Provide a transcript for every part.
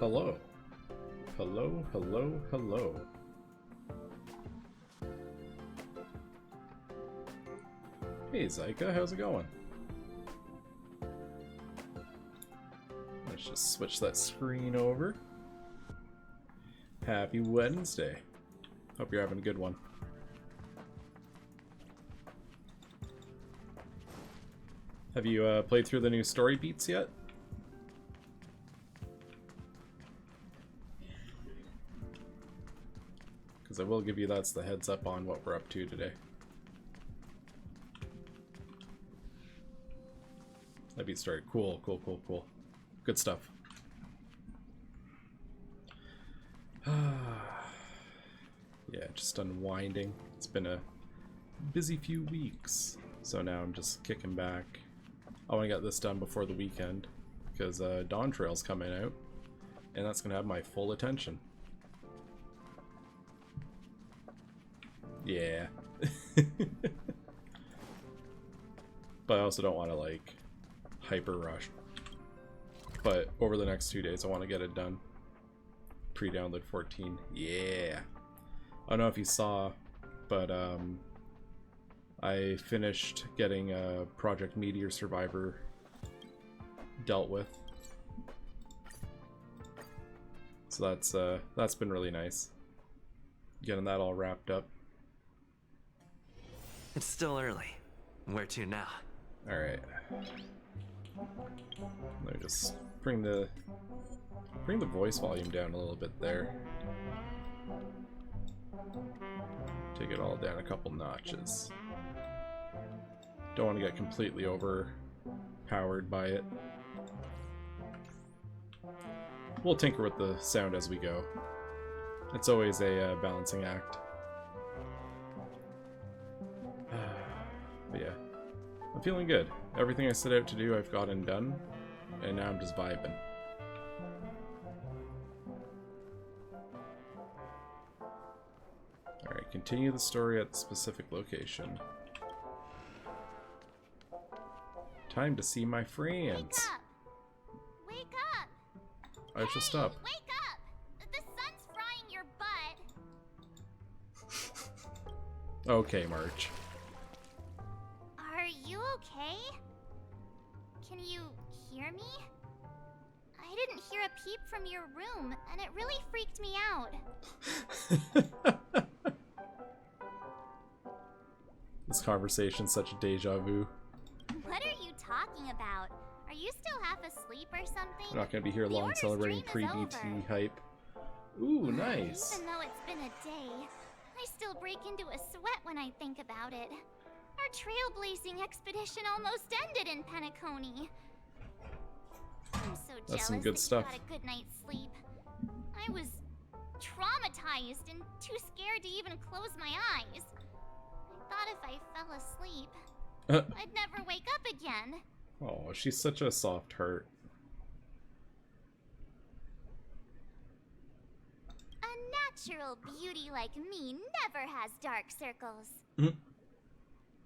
Hello. Hello, hello, hello. Hey Zyka, how's it going? Let's just switch that screen over. Happy Wednesday. Hope you're having a good one. Have you played through the new story beats yet? Because I will give you that's the heads up on what we're up to today. That beat story. Cool, cool, cool, cool. Good stuff. Yeah, just unwinding. It's been a busy few weeks. So now I'm just kicking back. I want to get this done before the weekend because Dawn Trail's coming out and that's going to have my full attention. Yeah. But I also don't want to like hyper rush. But over the next 2 days I want to get it done. Pre-download 14. Yeah. I don't know if you saw, but I finished getting Project Meteor Survivor dealt with. So that's been really nice. Getting that all wrapped up. It's still early. Where to now? Alright. Let me just bring the voice volume down a little bit there. Take it all down a couple notches. Don't want to get completely overpowered by it. We'll tinker with the sound as we go. It's always a balancing act. But yeah, I'm feeling good. Everything I set out to do I've gotten done, and now I'm just vibing. Alright, continue the story at the specific location. Time to see my friends. Wake up! Wake up! I should stop. Wake up! The sun's frying your butt. Okay, March. Are you okay? Can you hear me? I didn't hear a peep from your room, and it really freaked me out. This conversation's such a deja vu. What are you talking about? Are you still half asleep or something? We're not gonna be here The long order celebrating stream is pre-BT over. hype. Ooh, nice. Even though it's been a day, I still break into a sweat when I think about it. Our trailblazing expedition almost ended in Penacony. I'm so jealous That's some good that stuff. you got a good night's sleep. I was traumatized and too scared to even close my eyes. I thought if I fell asleep, I'd never wake up again. Oh, she's such a soft heart. A natural beauty like me never has dark circles. Mhm.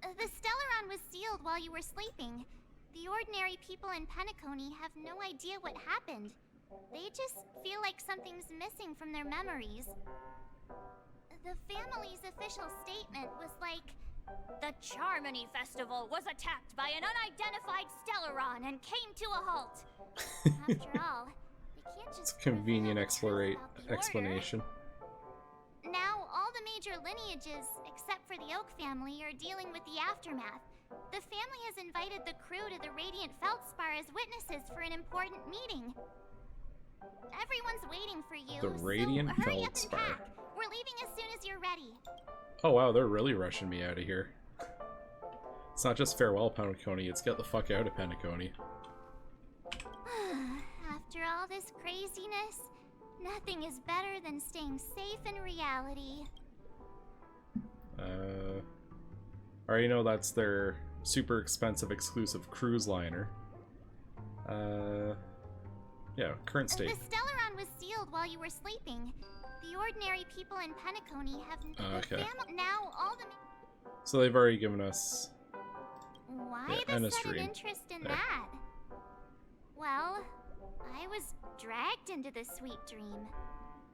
The Stellaron was sealed while you were sleeping. The ordinary people in Penacony have no idea what happened. They just feel like something's missing from their memories. The family's official statement was like, "The Charmony Festival was attacked by an unidentified Stellaron and came to a halt." After all, they can't just It's a convenient reveal the truth about the order. explanation. Now, all the major lineages, except for the Oak family, are dealing with the aftermath. The family has invited the crew to the Radiant Feldspar as witnesses for an important meeting. Everyone's waiting for you, The Radiant so hurry up and Feldspar. pack. We're leaving as soon as you're ready. Oh wow, they're really rushing me out of here. It's not just farewell Penacony, it's get the fuck out of Penacony. After all this craziness, nothing is better than staying safe in reality. I already know that's their super expensive exclusive cruise liner. Yeah, current state. The Stellaron was sealed while you were sleeping. The ordinary people in Penacony have Okay. now all the. So they've already given us. Why Yeah, the and a sudden stream. interest in There. that? Well, I was dragged into this sweet dream.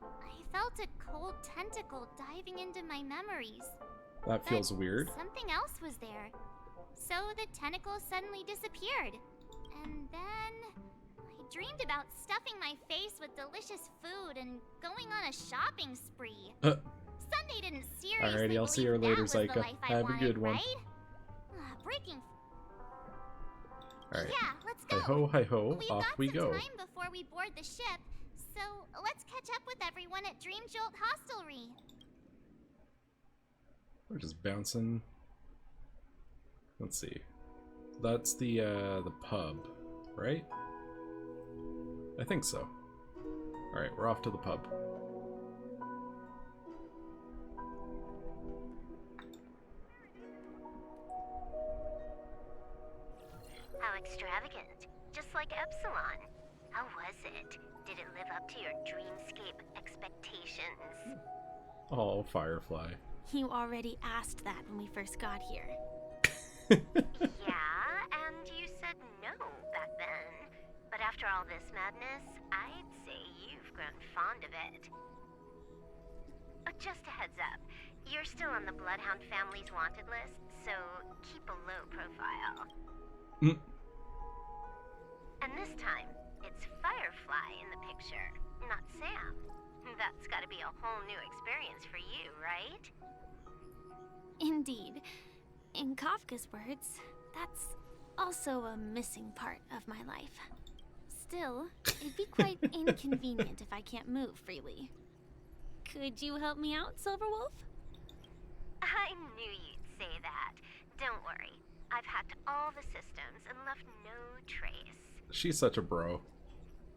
I felt a cold tentacle diving into my memories. That feels But weird. something else was there. So the tentacle suddenly disappeared. And then I dreamed about stuffing my face with delicious food and going on a shopping spree. Sunday didn't seriously Alrighty, I'll see you believe later, that was the Zyka. life I Have a wanted, good one. right? Breaking. Alright. Yeah, let's go. Hi ho, We've off got we some go. time before we board the ship, so let's catch up with everyone at Dream Jolt Hostelry. We're just bouncing. Let's see. That's the pub, right? I think so. Alright, we're off to the pub. How extravagant. Just like Epsilon. How was it? Did it live up to your dreamscape expectations? Oh, Firefly. You already asked that when we first got here. Yeah, and you said no back then. But after all this madness, I'd say you've grown fond of it. Just a heads up, you're still on the Bloodhound family's wanted list, so keep a low profile. And this time, it's Firefly in the picture, not Sam. That's gotta be a whole new experience for you, right? Indeed. In Kafka's words, that's also a missing part of my life. Still, it'd be quite inconvenient if I can't move freely. Could you help me out, Silverwolf? I knew you'd say that. Don't worry. I've hacked all the systems and left no trace. She's such a bro.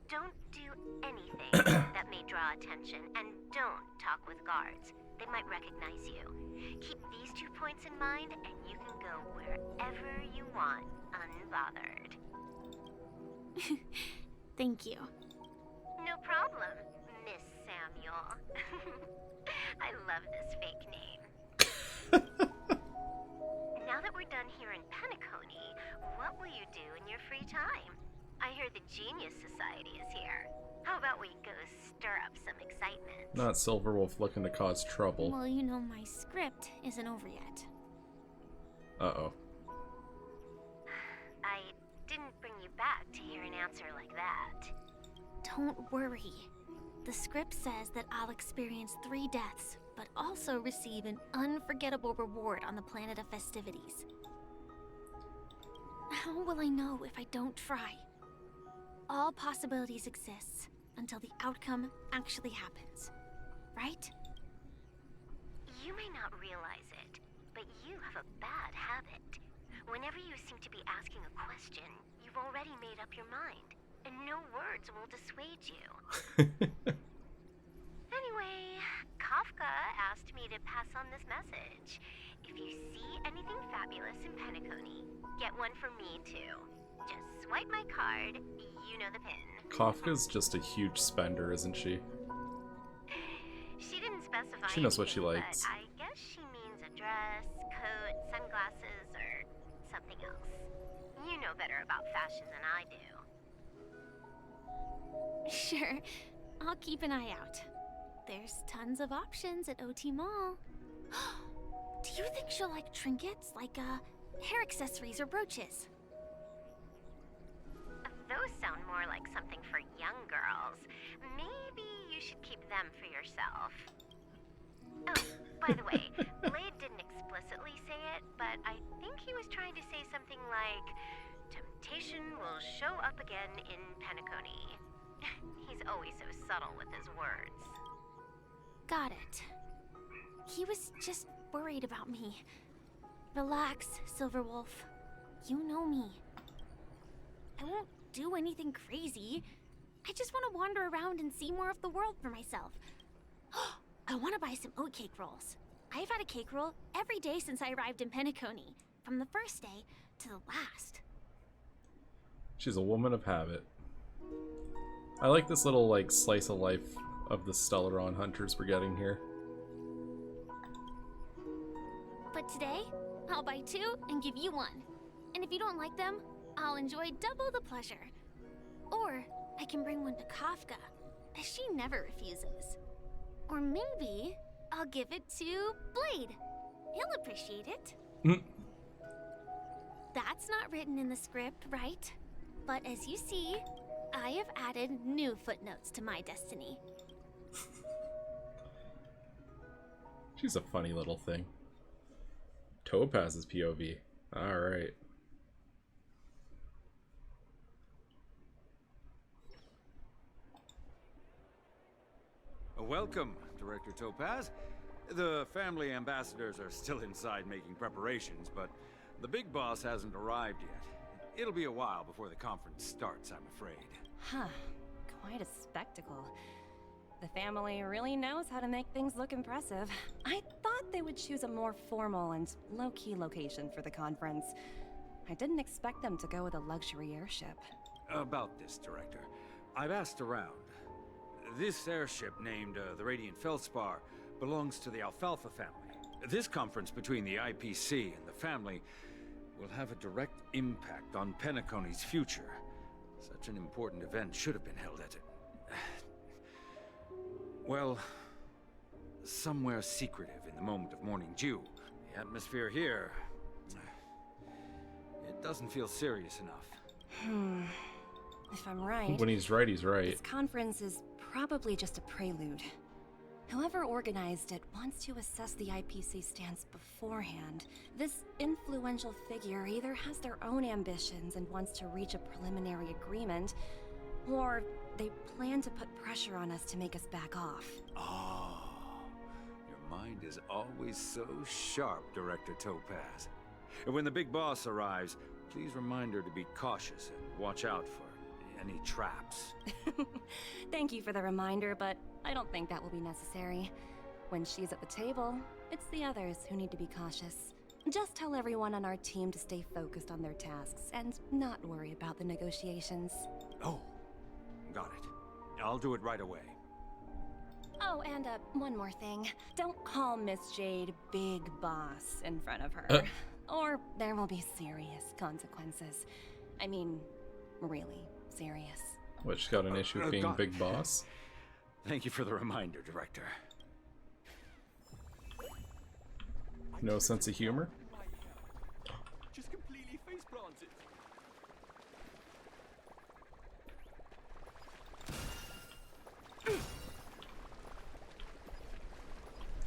Don't do anything that may draw attention, and don't talk with guards. They might recognize you. Keep these 2 points in mind, and you can go wherever you want, unbothered. Thank you. No problem, Miss Samuel. I love this fake name. Now that we're done here in Penacony, what will you do in your free time? I hear the Genius Society is here. How about we go stir up some excitement? Not Silverwolf looking to cause trouble. Well, you know my script isn't over yet. Uh-oh. I didn't bring you back to hear an answer like that. Don't worry. The script says that I'll experience 3 deaths, but also receive an unforgettable reward on the planet of festivities. How will I know if I don't try? All possibilities exist until the outcome actually happens, right? You may not realize it, but you have a bad habit. Whenever you seem to be asking a question, you've already made up your mind, and no words will dissuade you. Anyway, Kafka asked me to pass on this message. If you see anything fabulous in Penacony, get one for me too. Just swipe my card, you know the pin. Kafka's just a huge spender, isn't she? She didn't specify She knows what she anything, likes. but I guess she means a dress, coat, sunglasses, or something else. You know better about fashion than I do. Sure, I'll keep an eye out. There's tons of options at OT Mall. Do you think she'll like trinkets, like hair accessories or brooches? Those sound more like something for young girls. Maybe you should keep them for yourself. Oh, by the way, Blade didn't explicitly say it, but I think he was trying to say something like, temptation will show up again in Penacony. He's always so subtle with his words. Got it. He was just worried about me. Relax, Silverwolf. You know me. I won't do anything crazy. I just want to wander around and see more of the world for myself. I want to buy some oatcake rolls. I've had a cake roll every day since I arrived in Penacony, from the first day to the last. She's a woman of habit. I like this little, like, slice of life of the Stellaron hunters we're getting here. But today, I'll buy 2 and give you 1. And if you don't like them, I'll enjoy double the pleasure. Or I can bring one to Kafka. She never refuses. Or maybe I'll give it to Blade. He'll appreciate it. That's not written in the script, right? But as you see, I have added new footnotes to my destiny. She's a funny little thing. Topaz's POV. Alright. Welcome, Director Topaz. The family ambassadors are still inside making preparations, but the big boss hasn't arrived yet. It'll be a while before the conference starts, I'm afraid. Huh. Quite a spectacle. The family really knows how to make things look impressive. I thought they would choose a more formal and low-key location for the conference. I didn't expect them to go with a luxury airship. About this, Director, I've asked around. This airship, named the Radiant Feldspar, belongs to the Alfalfa family. This conference between the IPC and the family will have a direct impact on Penacony's future. Such an important event should have been held at it. Well, somewhere secretive in the moment of morning dew. The atmosphere here, it doesn't feel serious enough. If I'm right, When he's right, he's right. this conference is probably just a prelude. Whoever organized it wants to assess the IPC stance beforehand. This influential figure either has their own ambitions and wants to reach a preliminary agreement, or they plan to put pressure on us to make us back off. Oh, your mind is always so sharp, Director Topaz. And when the big boss arrives, please remind her to be cautious and watch out for any traps. Thank you for the reminder, but I don't think that will be necessary. When she's at the table, it's the others who need to be cautious. Just tell everyone on our team to stay focused on their tasks and not worry about the negotiations. Oh, got it. I'll do it right away. Oh, and one more thing. Don't call Miss Jade Big Boss in front of her, or there will be serious consequences. I mean, really serious. What, she's got an issue with being got big it. boss? Thank you for the reminder, Director. No sense of humor? Just completely face planted.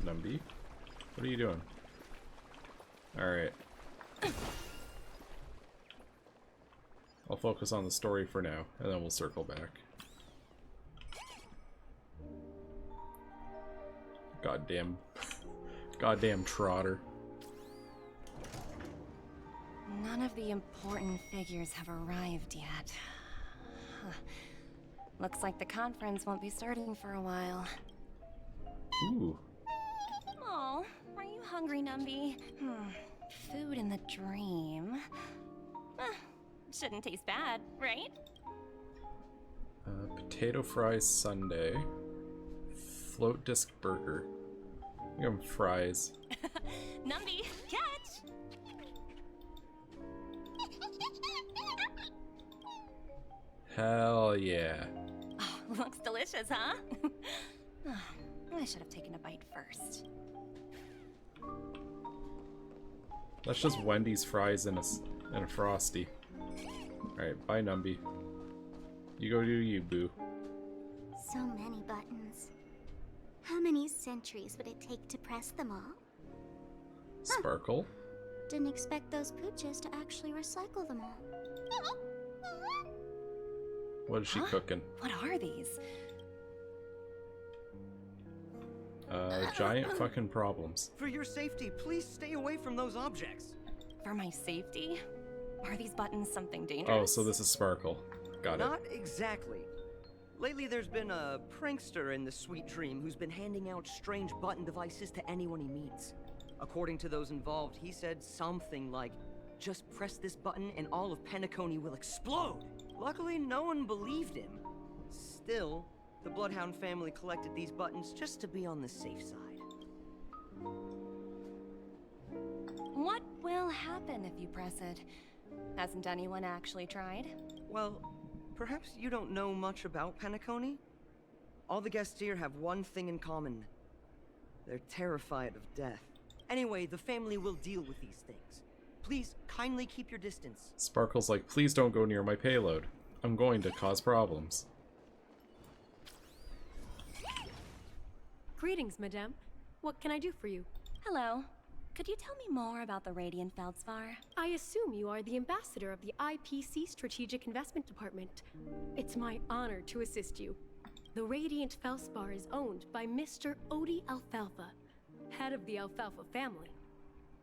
Numby? What are you doing? Alright. I'll focus on the story for now, and then we'll circle back. Goddamn trotter. None of the important figures have arrived yet. Huh. Looks like the conference won't be starting for a while. Ooh. Oh, are you hungry, Numby? Food in the dream. Shouldn't taste bad, right? Potato fries sundae. Float disc burger. I think I'm fries. Numby, catch! Hell yeah. Oh, looks delicious, huh? I should have taken a bite first. That's just Wendy's fries and a Frosty. Alright, bye Numby. You go do you, boo. So many buttons. How many centuries would it take to press them all? Sparkle. Didn't expect those pooches to actually recycle them all. What is she cooking? What are these? Giant fucking problems. For your safety, please stay away from those objects. For my safety? Are these buttons something dangerous? Oh, so this is Sparkle. Got it. Not exactly. Lately, there's been a prankster in the Sweet Dream who's been handing out strange button devices to anyone he meets. According to those involved, he said something like, "Just press this button and all of Penacony will explode." Luckily, no one believed him. Still, the Bloodhound family collected these buttons just to be on the safe side. What will happen if you press it? Hasn't anyone actually tried? Well, perhaps you don't know much about Penacony? All the guests here have one thing in common. They're terrified of death. Anyway, the family will deal with these things. Please, kindly keep your distance. Sparkle's like, please don't go near my payload. I'm going to cause problems. Greetings, madame. What can I do for you? Hello. Could you tell me more about the Radiant Feldspar? I assume you are the ambassador of the IPC Strategic Investment Department. It's my honor to assist you. The Radiant Feldspar is owned by Mr. Odie Alfalfa, head of the Alfalfa family.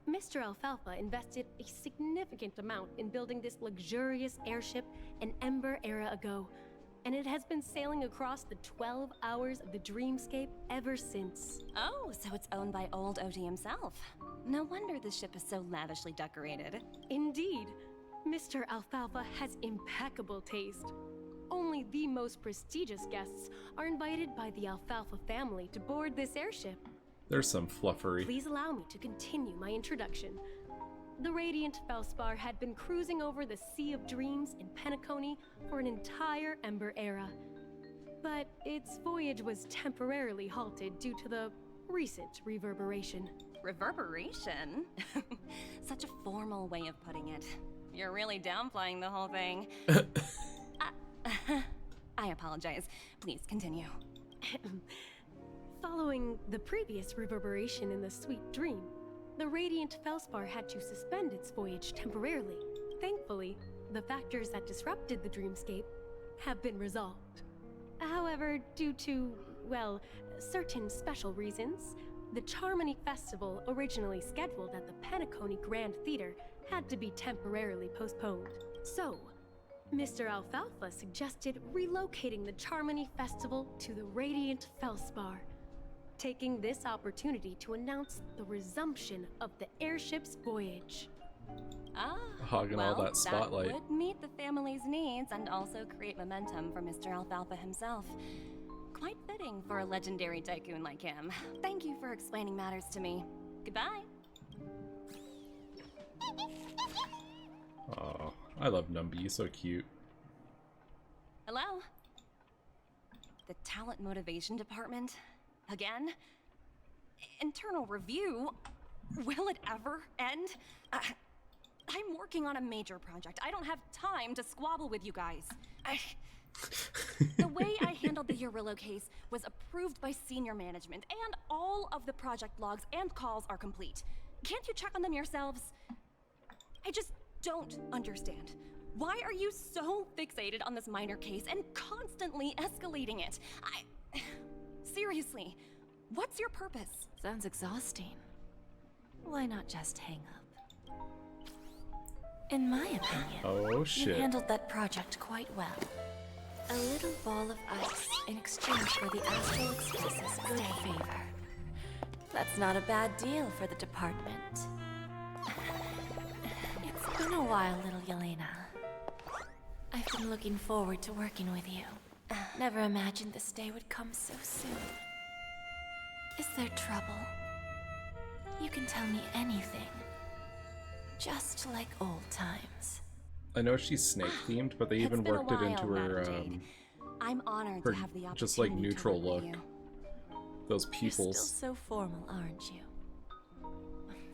Mr. Alfalfa invested a significant amount in building this luxurious airship an Ember era ago, and it has been sailing across the 12 hours of the dreamscape ever since. Oh, so it's owned by old Odie himself. No wonder the ship is so lavishly decorated. Indeed, Mr. Alfalfa has impeccable taste. Only the most prestigious guests are invited by the Alfalfa family to board this airship. There's some fluffery. Please allow me to continue my introduction. The Radiant Feldspar had been cruising over the Sea of Dreams in Penacony for an entire Ember era. But its voyage was temporarily halted due to the recent reverberation. Reverberation? Such a formal way of putting it. You're really downplaying the whole thing. I apologize. Please continue. Following the previous reverberation in the Sweet Dream, the Radiant Feldspar had to suspend its voyage temporarily. Thankfully, the factors that disrupted the dreamscape have been resolved. However, due to, well, certain special reasons, the Charmony Festival, originally scheduled at the Penacony Grand Theater, had to be temporarily postponed. So, Mr. Alfalfa suggested relocating the Charmony Festival to the Radiant Feldspar, taking this opportunity to announce the resumption of the airship's voyage. Hogging all that spotlight. That would meet the family's needs and also create momentum for Mr. Alfalfa himself. Quite fitting for a legendary tycoon like him. Thank you for explaining matters to me. Goodbye. Oh, I love Numby. He's so cute. Hello? The Talent Motivation Department? Again? Internal review? Will it ever end? I'm working on a major project. I don't have time to squabble with you guys. The way I handled the Urillo case was approved by senior management, and all of the project logs and calls are complete. Can't you check on them yourselves? I just don't understand. Why are you so fixated on this minor case and constantly escalating it? Seriously, what's your purpose? Sounds exhausting. Why not just hang up? In my opinion, Oh you shit. handled that project quite well. A little ball of ice in exchange for the Astral Express's good favor. That's not a bad deal for the department. It's been a while, little Yelena. I've been looking forward to working with you. Never imagined this day would come so soon. Is there trouble? You can tell me anything. Just like old times. I know she's snake themed, but they even It's been a worked it into while, her Madam Jade. I'm honored her to have the opportunity just like neutral to work look. with you. Those You're still pupils. so formal, aren't you?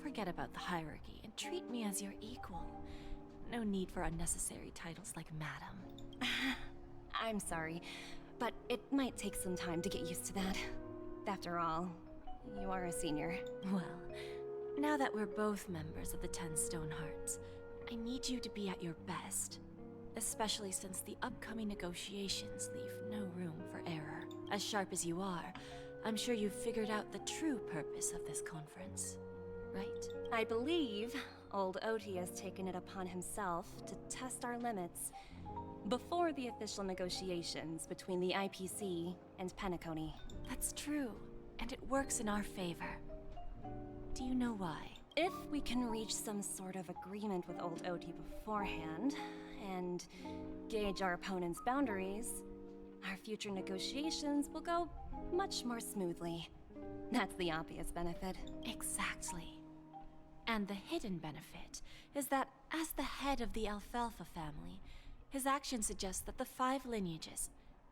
Forget about the hierarchy and treat me as your equal. No need for unnecessary titles like Madam. I'm sorry, but it might take some time to get used to that. After all, you are a senior. Well, now that we're both members of the 10 Stone Hearts, I need you to be at your best. Especially since the upcoming negotiations leave no room for error. As sharp as you are, I'm sure you've figured out the true purpose of this conference, right? I believe old Oti has taken it upon himself to test our limits before the official negotiations between the IPC and Penacony. That's true, and it works in our favor. Do you know why? If we can reach some sort of agreement with old Oti beforehand, and gauge our opponent's boundaries, our future negotiations will go much more smoothly. That's the obvious benefit. Exactly. And the hidden benefit is that as the head of the Alfalfa family, His actions suggest that the 5 lineages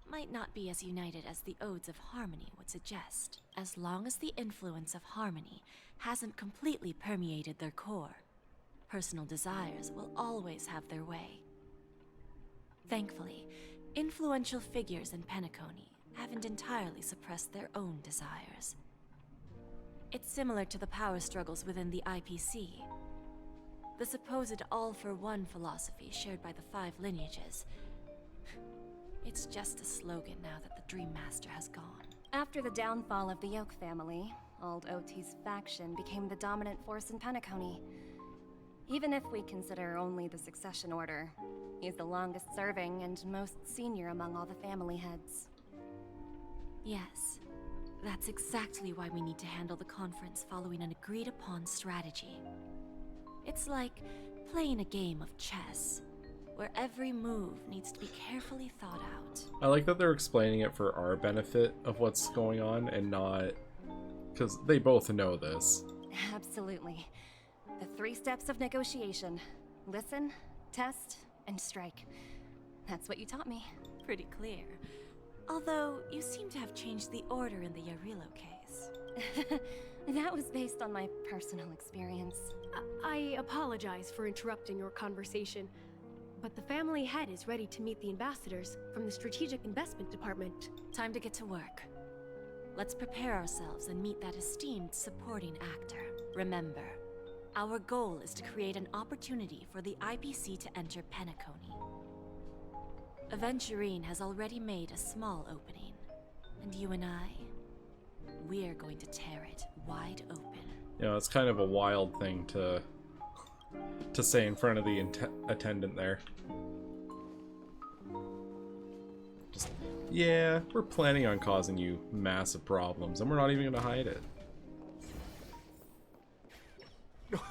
might not be as united as the Odes of Harmony would suggest, as long as the influence of Harmony hasn't completely permeated their core. Personal desires will always have their way. Thankfully, influential figures in Penacony haven't entirely suppressed their own desires. It's similar to the power struggles within the IPC. The supposed all-for-one philosophy shared by the 5 lineages. It's just a slogan now that the Dream Master has gone. After the downfall of the Yoke family, Old OT's faction became the dominant force in Penacony. Even if we consider only the succession order, he's the longest serving and most senior among all the family heads. Yes, that's exactly why we need to handle the conference following an agreed-upon strategy. It's like playing a game of chess, where every move needs to be carefully thought out. I like that they're explaining it for our benefit of what's going on and not... because they both know this. Absolutely. The 3 steps of negotiation. Listen, test, and strike. That's what you taught me. Pretty clear. Although, you seem to have changed the order in the Yarilo case. That was based on my personal experience. I apologize for interrupting your conversation, but the family head is ready to meet the ambassadors from the Strategic Investment Department. Time to get to work. Let's prepare ourselves and meet that esteemed supporting actor. Remember, our goal is to create an opportunity for the IPC to enter Penacony. Aventurine has already made a small opening, and you and I, we're going to tear it wide open. You know, it's kind of a wild thing to say in front of the attendant there. Just, yeah, we're planning on causing you massive problems, and we're not even going to hide it.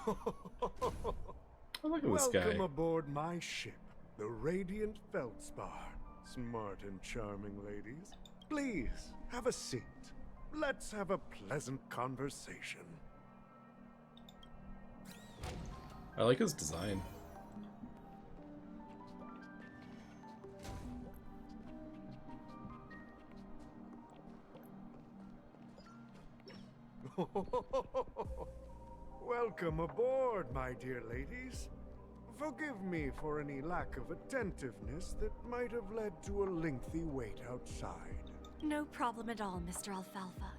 Oh, look at this guy. Welcome aboard my ship, the Radiant Feldspar. Smart and charming ladies. Please, have a seat. Let's have a pleasant conversation. I like his design. Welcome aboard, my dear ladies. Forgive me for any lack of attentiveness that might have led to a lengthy wait outside. No problem at all, Mr. Alfalfa.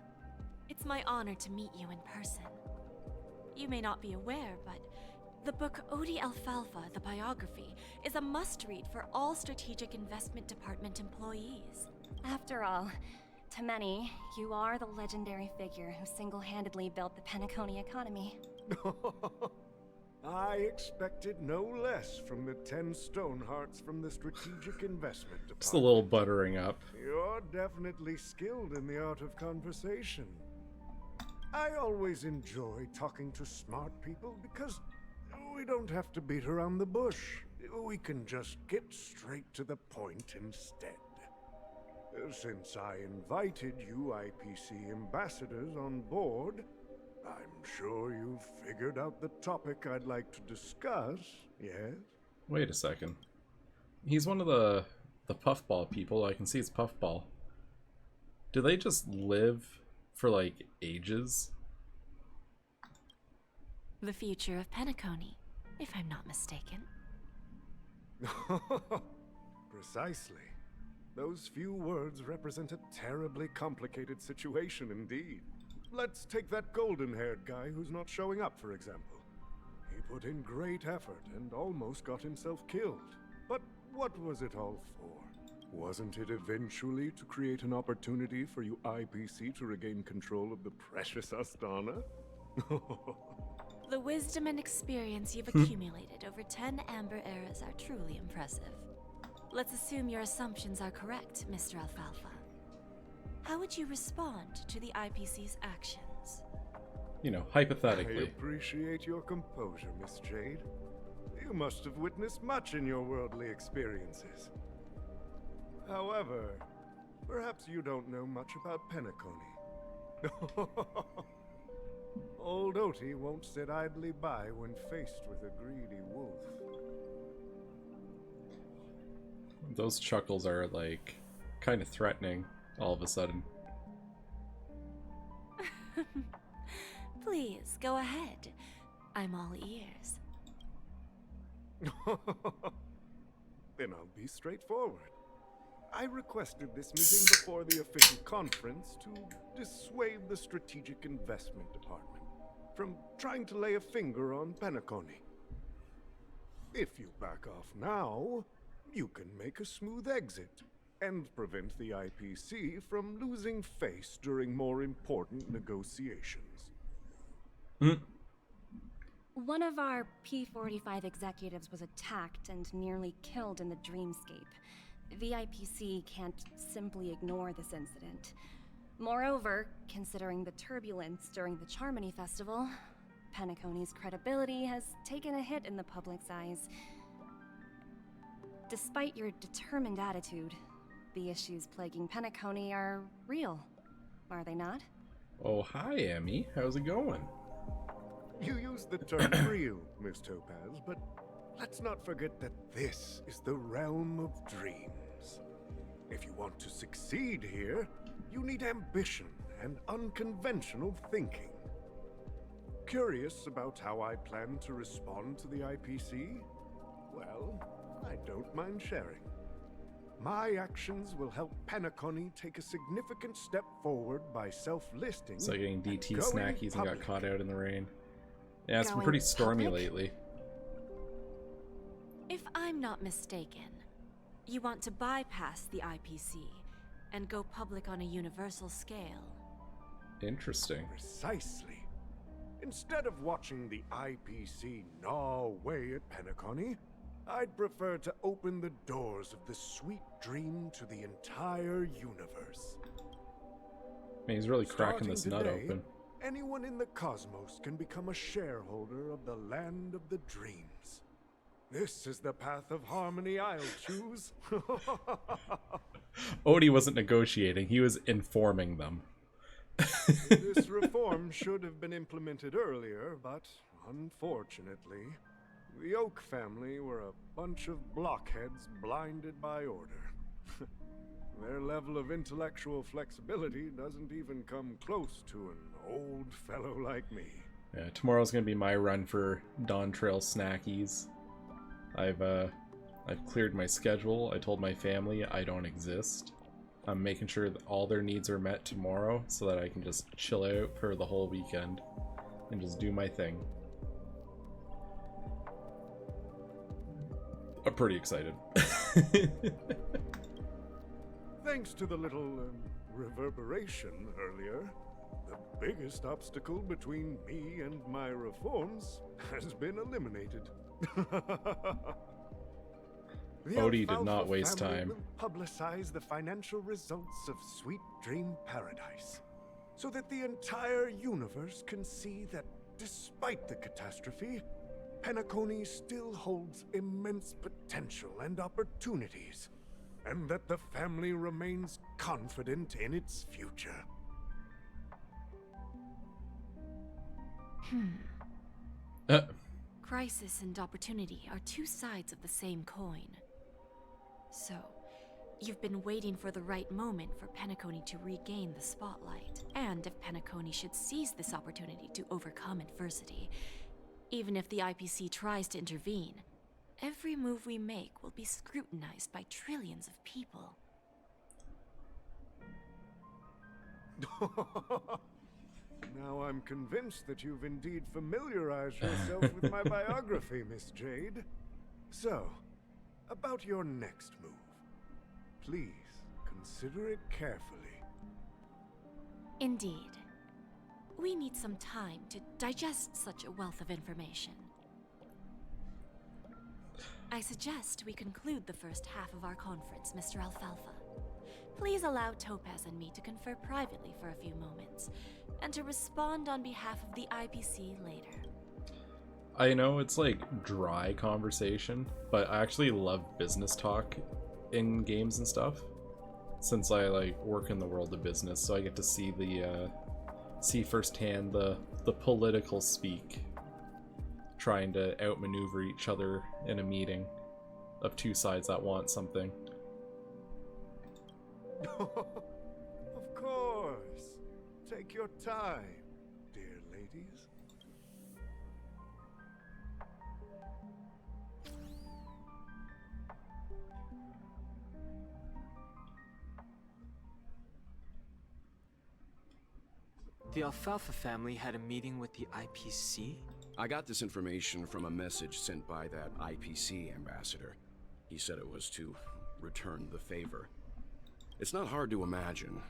It's my honor to meet you in person. You may not be aware, but the book Odi Alfalfa, the biography, is a must-read for all Strategic Investment Department employees. After all, to many, you are the legendary figure who single-handedly built the Penacony economy. I expected no less from the 10 Stonehearts from the Strategic Investment Department. Just a little buttering up. You're definitely skilled in the art of conversation. I always enjoy talking to smart people because we don't have to beat around the bush. We can just get straight to the point instead. Since I invited you IPC ambassadors on board, I'm sure you've figured out the topic I'd like to discuss, yes? Wait a second. He's one of the puffball people. I can see it's puffball. Do they just live for, like, ages? The future of Penacony, if I'm not mistaken. Precisely. Those few words represent a terribly complicated situation indeed. Let's take that golden-haired guy who's not showing up, for example. He put in great effort and almost got himself killed. But what was it all for? Wasn't it eventually to create an opportunity for you IPC to regain control of the precious Astana? The wisdom and experience you've accumulated over 10 Amber Eras are truly impressive. Let's assume your assumptions are correct, Mr. Alfalfa. How would you respond to the IPC's actions? You know, hypothetically. I appreciate your composure, Miss Jade. You must have witnessed much in your worldly experiences. However, perhaps you don't know much about Penacony. Old Oti won't sit idly by when faced with a greedy wolf. Those chuckles are like kind of threatening all of a sudden. Please, go ahead. I'm all ears. Then I'll be straightforward. I requested this meeting before the official conference to dissuade the Strategic Investment Department from trying to lay a finger on Penacony. If you back off now, you can make a smooth exit and prevent the IPC from losing face during more important negotiations. One of our P-45 executives was attacked and nearly killed in the dreamscape. The IPC can't simply ignore this incident. Moreover, considering the turbulence during the Charmony Festival, Penacony's credibility has taken a hit in the public's eyes. Despite your determined attitude, the issues plaguing Penacony are real, are they not? Oh, hi, Emmy. How's it going? You used the term real, Miss Topaz, but let's not forget that this is the realm of dreams. If you want to succeed here, you need ambition and unconventional thinking. Curious about how I plan to respond to the IPC? Well, I don't mind sharing. My actions will help Penacony take a significant step forward by self-listing. It's like getting DT and snackies and got public. caught out in the rain. Yeah, it's been Going pretty stormy public? lately. If I'm not mistaken, you want to bypass the IPC and go public on a universal scale. Interesting. Precisely. Instead of watching the IPC gnaw away at Penacony, I'd prefer to open the doors of the sweet dream to the entire universe. Man, he's really cracking Starting this nut today, open. anyone in the cosmos can become a shareholder of the land of the dreams. This is the path of harmony I'll choose. Odie wasn't negotiating, he was informing them. This reform should have been implemented earlier, but unfortunately, the Oak family were a bunch of blockheads blinded by order. Their level of intellectual flexibility doesn't even come close to an old fellow like me. Yeah, tomorrow's gonna be my run for Dawn Trail snackies. I've cleared my schedule. I told my family I don't exist. I'm making sure that all their needs are met tomorrow so that I can just chill out for the whole weekend and just do my thing. I'm pretty excited. Thanks to the little reverberation earlier, the biggest obstacle between me and my reforms has been eliminated. The Odie did Alfalfa not waste family time. will publicize the financial results of Sweet Dream Paradise, so that the entire universe can see that despite the catastrophe, Penacony still holds immense potential and opportunities, and that the family remains confident in its future. Crisis and opportunity are two sides of the same coin. So, you've been waiting for the right moment for Penacony to regain the spotlight. And if Penacony should seize this opportunity to overcome adversity, even if the IPC tries to intervene, every move we make will be scrutinized by trillions of people. Now I'm convinced that you've indeed familiarized yourself with my biography, Miss Jade. So, about your next move. Please, consider it carefully. Indeed. We need some time to digest such a wealth of information. I suggest we conclude the first half of our conference, Mr. Alfalfa. Please allow Topaz and me to confer privately for a few moments, and to respond on behalf of the IPC later. I know it's like dry conversation, but I actually love business talk in games and stuff. Since I like work in the world of business, so I get to see see firsthand the political speak, trying to outmaneuver each other in a meeting of two sides that want something. Of course. Take your time, dear ladies. The Alfalfa family had a meeting with the IPC? I got this information from a message sent by that IPC ambassador. He said it was to return the favor. It's not hard to imagine.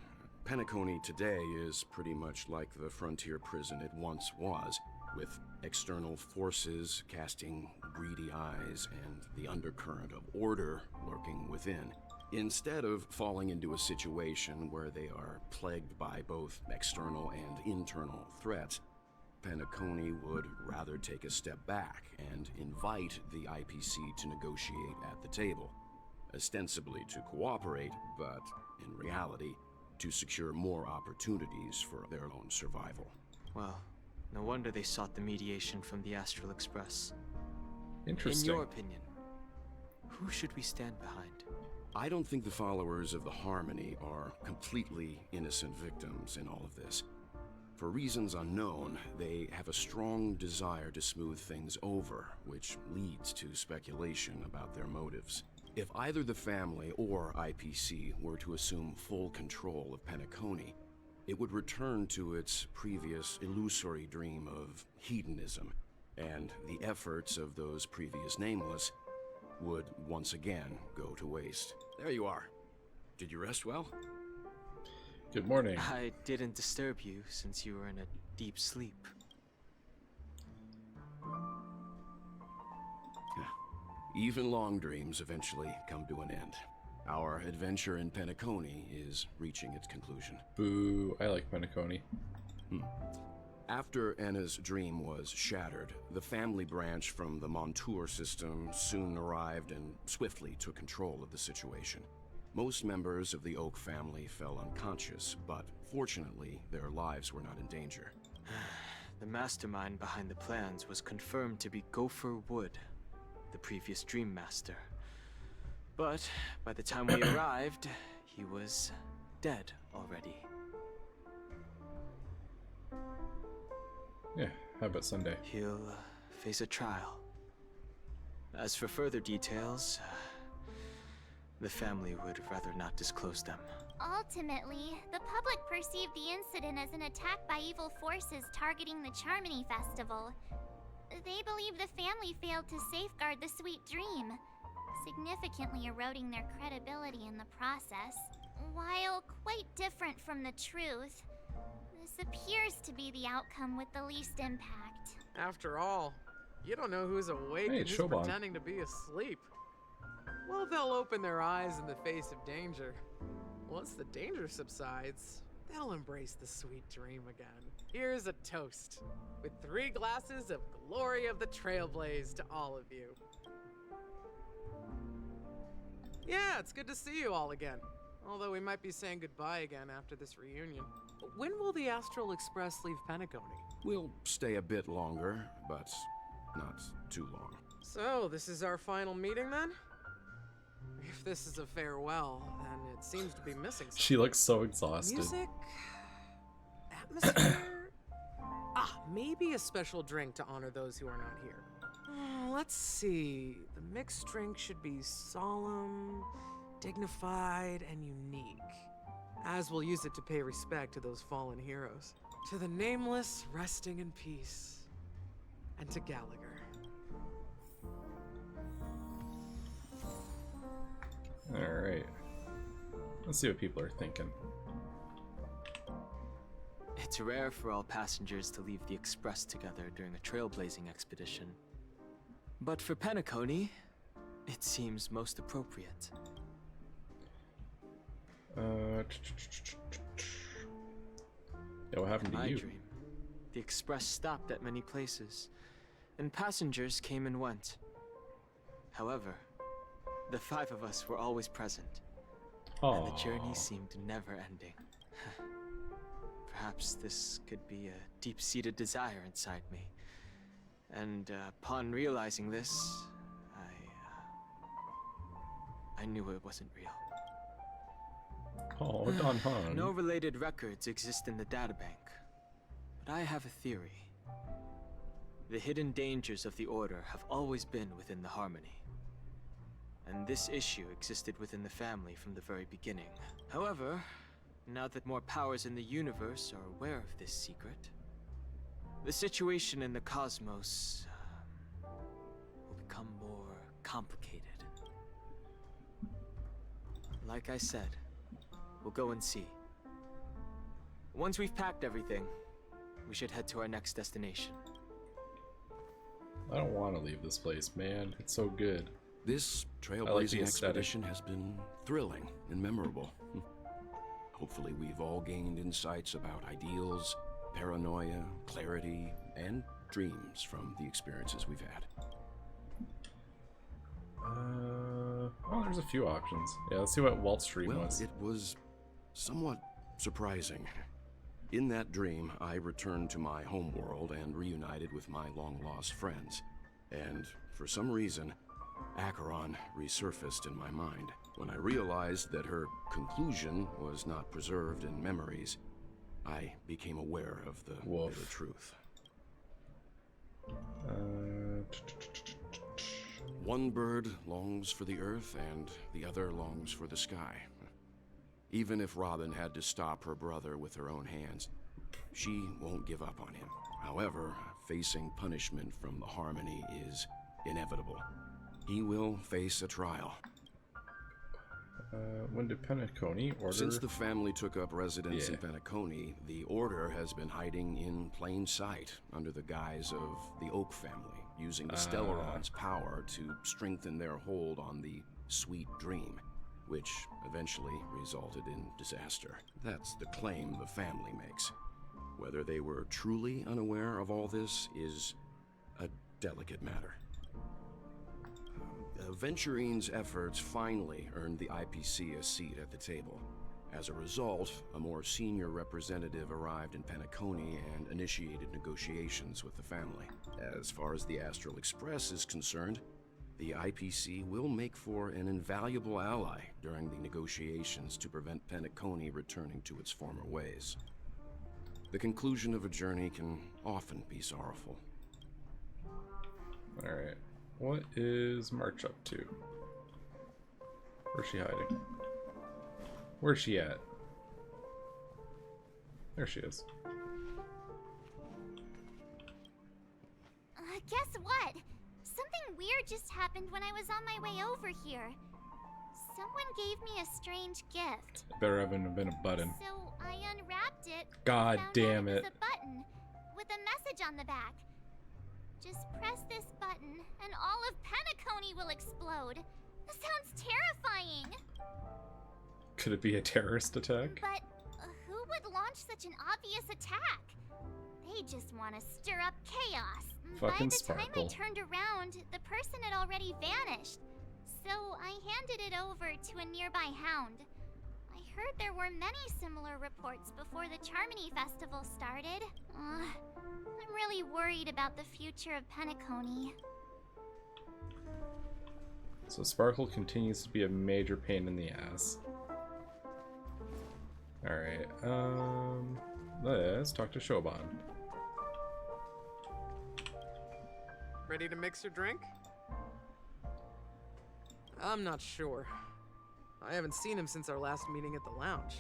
Penacony today is pretty much like the frontier prison it once was, with external forces casting greedy eyes and the undercurrent of order lurking within. Instead of falling into a situation where they are plagued by both external and internal threats, Penacony would rather take a step back and invite the IPC to negotiate at the table, ostensibly to cooperate, but in reality, to secure more opportunities for their own survival. Well, no wonder they sought the mediation from the Astral Express. Interesting. In your opinion, who should we stand behind? I don't think the followers of the Harmony are completely innocent victims in all of this. For reasons unknown, they have a strong desire to smooth things over, which leads to speculation about their motives. If either the family or IPC were to assume full control of Penacony, it would return to its previous illusory dream of hedonism, and the efforts of those previous nameless would once again go to waste. There you are. Did you rest well? Good morning. I didn't disturb you since you were in a deep sleep. Even long dreams eventually come to an end. Our adventure in Penacony is reaching its conclusion. Boo, I like Penacony. After Anna's dream was shattered, the family branch from the Montour system soon arrived and swiftly took control of the situation. Most members of the Oak family fell unconscious, but fortunately, their lives were not in danger. The mastermind behind the plans was confirmed to be Gopher Wood, the previous Dream Master. But by the time we arrived, he was dead already. Yeah, how about Sunday? He'll face a trial. As for further details, the family would rather not disclose them. Ultimately, the public perceived the incident as an attack by evil forces targeting the Charmony Festival. They believe the family failed to safeguard the Sweet Dream, significantly eroding their credibility in the process. While quite different from the truth, this appears to be the outcome with the least impact. After all, you don't know who's awake and who's Shoban. pretending to be asleep. Well, they'll open their eyes in the face of danger. Once the danger subsides, they'll embrace the sweet dream again. Here's a toast, with 3 glasses of glory of the Trailblaze to all of you. Yeah, it's good to see you all again. Although we might be saying goodbye again after this reunion. When will the Astral Express leave Penacony? We'll stay a bit longer, but not too long. So, this is our final meeting then? If this is a farewell, then it seems to be missing something. She looks so exhausted. Music? Atmosphere? Maybe a special drink to honor those who are not here. Let's see. The mixed drink should be solemn, dignified, and unique. As we'll use it to pay respect to those fallen heroes. To the nameless, resting in peace. And to Gallagher. Alright. Let's see what people are thinking. It's rare for all passengers to leave the Express together during a trailblazing expedition. But for Penacony, it seems most appropriate. Yeah, what happened to My you? dream, the Express stopped at many places, and passengers came and went. However, the 5 of us were always present, and the journey seemed never ending. Perhaps this could be a deep-seated desire inside me, and upon realizing this, I knew it wasn't real. Oh, Don Han. No related records exist in the databank, but I have a theory. The hidden dangers of the Order have always been within the Harmony, and this issue existed within the family from the very beginning. However, now that more powers in the universe are aware of this secret, the situation in the cosmos will become more complicated. Like I said, we'll go and see. Once we've packed everything, we should head to our next destination. I don't want to leave this place, man. It's so good. This trailblazing expedition has been thrilling and memorable. Hopefully we've all gained insights about ideals, paranoia, clarity, and dreams from the experiences we've had. Well, there's a few options. Yeah, let's see what Walt's dream was. It was somewhat surprising. In that dream, I returned to my homeworld and reunited with my long-lost friends. And for some reason, Acheron resurfaced in my mind. When I realized that her conclusion was not preserved in memories, I became aware of the bitter truth. One bird longs for the earth, and the other longs for the sky. Even if Robin had to stop her brother with her own hands, she won't give up on him. However, facing punishment from the Harmony is inevitable. He will face a trial. When did Penacony order? Since the family took up residence in Penacony, the Order has been hiding in plain sight under the guise of the Oak family, using the Stellaron's power to strengthen their hold on the Sweet Dream, which eventually resulted in disaster. That's the claim the family makes. Whether they were truly unaware of all this is a delicate matter. Venturine's efforts finally earned the IPC a seat at the table. As a result, a more senior representative arrived in Penacony and initiated negotiations with the family. As far as the Astral Express is concerned, the IPC will make for an invaluable ally during the negotiations to prevent Penacony returning to its former ways. The conclusion of a journey can often be sorrowful. Alright. What is March up to? Where's she hiding? Where's she at? There she is. Guess what? Something weird just happened when I was on my way over here. Someone gave me a strange gift. Better haven't been a button. So I unwrapped it. God damn it. It was a button with a message on the back. Just press this button and all of Penacony will explode. This sounds terrifying. Could it be a terrorist attack? But who would launch such an obvious attack? They just want to stir up chaos. Fucking By the time I Sparkle. turned around, the person had already vanished. So I handed it over to a nearby hound. I heard there were many similar reports before the Charmony Festival started. I'm really worried about the future of Penacony. So Sparkle continues to be a major pain in the ass. Alright, let's talk to Shoban. Ready to mix your drink? I'm not sure. I haven't seen him since our last meeting at the lounge.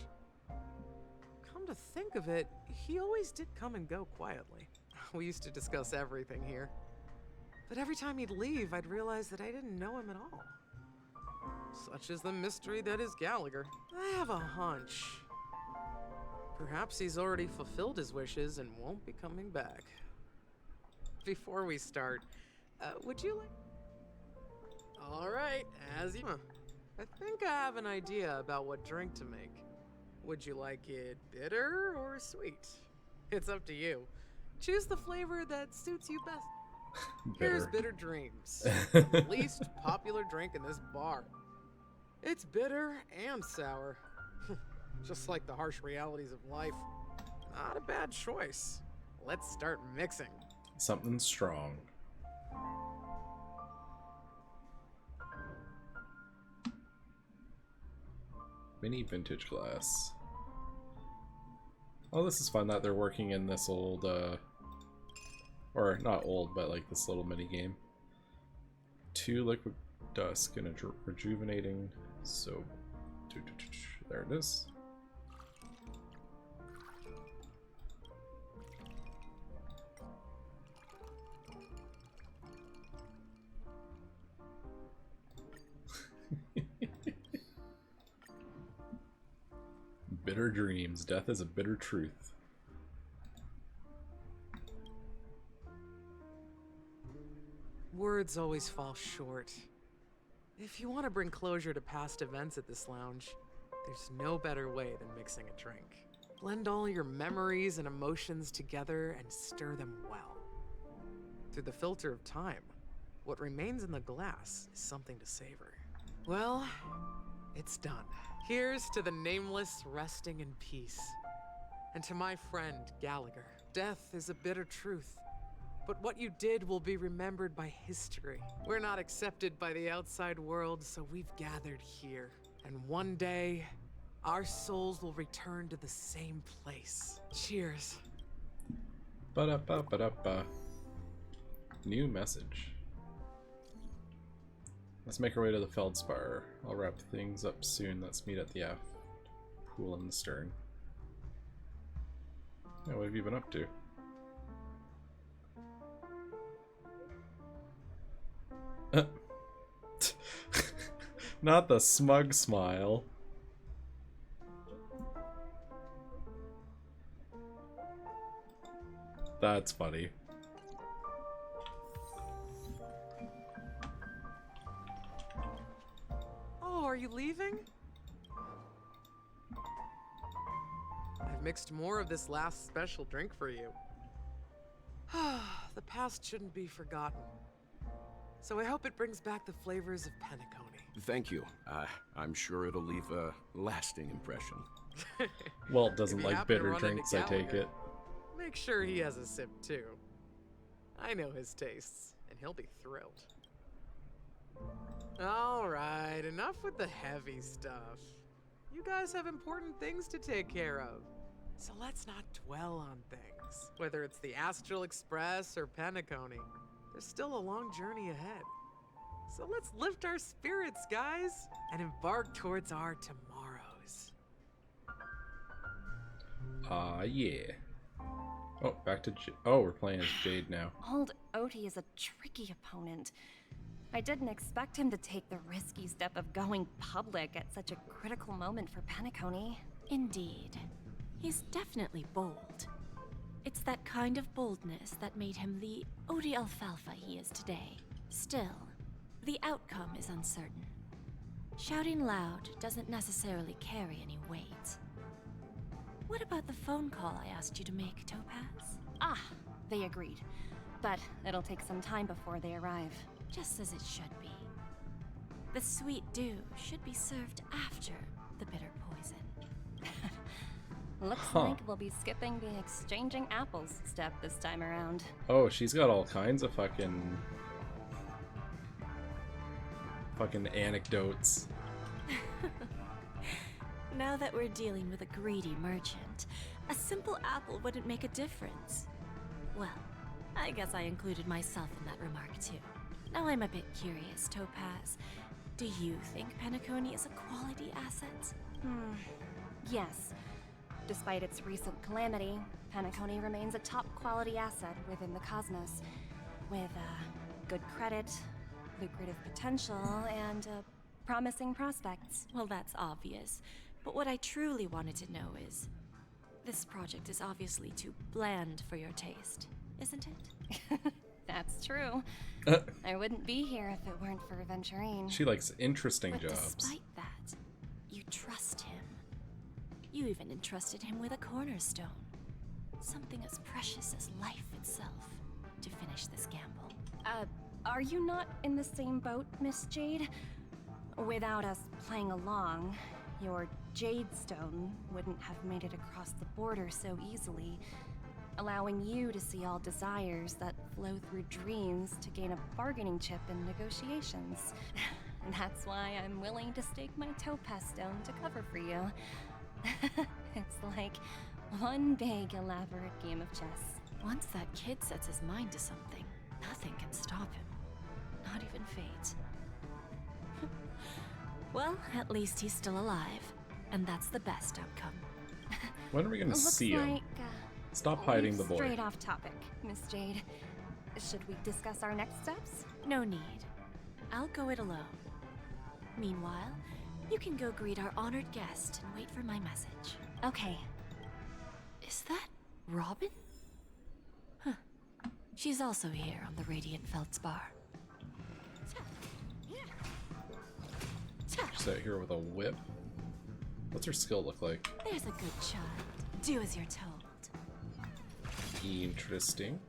Come to think of it, he always did come and go quietly. We used to discuss everything here. But every time he'd leave, I'd realize that I didn't know him at all. Such is the mystery that is Gallagher. I have a hunch. Perhaps he's already fulfilled his wishes and won't be coming back. Before we start, would you like... Alright, as you... I think I have an idea about what drink to make. Would you like it bitter or sweet? It's up to you. Choose the flavor that suits you best. Here's Bitter Dreams, the least popular drink in this bar. It's bitter and sour, just like the harsh realities of life. Not a bad choice. Let's start mixing. Something strong. Mini vintage glass. Oh, this is fun that they're working in this old, or not old, but like this little mini game. 2 liquid dusk and a rejuvenating soap. There it is. Bitter dreams. Death is a bitter truth. Words always fall short. If you want to bring closure to past events at this lounge, there's no better way than mixing a drink. Blend all your memories and emotions together and stir them well. Through the filter of time, what remains in the glass is something to savor. Well, it's done. Here's to the nameless resting in peace. And to my friend, Gallagher. Death is a bitter truth, but what you did will be remembered by history. We're not accepted by the outside world, so we've gathered here. And one day, our souls will return to the same place. Cheers. Ba-da-ba-ba-da-ba. New message. Let's make our way to the Feldspar. I'll wrap things up soon. Let's meet at the aft pool in the stern. Yeah, what have you been up to? Not the smug smile. That's funny. Oh, are you leaving? I've mixed more of this last special drink for you. The past shouldn't be forgotten. So I hope it brings back the flavors of Penacony. Thank you. I'm sure it'll leave a lasting impression. Walt doesn't like bitter drinks, I take it. Make sure he has a sip too. I know his tastes, and he'll be thrilled. Alright, enough with the heavy stuff. You guys have important things to take care of. So let's not dwell on things. Whether it's the Astral Express or Penacony, there's still a long journey ahead. So let's lift our spirits, guys, and embark towards our tomorrows. Yeah. Oh, back to oh, we're playing as Jade now. Old Oti is a tricky opponent. I didn't expect him to take the risky step of going public at such a critical moment for Penacony. Indeed. He's definitely bold. It's that kind of boldness that made him the Odi Alfalfa he is today. Still, the outcome is uncertain. Shouting loud doesn't necessarily carry any weight. What about the phone call I asked you to make, Topaz? Ah, they agreed. But it'll take some time before they arrive. Just as it should be. The sweet dew should be served after the bitter poison. Looks like we'll be skipping the exchanging apples step this time around. Oh, she's got all kinds of fucking anecdotes. Now that we're dealing with a greedy merchant, a simple apple wouldn't make a difference. Well, I guess I included myself in that remark too. Now I'm a bit curious, Topaz. Do you think Penacony is a quality asset? Yes. Despite its recent calamity, Penacony remains a top-quality asset within the cosmos, with good credit, lucrative potential, and promising prospects. Well, that's obvious. But what I truly wanted to know is, this project is obviously too bland for your taste, isn't it? That's true. I wouldn't be here if it weren't for Venturine. She likes interesting but jobs. Despite that, you trust him. You even entrusted him with a cornerstone. Something as precious as life itself to finish this gamble. Are you not in the same boat, Miss Jade? Without us playing along, your Jade Stone wouldn't have made it across the border so easily, allowing you to see all desires that flow through dreams to gain a bargaining chip in negotiations. That's why I'm willing to stake my topaz stone to cover for you. It's like one big elaborate game of chess. Once that kid sets his mind to something, nothing can stop him. Not even fate. Well, at least he's still alive, and that's the best outcome. When are we gonna see him? Like, Stop hiding the boy. Straight off topic, Miss Jade. Should we discuss our next steps? No need. I'll go it alone. Meanwhile, you can go greet our honored guest and wait for my message. Okay. Is that Robin? Huh. She's also here on the Radiant Feldspar. She's out here with a whip. What's her skill look like? There's a good child. Do as you're told. Interesting.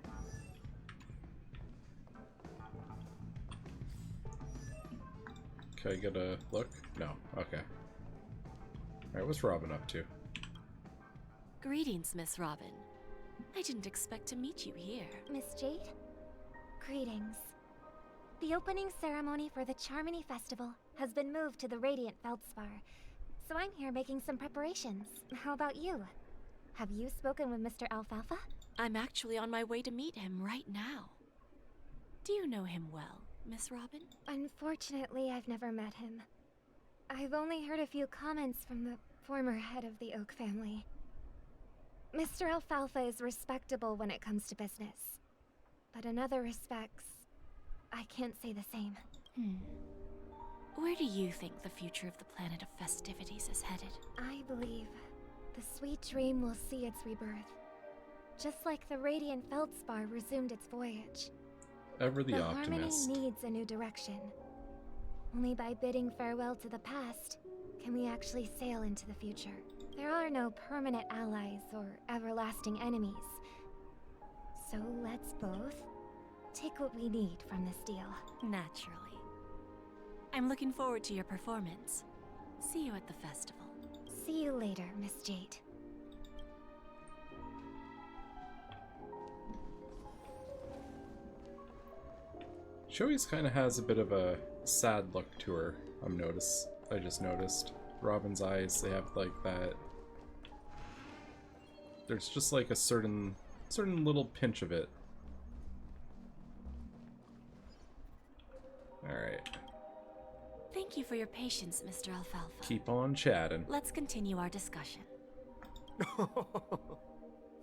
Can I get a look? No. Okay. Alright, what's Robin up to? Greetings, Miss Robin. I didn't expect to meet you here. Miss Jade? Greetings. The opening ceremony for the Charmony Festival has been moved to the Radiant Feldspar, so I'm here making some preparations. How about you? Have you spoken with Mr. Alfalfa? I'm actually on my way to meet him right now. Do you know him well, Miss Robin? Unfortunately, I've never met him. I've only heard a few comments from the former head of the Oak family. Mr. Alfalfa is respectable when it comes to business, but in other respects, I can't say the same. Where do you think the future of the planet of festivities is headed? I believe the sweet dream will see its rebirth, just like the Radiant Feldspar resumed its voyage. Ever the Harmony optimist. needs a new direction. Only by bidding farewell to the past can we actually sail into the future. There are no permanent allies or everlasting enemies. So let's both take what we need from this deal. Naturally. I'm looking forward to your performance. See you at the festival. See you later, Miss Jade. She always kind of has a bit of a sad look to her. I just noticed. Robin's eyes, they have like that. There's just like a certain little pinch of it. Alright. Thank you for your patience, Mr. Alfalfa. Keep on chatting. Let's continue our discussion.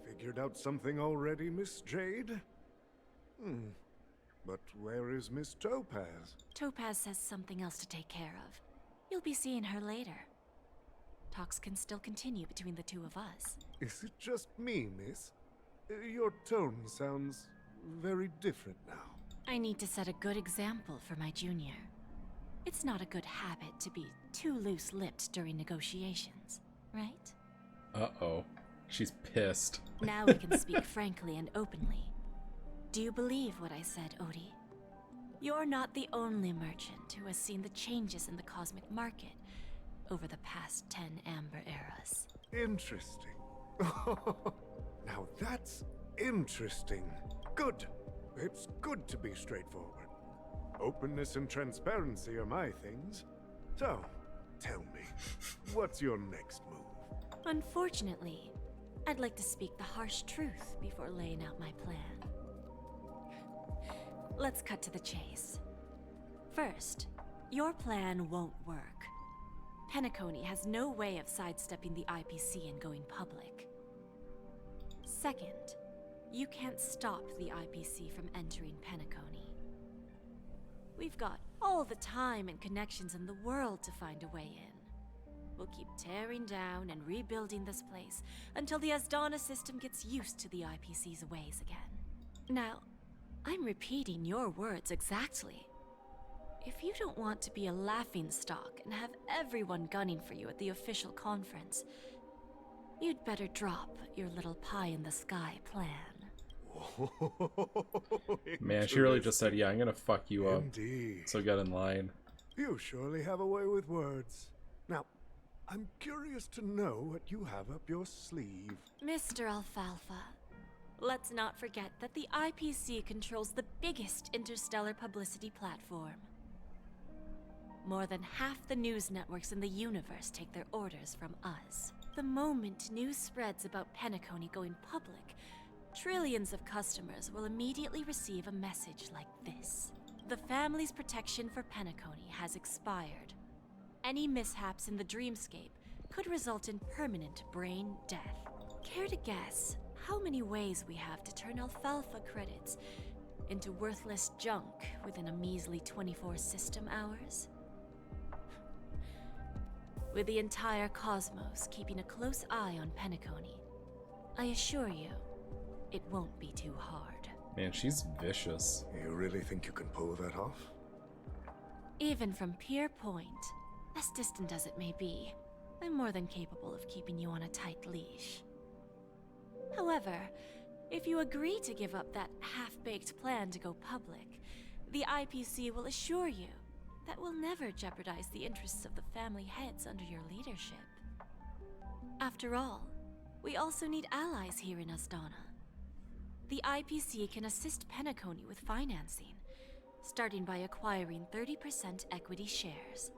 Figured out something already, Miss Jade? But where is Miss Topaz? Topaz has something else to take care of. You'll be seeing her later. Talks can still continue between the two of us. Is it just me, miss? Your tone sounds very different now. I need to set a good example for my junior. It's not a good habit to be too loose-lipped during negotiations, right? Uh-oh. She's pissed. Now we can speak frankly and openly. Do you believe what I said, Odie? You're not the only merchant who has seen the changes in the cosmic market over the past 10 Amber eras. Interesting. Now that's interesting. Good. It's good to be straightforward. Openness and transparency are my things. So, tell me, what's your next move? Unfortunately, I'd like to speak the harsh truth before laying out my plan. Let's cut to the chase. First, your plan won't work. Penacony has no way of sidestepping the IPC and going public. Second, you can't stop the IPC from entering Penacony. We've got all the time and connections in the world to find a way in. We'll keep tearing down and rebuilding this place until the Asdana system gets used to the IPC's ways again. Now, I'm repeating your words exactly. If you don't want to be a laughingstock and have everyone gunning for you at the official conference, you'd better drop your little pie-in-the-sky plan. Man, she really just said, yeah, I'm gonna fuck you up. Indeed. So get in line. You surely have a way with words. Now, I'm curious to know what you have up your sleeve. Mr. Alfalfa, let's not forget that the IPC controls the biggest interstellar publicity platform. More than half the news networks in the universe take their orders from us. The moment news spreads about Penacony going public, trillions of customers will immediately receive a message like this. The family's protection for Penacony has expired. Any mishaps in the dreamscape could result in permanent brain death. Care to guess how many ways we have to turn alfalfa credits into worthless junk within a measly 24 system hours? With the entire cosmos keeping a close eye on Penacony, I assure you, it won't be too hard. Man, she's vicious. You really think you can pull that off? Even from Pier Point, as distant as it may be, I'm more than capable of keeping you on a tight leash. However, if you agree to give up that half-baked plan to go public, the IPC will assure you that we'll never jeopardize the interests of the family heads under your leadership. After all, we also need allies here in Asdana. The IPC can assist Penacony with financing, starting by acquiring 30% equity shares.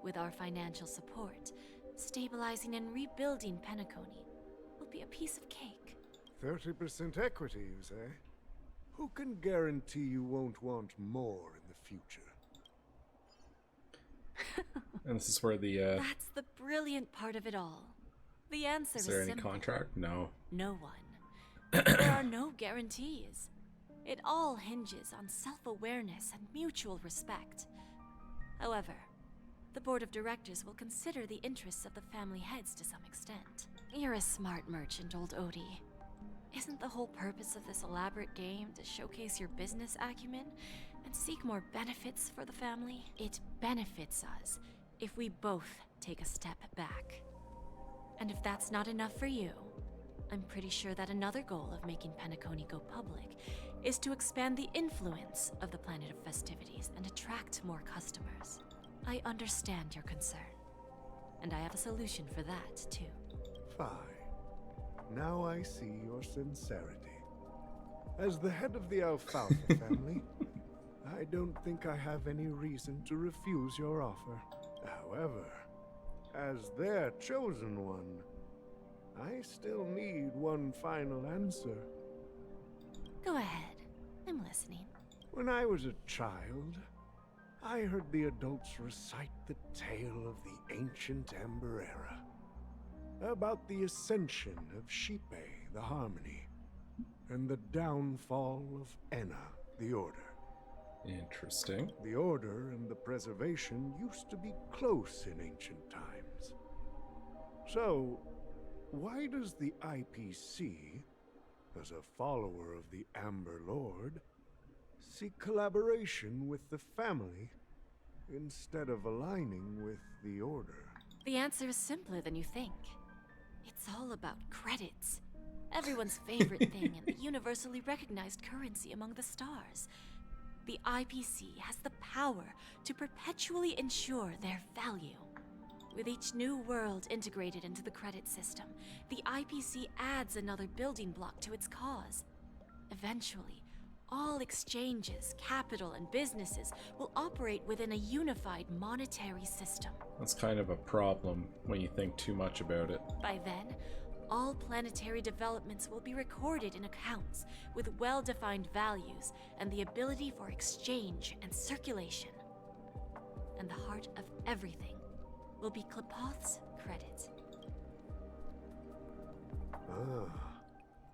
With our financial support, stabilizing and rebuilding Penacony will be a piece of cake. 30% equity, you say? Who can guarantee you won't want more in the future? And this is where the That's the brilliant part of it all. The answer is there any simple. contract? No. No one. There are no guarantees. It all hinges on self-awareness and mutual respect. However, the board of directors will consider the interests of the family heads to some extent. You're a smart merchant, old Odie. Isn't the whole purpose of this elaborate game to showcase your business acumen and seek more benefits for the family? It benefits us if we both take a step back. And if that's not enough for you, I'm pretty sure that another goal of making Penacony go public is to expand the influence of the Planet of Festivities and attract more customers. I understand your concern, and I have a solution for that, too. Fine. Now I see your sincerity. As the head of the Alfalfa family, I don't think I have any reason to refuse your offer. However, as their chosen one, I still need one final answer. Go ahead. I'm listening. When I was a child, I heard the adults recite the tale of the ancient Ember Era, about the ascension of Shipe, the Harmony, and the downfall of Enna, the Order. Interesting. The Order and the Preservation used to be close in ancient times. So, why does the IPC, as a follower of the Amber Lord, seek collaboration with the family instead of aligning with the Order? The answer is simpler than you think. It's all about credits. Everyone's favorite thing and the universally recognized currency among the stars. The IPC has the power to perpetually ensure their value. With each new world integrated into the credit system, the IPC adds another building block to its cause. Eventually, all exchanges, capital, and businesses will operate within a unified monetary system. That's kind of a problem when you think too much about it. By then, all planetary developments will be recorded in accounts with well-defined values and the ability for exchange and circulation. And the heart of everything will be Klepoth's credit.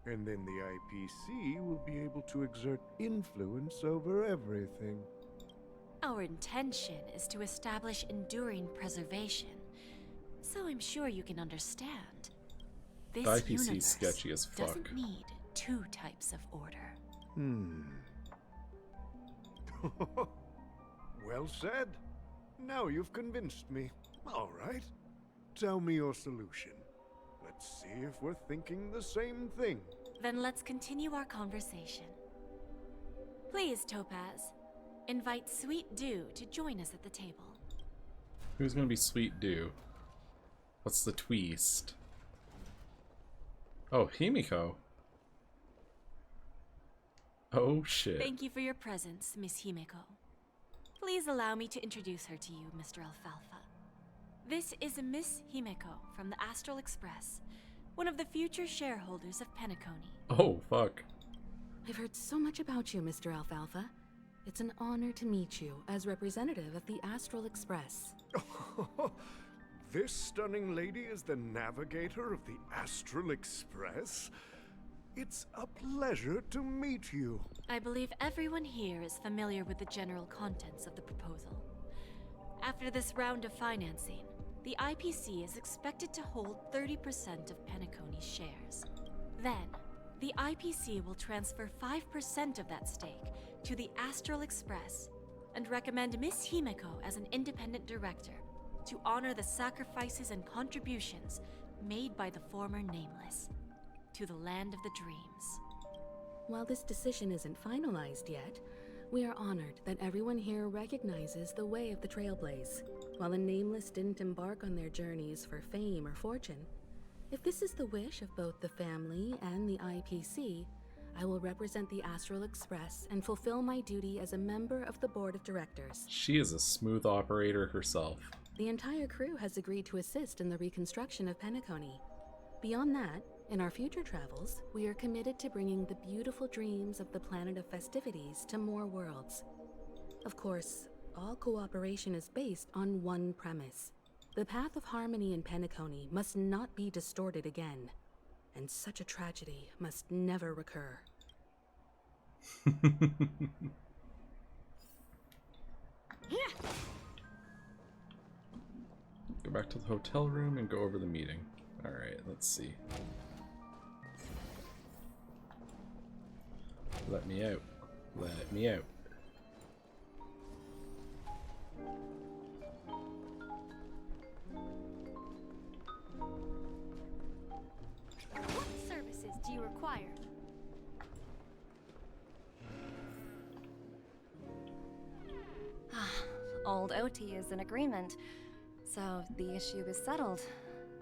And then the IPC will be able to exert influence over everything. Our intention is to establish enduring preservation, so I'm sure you can understand. This The IPC is universe sketchy as fuck. doesn't need two types of order. Well said. Now you've convinced me. All right. Tell me your solution. Let's see if we're thinking the same thing. Then let's continue our conversation. Please, Topaz, invite Sweet Dew to join us at the table. Who's gonna be Sweet Dew? What's the twist? Oh, Himiko. Oh shit. Thank you for your presence, Miss Himeko. Please allow me to introduce her to you, Mr. Alfalfa. This is Miss Himeko from the Astral Express, one of the future shareholders of Penacony. Oh, fuck. I've heard so much about you, Mr. Alfalfa. It's an honor to meet you as representative of the Astral Express. This stunning lady is the navigator of the Astral Express? It's a pleasure to meet you. I believe everyone here is familiar with the general contents of the proposal. After this round of financing, the IPC is expected to hold 30% of Penacony's shares. Then, the IPC will transfer 5% of that stake to the Astral Express and recommend Miss Himeko as an independent director to honor the sacrifices and contributions made by the former Nameless to the land of the dreams. While this decision isn't finalized yet, we are honored that everyone here recognizes the way of the Trailblaze. While the Nameless didn't embark on their journeys for fame or fortune, if this is the wish of both the family and the IPC, I will represent the Astral Express and fulfill my duty as a member of the board of directors. She is a smooth operator herself. The entire crew has agreed to assist in the reconstruction of Penacony. Beyond that, in our future travels, we are committed to bringing the beautiful dreams of the planet of festivities to more worlds. Of course, all cooperation is based on one premise. The path of harmony in Penacony must not be distorted again, and such a tragedy must never recur. Go back to the hotel room and go over the meeting. Alright, let's see. Let me out. Let me out. What services do you require? Old OT is in agreement, so the issue is settled,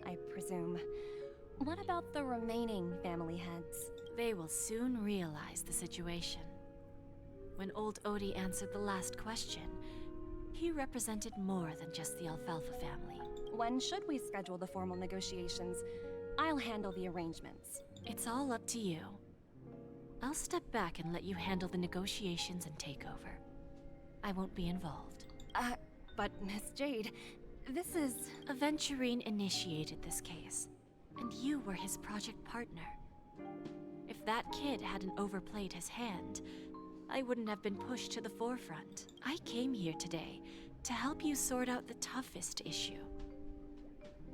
I presume. What about the remaining family heads? They will soon realize the situation. When old Odie answered the last question, he represented more than just the Alfalfa family. When should we schedule the formal negotiations? I'll handle the arrangements. It's all up to you. I'll step back and let you handle the negotiations and takeover. I won't be involved. But Miss Jade, this is... Aventurine initiated this case, and you were his project partner. If that kid hadn't overplayed his hand, I wouldn't have been pushed to the forefront. I came here today to help you sort out the toughest issue.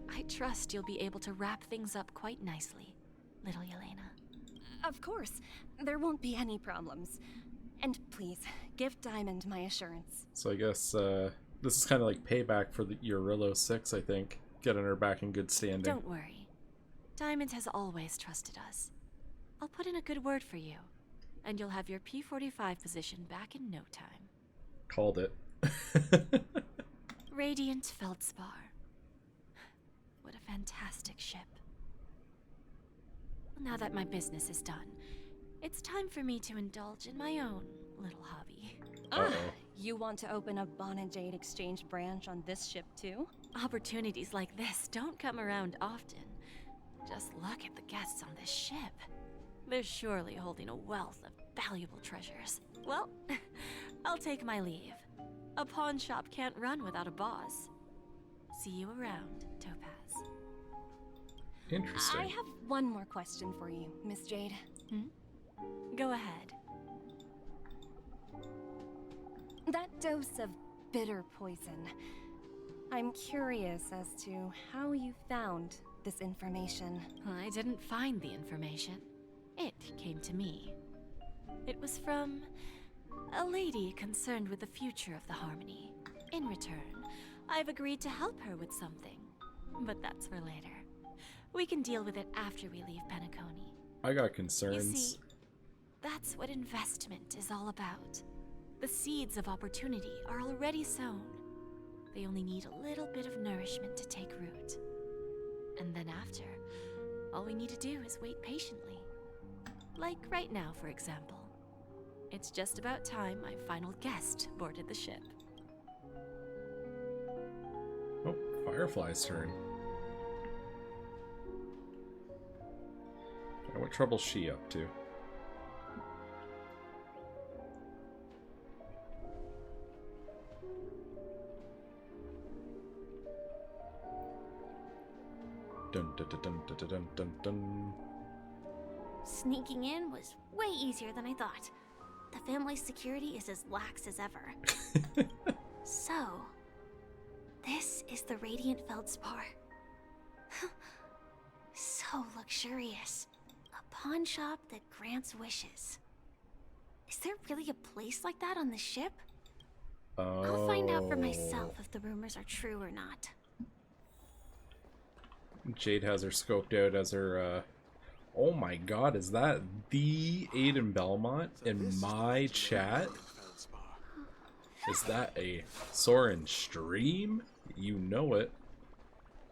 I trust you'll be able to wrap things up quite nicely, little Yelena. Of course. There won't be any problems. And please, give Diamond my assurance. So I guess this is kind of like payback for the Urillo 6, I think. Getting her back in good standing. Don't worry. Diamond has always trusted us. I'll put in a good word for you, and you'll have your P-45 position back in no time. Called it. Radiant Feldspar. What a fantastic ship. Well, now that my business is done, it's time for me to indulge in my own little hobby. You want to open a Bon and Jade exchange branch on this ship too? Opportunities like this don't come around often. Just look at the guests on this ship. They're surely holding a wealth of valuable treasures. Well, I'll take my leave. A pawn shop can't run without a boss. See you around, Topaz. Interesting. I have one more question for you, Miss Jade. Go ahead. That dose of bitter poison. I'm curious as to how you found this information. I didn't find the information. It came to me. It was from a lady concerned with the future of the Harmony. In return, I've agreed to help her with something. But that's for later. We can deal with it after we leave Penacony. I got concerns. You see, that's what investment is all about. The seeds of opportunity are already sown. They only need a little bit of nourishment to take root. And then after, all we need to do is wait patiently. Like right now, for example. It's just about time my final guest boarded the ship. Firefly's turn. What trouble's she up to? Dun dun dun dun dun dun dun dun. Sneaking in was way easier than I thought. The family's security is as lax as ever. So, this is the Radiant Feldspar. So luxurious. A pawn shop that grants wishes. Is there really a place like that on the ship? I'll find out for myself if the rumors are true or not. Jade has her scoped out as her, oh my god, is that the Aiden Belmont in my chat? Is that a Soren stream? You know it.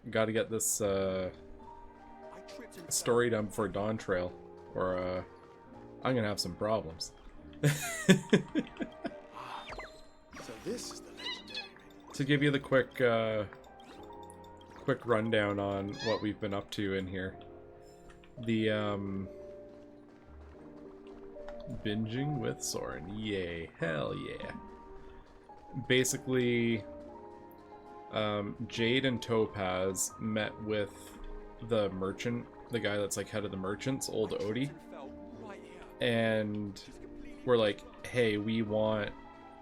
Gotta get this, story done before Dawn Trail, or, I'm gonna have some problems. So this is the legendary. To give you the quick rundown on what we've been up to in here. The binging with Soren. Yay. Hell yeah. Basically, Jade and Topaz met with the merchant, the guy that's like head of the merchants, old Odie. And we're like, hey, we want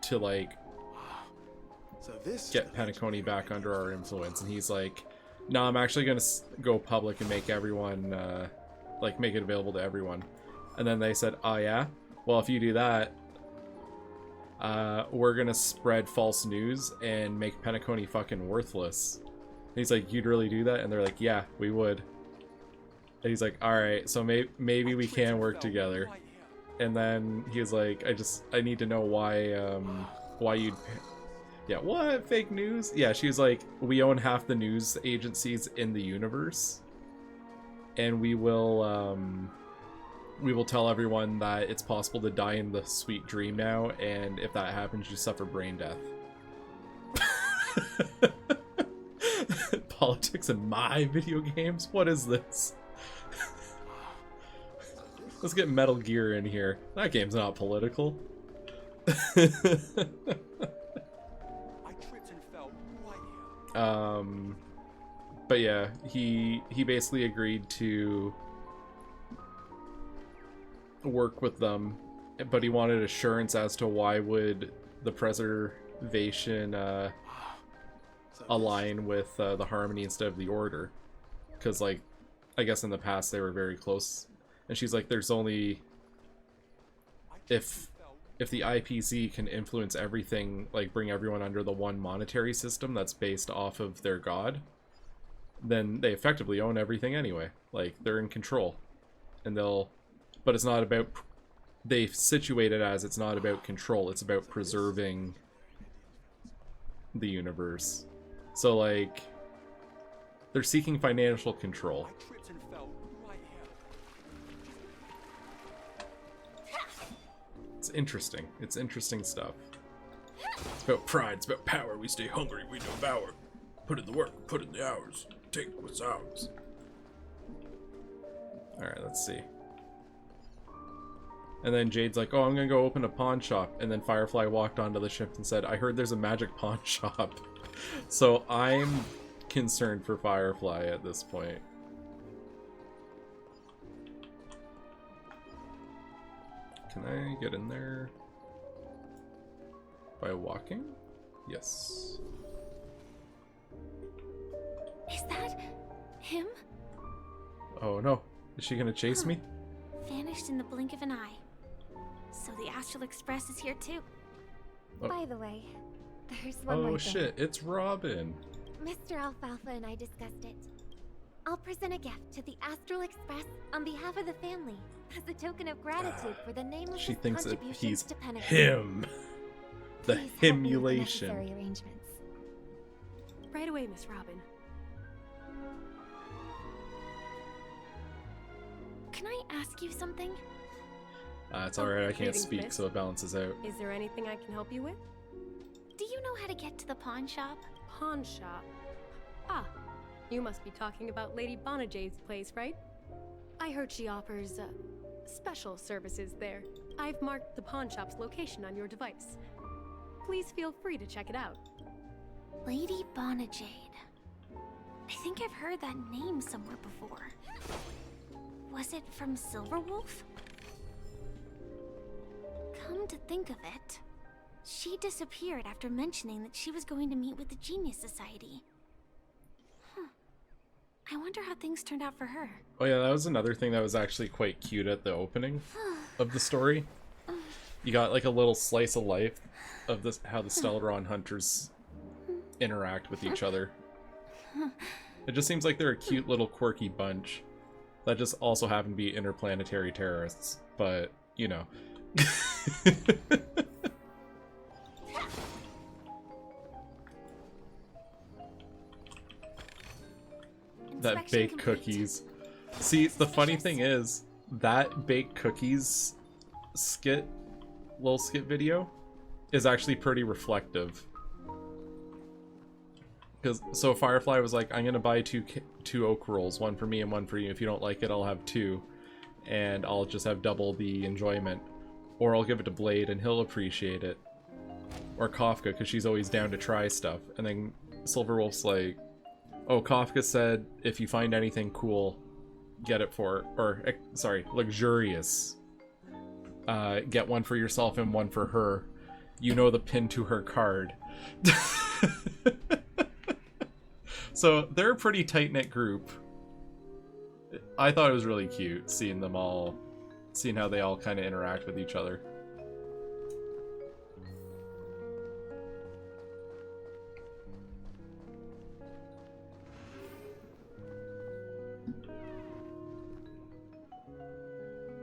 to like get Penacony back under our influence. And he's like, no, I'm actually gonna go public and make everyone like make it available to everyone. And then they said, oh yeah, well if you do that, we're gonna spread false news and make Penacony fucking worthless. And he's like, you'd really do that? And they're like, yeah, we would. And he's like, alright, so maybe we can work together. And then he was like, I need to know why you'd... Yeah, what? Fake news? Yeah, she was like, we own half the news agencies in the universe. And we will tell everyone that it's possible to die in the sweet dream now, and if that happens, you suffer brain death. Politics in my video games? What is this? Let's get Metal Gear in here. That game's not political. But yeah, he basically agreed to work with them, but he wanted assurance as to why would the preservation align with the Harmony instead of the Order, because like I guess in the past they were very close. And she's like, there's only if the IPC can influence everything, like bring everyone under the one monetary system that's based off of their god, then they effectively own everything anyway. Like they're in control, and but it's not about, they situate it as it's not about control, it's about preserving the universe. So like they're seeking financial control. It's interesting. It's interesting stuff. It's about pride, it's about power. We stay hungry, we devour. Put in the work, put in the hours. Take what's ours. Alright, let's see. And then Jade's like, oh, I'm gonna go open a pawn shop. And then Firefly walked onto the ship and said, I heard there's a magic pawn shop. So I'm concerned for Firefly at this point. Can I get in there by walking? Yes. Is that him? Oh no. Is she gonna chase me? Vanished in the blink of an eye. So the Astral Express is here too. Oh. By the way, there's one more thing. Oh shit, it's Robin. Mr. Alfalfa and I discussed it. I'll present a gift to the Astral Express on behalf of the family as a token of gratitude for the nameless She thinks that contributions he's to Penacony. him. The Please help me with the himulation. necessary arrangements. Right away, Miss Robin. Can I ask you something? It's alright, I can't Greetings, speak, miss. so it balances out. Is there anything I can help you with? Do you know how to get to the pawn shop? Pawn shop? Ah, you must be talking about Lady Bonajade's place, right? I heard she offers, special services there. I've marked the pawn shop's location on your device. Please feel free to check it out. Lady Bonajade. I think I've heard that name somewhere before. Was it from Silverwolf? Come to think of it, she disappeared after mentioning that she was going to meet with the Genius Society. I wonder how things turned out for her. Oh yeah, that was another thing that was actually quite cute at the opening of the story. You got like a little slice of life of this, how the Stellaron hunters interact with each other. It just seems like they're a cute little quirky bunch that just also happen to be interplanetary terrorists, but you know. That baked cookies. See, the funny thing is, that baked cookies little skit video is actually pretty reflective. So Firefly was like, I'm gonna buy two oak rolls, one for me and one for you. If you don't like it, I'll have two, and I'll just have double the enjoyment. Or I'll give it to Blade and he'll appreciate it. Or Kafka, because she's always down to try stuff. And then Silverwolf's like, oh, Kafka said if you find anything cool, get it for, or sorry, luxurious. Get one for yourself and one for her. You know the pin to her card. So they're a pretty tight-knit group. I thought it was really cute seeing them all, seeing how they all kind of interact with each other.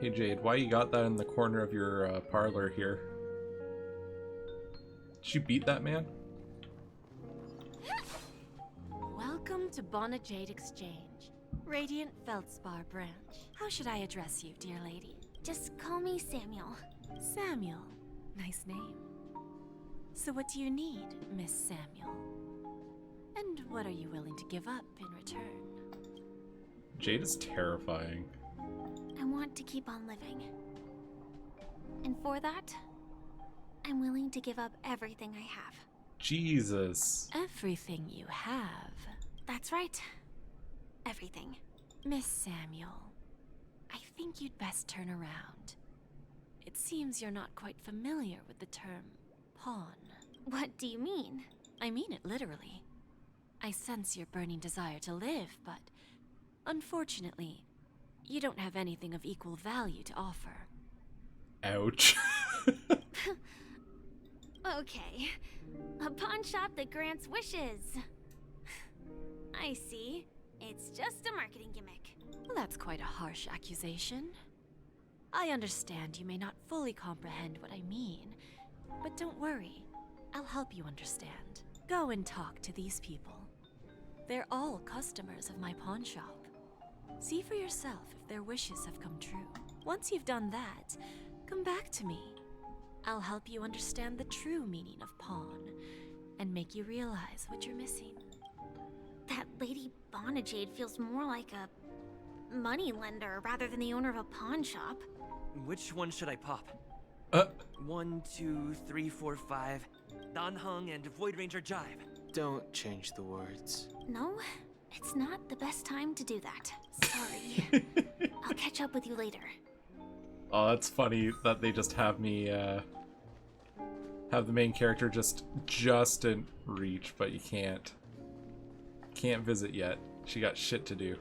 Hey Jade, why you got that in the corner of your parlor here? Did you beat that man? Welcome to Bonajade Exchange, Radiant Feldspar branch. How should I address you, dear lady? Just call me Samuel. Samuel. Nice name. So what do you need, Miss Samuel? And what are you willing to give up in return? Jade is terrifying. I want to keep on living. And for that, I'm willing to give up everything I have. Jesus. Everything you have. That's right. Everything. Miss Samuel, I think you'd best turn around. It seems you're not quite familiar with the term pawn. What do you mean? I mean it literally. I sense your burning desire to live, but unfortunately, you don't have anything of equal value to offer. Ouch. Okay. A pawn shop that grants wishes. I see. It's just a marketing gimmick. Well, that's quite a harsh accusation. I understand you may not fully comprehend what I mean, but don't worry. I'll help you understand. Go and talk to these people. They're all customers of my pawn shop. See for yourself if their wishes have come true. Once you've done that, come back to me. I'll help you understand the true meaning of pawn and make you realize what you're missing. That Lady Bonajade feels more like a moneylender rather than the owner of a pawn shop. Which one should I pop? 1, 2, 3, 4, 5. Dan Heng and Void Ranger Jive. Don't change the words. No, it's not the best time to do that. Sorry. I'll catch up with you later. Oh, that's funny that they just have me, have the main character just in reach, but you can't visit yet. She got shit to do.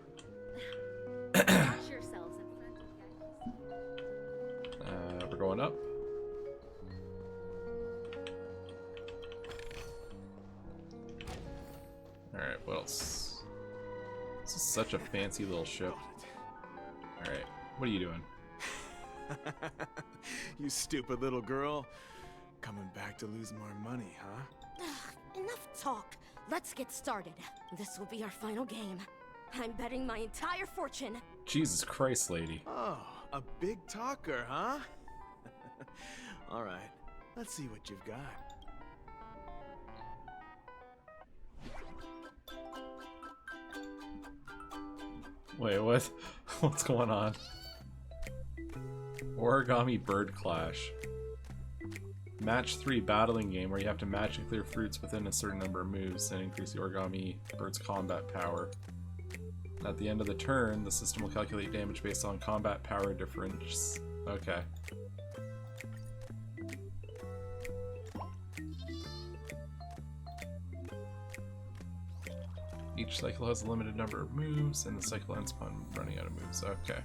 We're going up. Alright, what else? This is such a fancy little ship. Alright, what are you doing? You stupid little girl. Coming back to lose more money, huh? Enough talk. Let's get started. This will be our final game. I'm betting my entire fortune. Jesus Christ, lady. Oh, a big talker, huh? All right, let's see what you've got. Wait, what? What's going on? Origami Bird Clash. Match 3 battling game where you have to match and clear fruits within a certain number of moves and increase the origami bird's combat power. At the end of the turn, the system will calculate damage based on combat power difference. Okay. Each cycle has a limited number of moves, and the cycle ends upon running out of moves. Okay.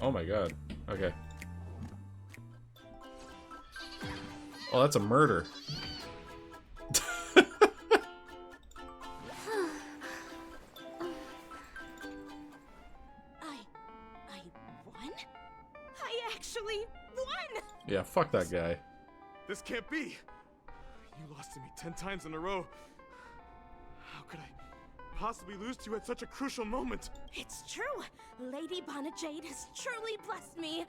Oh my god. Okay. Oh, that's a murder. I won? I actually won! Yeah, fuck that guy. This can't be! You lost to me 10 times in a row. How could I possibly lose to you at such a crucial moment? It's true! Lady Bonajade has truly blessed me!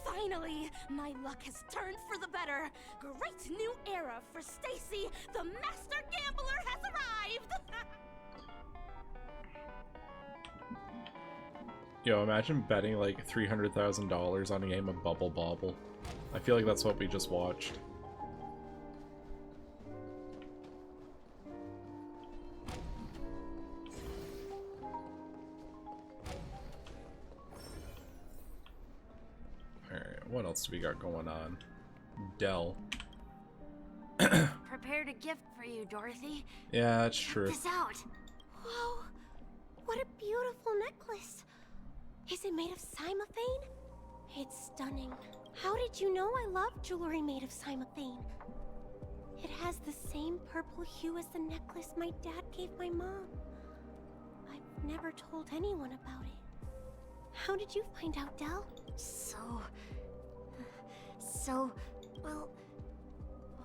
Finally, my luck has turned for the better. Great new era for Stacy. The master gambler has arrived! Yo, imagine betting like $300,000 on a game of Bubble Bobble. I feel like that's what we just watched. Alright, what else do we got going on? Dell. Prepared a gift for you, Dorothy. Yeah, that's true. Check this out. Whoa! What a beautiful necklace! Is it made of cymophane? It's stunning. How did you know I love jewelry made of cymophane? It has the same purple hue as the necklace my dad gave my mom. I've never told anyone about it. How did you find out, Dell? Well,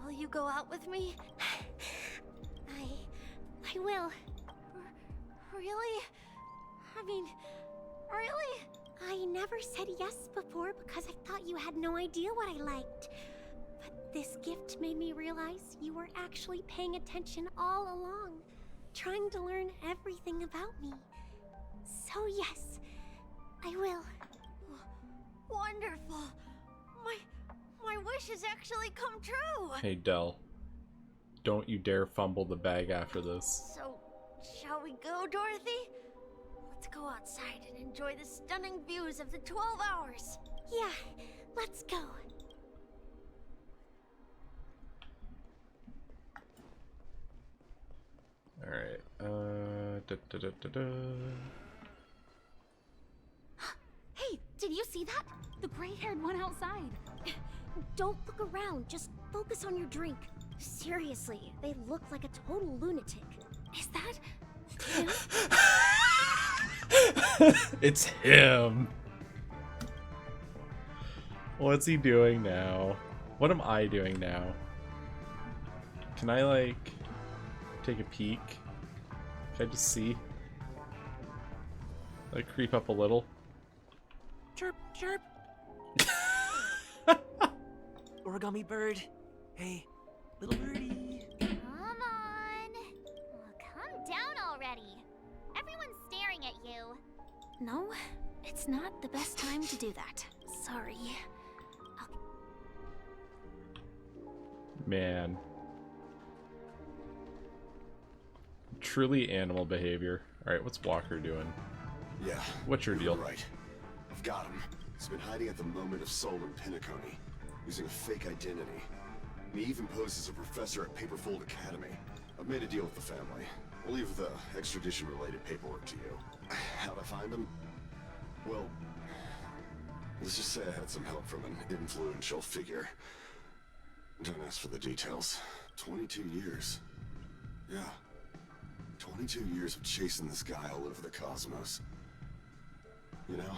will you go out with me? I will. Really? I mean, really? I never said yes before because I thought you had no idea what I liked. But this gift made me realize you were actually paying attention all along, trying to learn everything about me. So yes, I will. Wonderful. My wish has actually come true. Hey, Dell. Don't you dare fumble the bag after this. So, shall we go, Dorothy? Let's go outside and enjoy the stunning views of the 12 hours. Yeah, let's go. Alright, Hey, did you see that? The gray-haired one outside. Don't look around, just focus on your drink. Seriously, they look like a total lunatic. Is that him? It's him! What's he doing now? What am I doing now? Can I, like, take a peek? Can I just see? Like, creep up a little? Chirp, chirp. Origami bird. Hey, little birdie. Come on. Oh, calm down already. Everyone's staring at you. No, it's not the best time to do that. Sorry. Man. Truly animal behavior. Alright, what's Walker doing? Yeah. What's your deal? Right. I've got him. He's been hiding at the moment of soul in Penacony, using a fake identity. And he even posed as a professor at Paperfold Academy. I've made a deal with the family. We'll leave the extradition-related paperwork to you. How'd I find him? Well, let's just say I had some help from an influential figure. Don't ask for the details. 22 years. Yeah. 22 years of chasing this guy all over the cosmos. You know,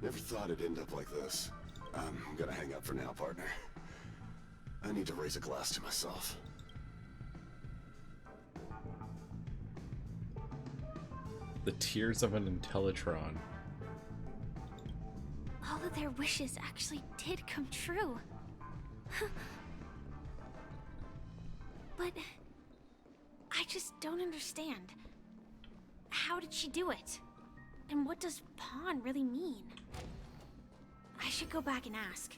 never thought it'd end up like this. I'm gonna hang up for now, partner. I need to raise a glass to myself. The tears of an Intellitron. All of their wishes actually did come true. But I just don't understand. How did she do it? And what does pawn really mean? I should go back and ask.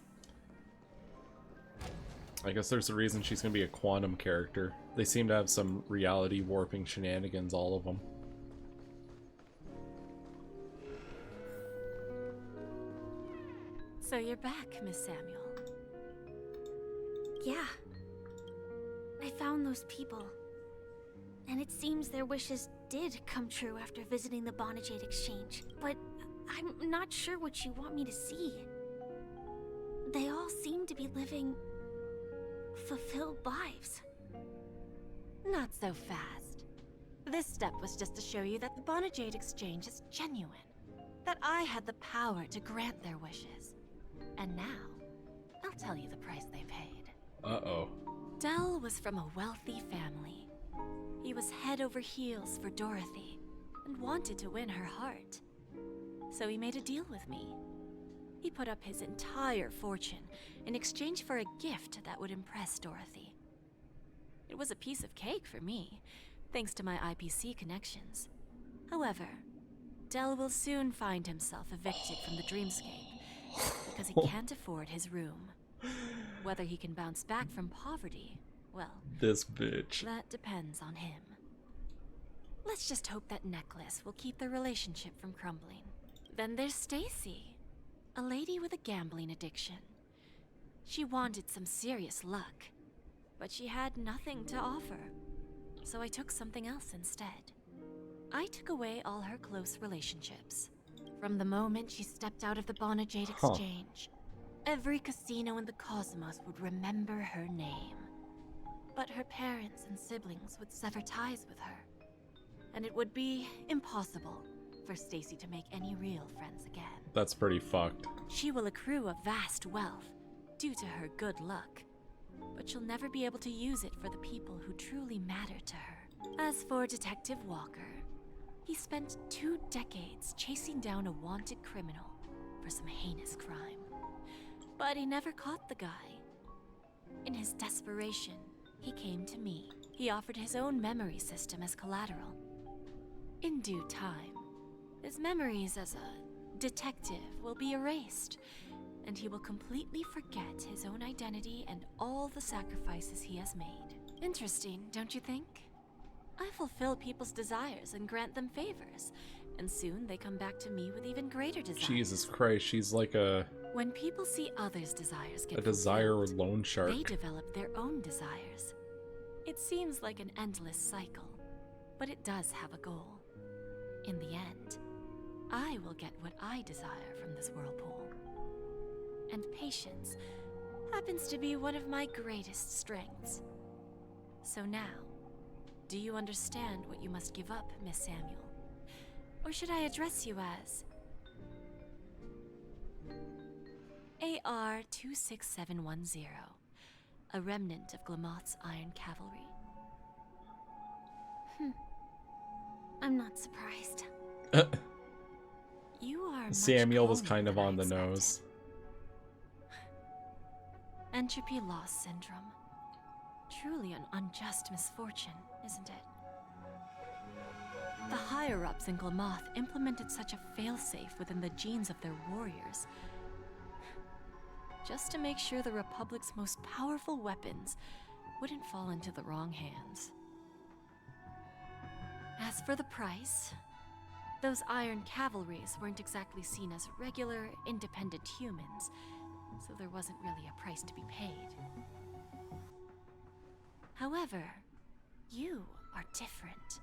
I guess there's a reason she's gonna be a quantum character. They seem to have some reality warping shenanigans, all of them. So you're back, Miss Samuel. Yeah. I found those people. And it seems their wishes did come true after visiting the Bonajade Exchange. But I'm not sure what you want me to see. They all seem to be living fulfilled lives. Not so fast. This step was just to show you that the Bonajade Exchange is genuine. That I had the power to grant their wishes. And now, I'll tell you the price they paid. Uh-oh. Dell was from a wealthy family. He was head over heels for Dorothy, and wanted to win her heart. So he made a deal with me. He put up his entire fortune in exchange for a gift that would impress Dorothy. It was a piece of cake for me, thanks to my IPC connections. However, Dell will soon find himself evicted from the dreamscape because he can't afford his room. Whether he can bounce back from poverty, well, this bitch. That depends on him. Let's just hope that necklace will keep their relationship from crumbling. Then there's Stacy, a lady with a gambling addiction. She wanted some serious luck, but she had nothing to offer. So I took something else instead. I took away all her close relationships. From the moment she stepped out of the Bonajade Exchange, every casino in the cosmos would remember her name. But her parents and siblings would sever ties with her, and it would be impossible for Stacy to make any real friends again. That's pretty fucked. She will accrue a vast wealth due to her good luck, but she'll never be able to use it for the people who truly matter to her. As for Detective Walker, he spent 2 decades chasing down a wanted criminal for some heinous crime. But he never caught the guy. In his desperation, he came to me. He offered his own memory system as collateral. In due time, his memories as a detective will be erased, and he will completely forget his own identity and all the sacrifices he has made. Interesting, don't you think? I fulfill people's desires and grant them favors, and soon they come back to me with even greater desires. Jesus Christ, she's like a... When people see others' desires get a desire fulfilled, loan shark. they develop their own desires. It seems like an endless cycle, but it does have a goal. In the end, I will get what I desire from this whirlpool. And patience happens to be one of my greatest strengths. So now, do you understand what you must give up, Miss Samuel? Or should I address you as AR-26710, a remnant of Glamoth's Iron Cavalry? I'm not surprised. You are Samuel was kind of on the nose. Entropy loss syndrome. Truly an unjust misfortune, isn't it? The higher-ups in Glamoth implemented such a failsafe within the genes of their warriors, just to make sure the Republic's most powerful weapons wouldn't fall into the wrong hands. As for the price, those Iron Cavalries weren't exactly seen as regular, independent humans, so there wasn't really a price to be paid. However, you are different.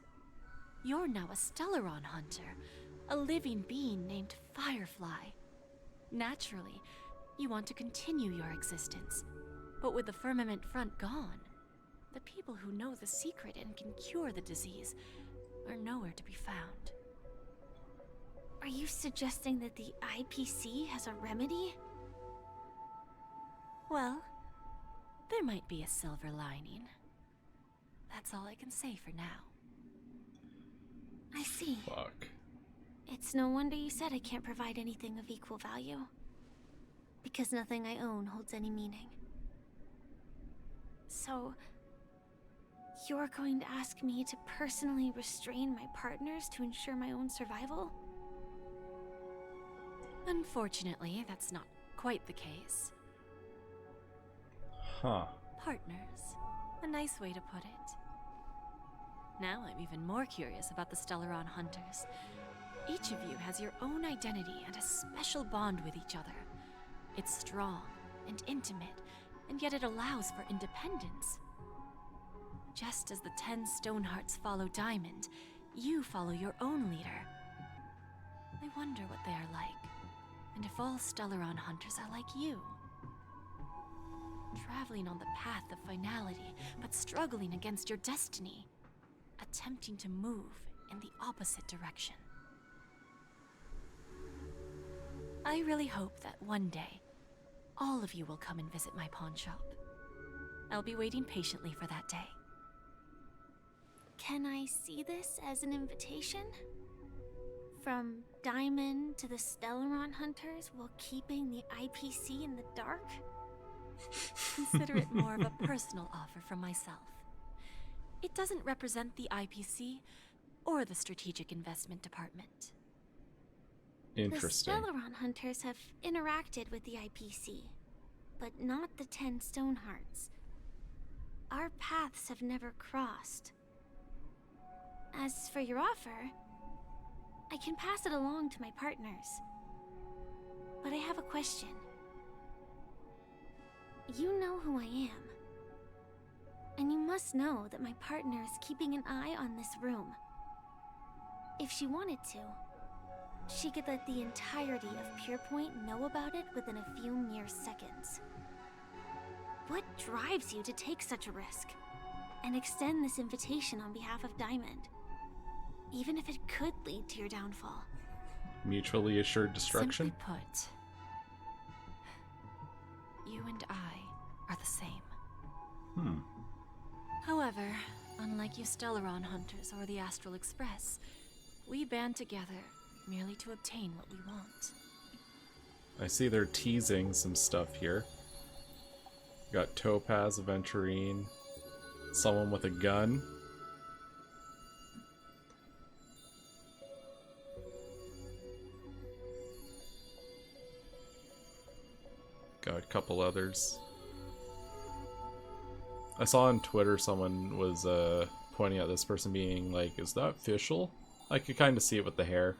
You're now a Stellaron hunter, a living being named Firefly. Naturally, you want to continue your existence, but with the Firmament Front gone, the people who know the secret and can cure the disease are nowhere to be found. Are you suggesting that the IPC has a remedy? Well, there might be a silver lining. That's all I can say for now. I see. Fuck. It's no wonder you said I can't provide anything of equal value. Because nothing I own holds any meaning. So, you're going to ask me to personally restrain my partners to ensure my own survival? Unfortunately, that's not quite the case. Huh. Partners. A nice way to put it. Now I'm even more curious about the Stellaron Hunters. Each of you has your own identity and a special bond with each other. It's strong and intimate, and yet it allows for independence. Just as the 10 Stonehearts follow Diamond, you follow your own leader. I wonder what they are like, and if all Stellaron Hunters are like you. Traveling on the path of finality, but struggling against your destiny. Attempting to move in the opposite direction. I really hope that one day, all of you will come and visit my pawn shop. I'll be waiting patiently for that day. Can I see this as an invitation? From Diamond to the Stellaron Hunters while keeping the IPC in the dark? Consider it more of a personal offer from myself. It doesn't represent the IPC or the Strategic Investment Department. Interesting. The Stellaron Hunters have interacted with the IPC, but not the 10 Stonehearts. Our paths have never crossed. As for your offer, I can pass it along to my partners. But I have a question. You know who I am. And you must know that my partner is keeping an eye on this room. If she wanted to, she could let the entirety of Pierpoint know about it within a few mere seconds. What drives you to take such a risk and extend this invitation on behalf of Diamond, even if it could lead to your downfall? Mutually assured destruction? Simply put, you and I are the same. However, unlike you Stellaron Hunters or the Astral Express, we band together merely to obtain what we want. I see they're teasing some stuff here. Got Topaz, Aventurine, someone with a gun. Got a couple others. I saw on Twitter someone was pointing at this person being like, is that Fischl? I could kind of see it with the hair.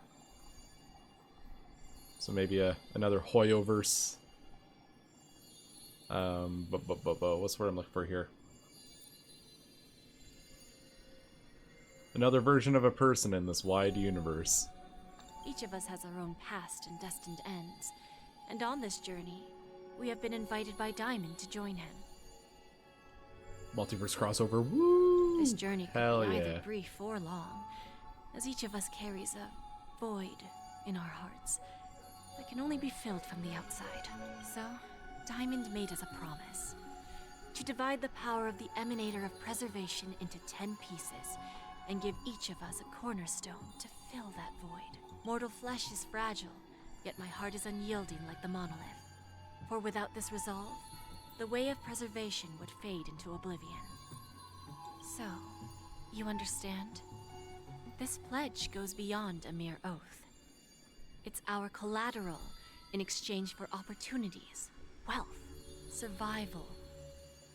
So maybe another Hoyoverse. What's the word I'm looking for here? Another version of a person in this wide universe. Each of us has our own past and destined ends. And on this journey, we have been invited by Diamond to join him. Multiverse crossover, woo! This journey could Hell be yeah. either brief or long, as each of us carries a void in our hearts that can only be filled from the outside. So, Diamond made us a promise to divide the power of the Emanator of Preservation into 10 pieces and give each of us a cornerstone to fill that void. Mortal flesh is fragile, yet my heart is unyielding like the monolith. For without this resolve, the way of preservation would fade into oblivion. So, you understand? This pledge goes beyond a mere oath. It's our collateral in exchange for opportunities, wealth, survival,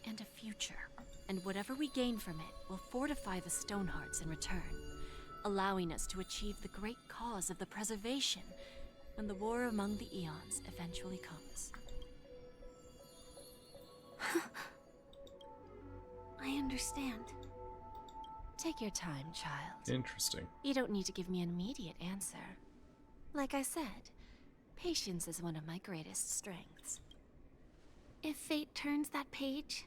and a future. And whatever we gain from it will fortify the Stonehearts in return, allowing us to achieve the great cause of the preservation when the war among the eons eventually comes. I understand. Take your time, child. Interesting. You don't need to give me an immediate answer. Like I said, patience is one of my greatest strengths. If fate turns that page,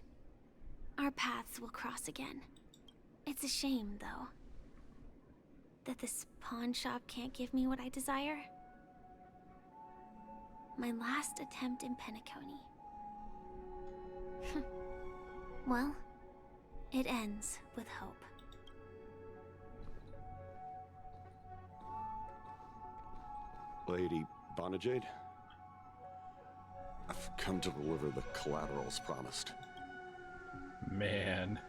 our paths will cross again. It's a shame, though, that this pawn shop can't give me what I desire. My last attempt in Penacony. Well, it ends with hope. Lady Bonajade? I've come to deliver the collaterals promised. Man.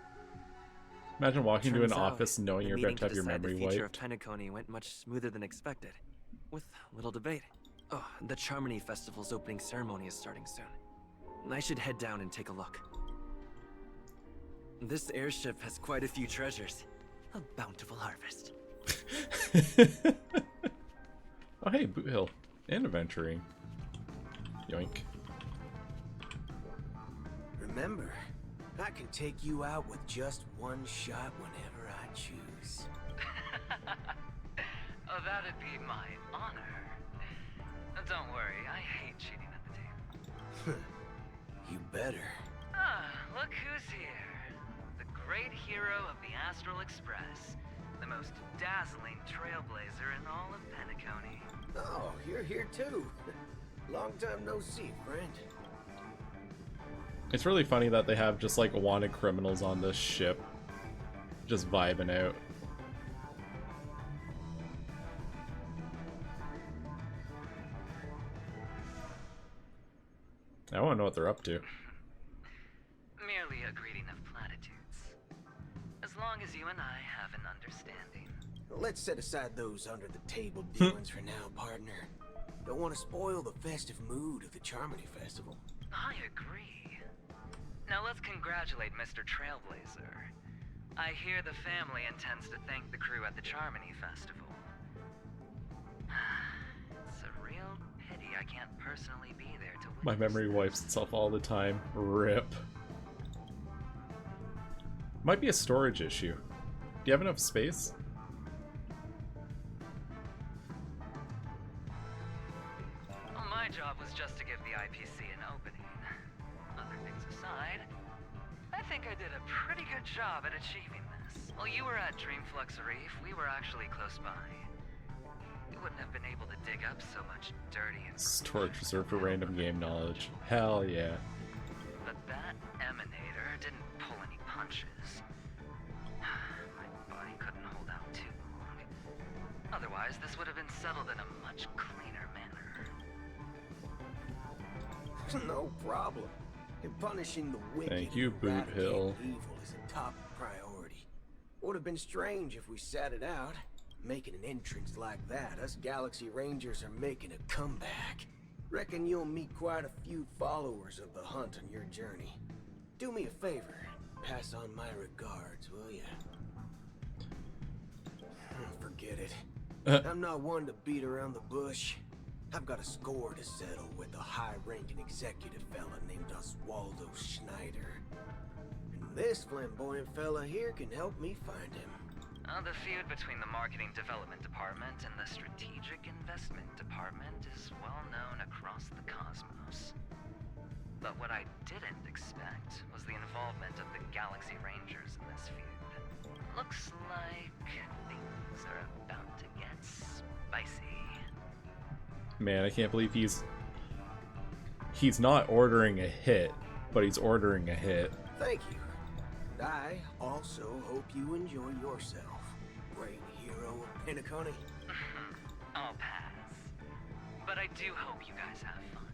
Imagine walking to an office knowing you're about to have your memory wiped. The future wiped. of Penacony went much smoother than expected, with little debate. Oh, the Charmony Festival's opening ceremony is starting soon. I should head down and take a look. This airship has quite a few treasures. A bountiful harvest. Oh hey, Boot Hill. And adventuring. Yoink. Remember, I can take you out with just one shot whenever I choose. Oh, that'd be my honor. Don't worry, I hate cheating at the table. You better. Ah, look who's here. The great hero of the Astral Express. The most dazzling trailblazer in all of Penacony. Oh, you're here too. Long time no see, friend. It's really funny that they have just like wanted criminals on this ship. Just vibing out. I want to know what they're up to. Merely a greeting of platitudes. As long as you and I have an understanding. Let's set aside those under-the-table dealings for now, partner. Don't want to spoil the festive mood of the Charmony Festival. I agree. Now let's congratulate Mr. Trailblazer. I hear the family intends to thank the crew at the Charmony Festival. It's a real pity I can't personally be there to witness. My memory wipes itself all the time. RIP. Might be a storage issue. Do you have enough space? Well, my job was just to give the IPC an opening. Other things aside, I think I did a pretty good job at achieving this. While you were at Dreamflux Reef, we were actually close by. We wouldn't have been able to dig up so much dirty and Storage reserved for random game knowledge. Hell yeah. But that emanator didn't pull any punches. My body couldn't hold out too long. Otherwise, this would have been settled in a much cleaner manner. No problem. And punishing the wicked Thank you, and Boot eradicating Hill. evil is a top priority. Would have been strange if we sat it out. Making an entrance like that, us Galaxy Rangers are making a comeback. Reckon you'll meet quite a few followers of the hunt on your journey. Do me a favor, pass on my regards, will ya? Forget it. I'm not one to beat around the bush. I've got a score to settle with a high-ranking executive fella named Oswaldo Schneider. And this flamboyant fella here can help me find him. The feud between the Marketing Development Department and the Strategic Investment Department is well known across the cosmos. But what I didn't expect was the involvement of the Galaxy Rangers in this feud. Looks like things are about to get spicy. Man, I can't believe he's not ordering a hit, but he's ordering a hit. Thank you. And I also hope you enjoy yourself, great hero of Penacony. I'll pass. But I do hope you guys have fun.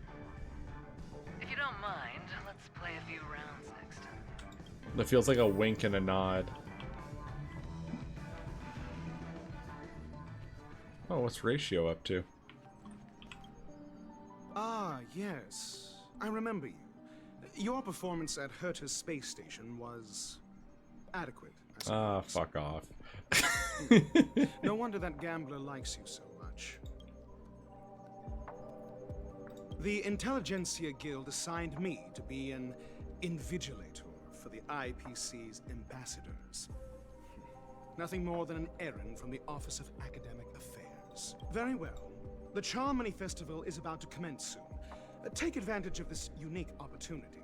If you don't mind, let's play a few rounds next time. That feels like a wink and a nod. Oh, what's Ratio up to? Ah, yes. I remember you. Your performance at Herta's space station was adequate, I suppose. Ah, fuck off. No wonder that gambler likes you so much. The Intelligentsia Guild assigned me to be an invigilator for the IPC's ambassadors. Nothing more than an errand from the Office of Academic Affairs. Very well. The Charmony Festival is about to commence soon. Take advantage of this unique opportunity.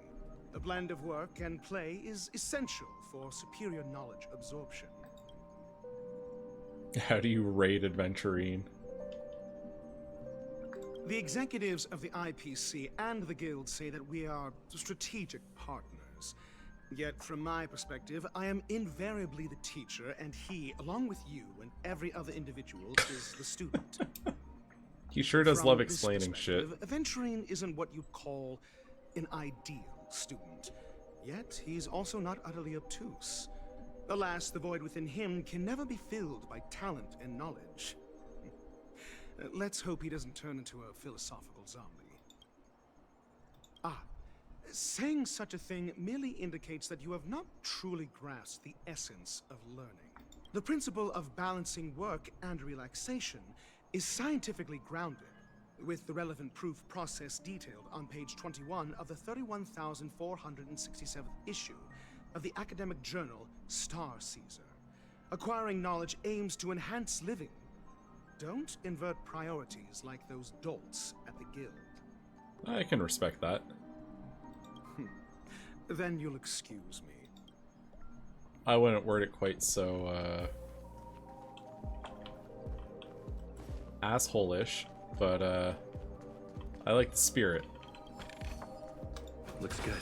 The blend of work and play is essential for superior knowledge absorption. How do you rate Adventurine? The executives of the IPC and the Guild say that we are strategic partners. Yet, from my perspective, I am invariably the teacher, and he, along with you and every other individual, is the student. He sure does From love this explaining shit. perspective, Aventurine isn't what you'd call an ideal student. Yet, he's also not utterly obtuse. Alas, the void within him can never be filled by talent and knowledge. Let's hope he doesn't turn into a philosophical zombie. Saying such a thing merely indicates that you have not truly grasped the essence of learning. The principle of balancing work and relaxation is scientifically grounded, with the relevant proof process detailed on page 21 of the 31,467th issue of the academic journal Star Caesar. Acquiring knowledge aims to enhance living. Don't invert priorities like those dolts at the guild. I can respect that. Then you'll excuse me. I wouldn't word it quite so, asshole-ish, but, I like the spirit. Looks good.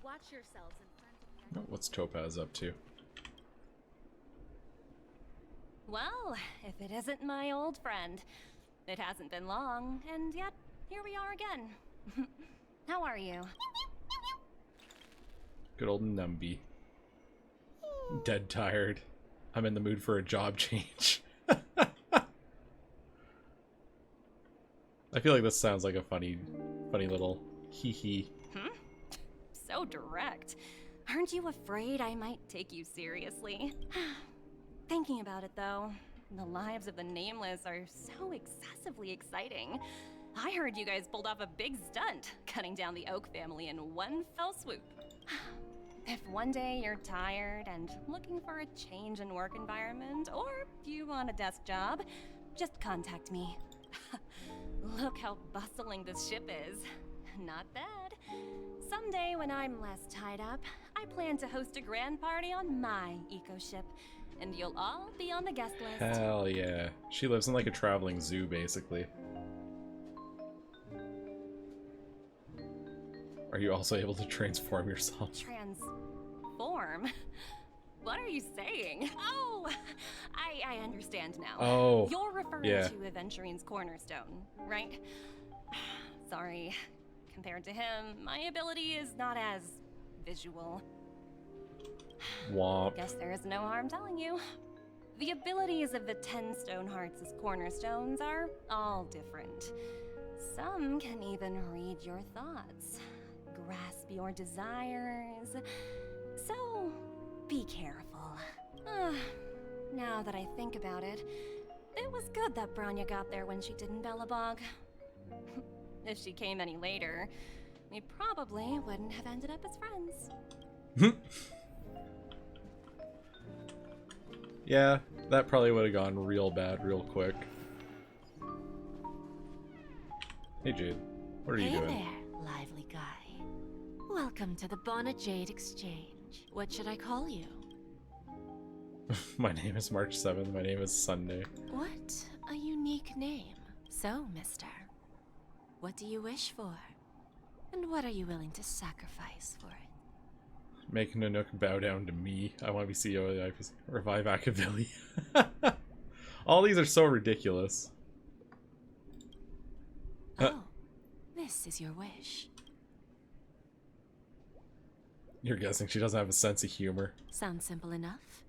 Watch yourselves in front of me. What's Topaz up to? Well, if it isn't my old friend. It hasn't been long, and yet here we are again. How are you? Good old Numby. Dead tired. I'm in the mood for a job change. I feel like this sounds like a funny little hee-hee. So direct. Aren't you afraid I might take you seriously? Thinking about it, though, the lives of the Nameless are so excessively exciting. I heard you guys pulled off a big stunt, cutting down the Oak family in one fell swoop. If one day you're tired and looking for a change in work environment, or you want a desk job, just contact me. Look how bustling this ship is. Not bad. Someday when I'm less tied up, I plan to host a grand party on my eco-ship, and you'll all be on the guest list. Hell yeah. She lives in like a traveling zoo, basically. Are you also able to transform yourself? Transform? What are you saying? Oh, I understand now. Oh, you're referring yeah. to Aventurine's cornerstone, right? Sorry. Compared to him, my ability is not as visual. Womp. Guess there is no harm telling you. The abilities of the 10 Stonehearts as cornerstones are all different. Some can even read your thoughts, grasp your desires. So, be careful. Now that I think about it, it was good that Branya got there when she did in Bellabog. If she came any later, we probably wouldn't have ended up as friends. Yeah, that probably would have gone real bad real quick. Hey Jade, what are you doing? Hey there, lively guy. Welcome to the Bonnet Jade Exchange. What should I call you? My name is March 7th, my name is Sunday. What a unique name. So, mister, what do you wish for? And what are you willing to sacrifice for it? Make Nanook bow down to me. I want to be CEO of the IPC. Revive Akavili. All these are so ridiculous. Oh, this is your wish. You're guessing she doesn't have a sense of humor. Sounds simple enough.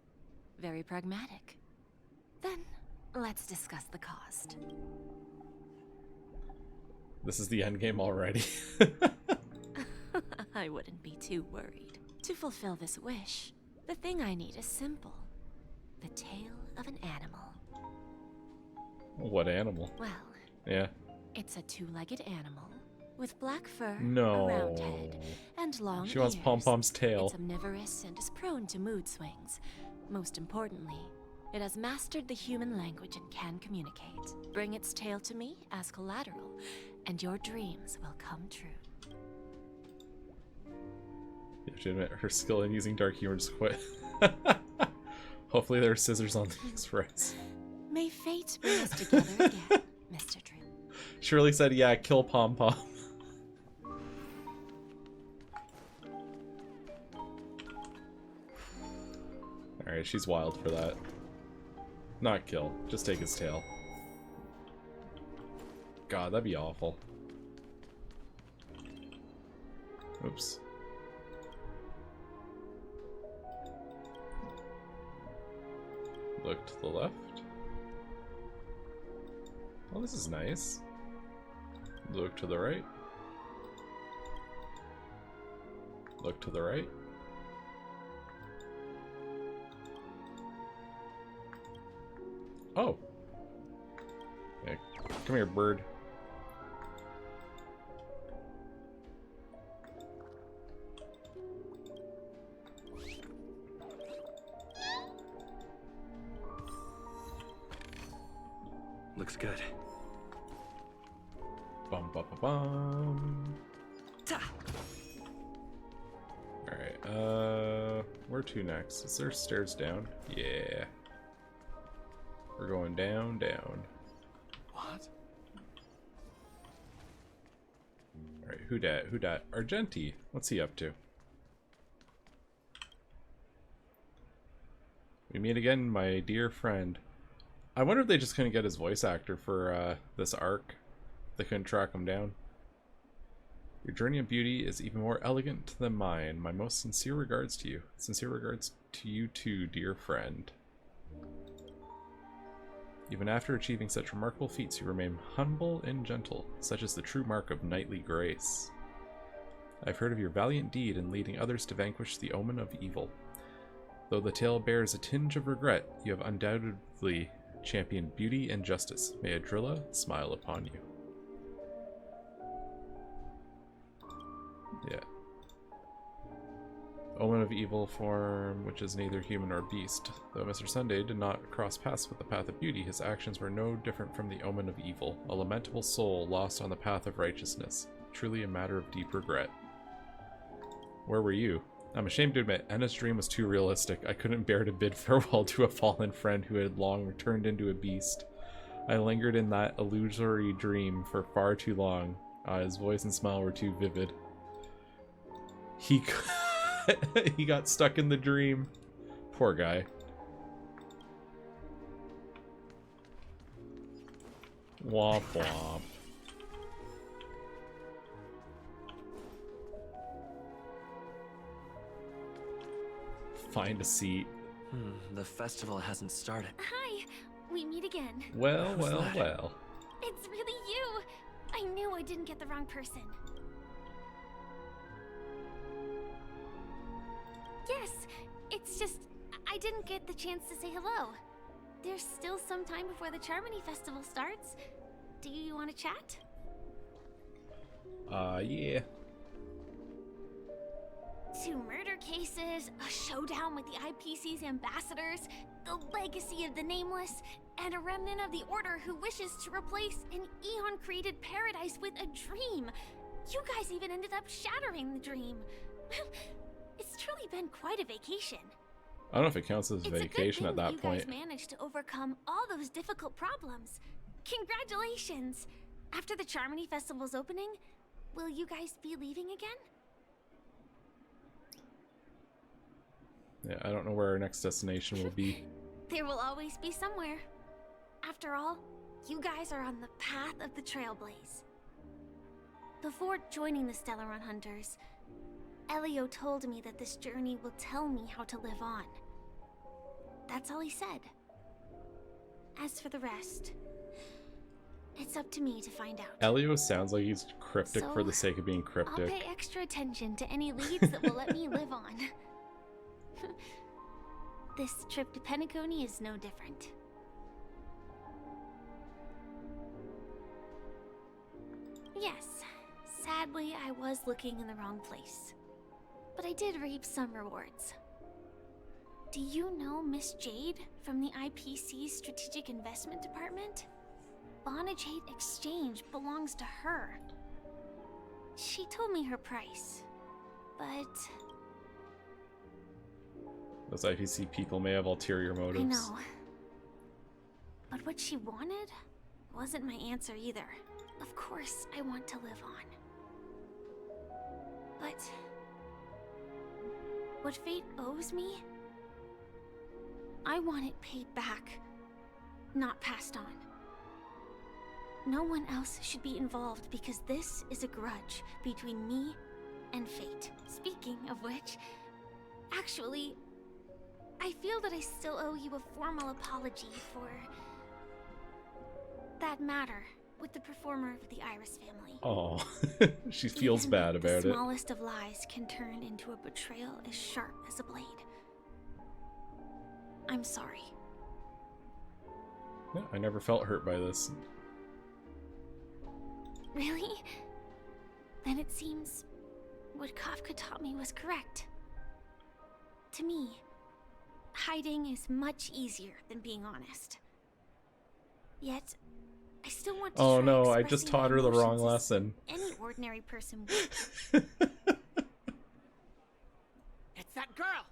Very pragmatic. Then, let's discuss the cost. This is the endgame already. I wouldn't be too worried. To fulfill this wish, the thing I need is simple. The tail of an animal. What animal? Well, yeah. It's a two-legged animal with black fur, No. a round head, and long She wants ears. Pom-Pom's tail. It's omnivorous and is prone to mood swings. Most importantly, it has mastered the human language and can communicate. Bring its tail to me as collateral, and your dreams will come true. You have to admit, her skill in using dark humor just quit. Hopefully there are scissors on the express. May fate bring us together again, Mr. Drew. Shirley said, yeah, kill Pom Pom. Alright, she's wild for that. Not kill, just take his tail. God, that'd be awful. Oops. Look to the left. Oh, this is nice. Look to the right. Look to the right. Oh. Hey, come here, bird. Looks good. Bum bum bum bum. Alright, where to next? Is there stairs down? Yeah. We're going down, down. What? Alright, who dat? Who dat? Argenti. What's he up to? We meet again, my dear friend. I wonder if they just couldn't get his voice actor for this arc. They couldn't track him down. Your journey of beauty is even more elegant than mine. My most sincere regards to you. Sincere regards to you too, dear friend. Even after achieving such remarkable feats, you remain humble and gentle. Such is the true mark of knightly grace. I've heard of your valiant deed in leading others to vanquish the omen of evil. Though the tale bears a tinge of regret, you have undoubtedly championed beauty and justice. May Adrilla smile upon you. Yeah. Omen of evil form, which is neither human nor beast. Though Mr. Sunday did not cross paths with the path of beauty, his actions were no different from the omen of evil, a lamentable soul lost on the path of righteousness. Truly a matter of deep regret. Where were you? I'm ashamed to admit, Enna's dream was too realistic. I couldn't bear to bid farewell to a fallen friend who had long turned into a beast. I lingered in that illusory dream for far too long. His voice and smile were too vivid. He got stuck in the dream. Poor guy. Womp womp. Find a seat. The festival hasn't started. Hi, we meet again. Well, well, well. It's really you. I knew I didn't get the wrong person. Yes, it's just I didn't get the chance to say hello. There's still some time before the Charmony Festival starts. Do you want to chat? Yeah. 2 murder cases, a showdown with the IPC's ambassadors, the legacy of the Nameless, and a remnant of the Order who wishes to replace an Eon-created paradise with a dream. You guys even ended up shattering the dream. It's truly been quite a vacation. I don't know if it counts as a vacation at that point. You guys managed to overcome all those difficult problems. Congratulations! After the Charmony Festival's opening, will you guys be leaving again? Yeah, I don't know where our next destination will be. There will always be somewhere. After all, you guys are on the path of the Trailblaze. Before joining the Stellaron Hunters, Elio told me that this journey will tell me how to live on. That's all he said. As for the rest, it's up to me to find out. Elio sounds like he's cryptic for the sake of being cryptic. I'll pay extra attention to any leads that will let me live on. This trip to Penacony is no different. Yes, sadly I was looking in the wrong place. But I did reap some rewards. Do you know Miss Jade from the IPC's Strategic Investment Department? Bonajade Exchange belongs to her. She told me her price, but Those IPC people may have ulterior motives. I know. But what she wanted wasn't my answer either. Of course, I want to live on. But what fate owes me, I want it paid back, not passed on. No one else should be involved because this is a grudge between me and fate. Speaking of which, actually, I feel that I still owe you a formal apology for that matter with the performer of the Iris family. Oh, she feels bad about the it. smallest of lies can turn into a betrayal as sharp as a blade. I'm sorry. Yeah, I never felt hurt by this. Really? Then it seems what Kafka taught me was correct. To me, hiding is much easier than being honest. Yet, I still want to Oh try no, I expressing just taught my her the wrong emotions as lesson. Any ordinary person would. It's that girl!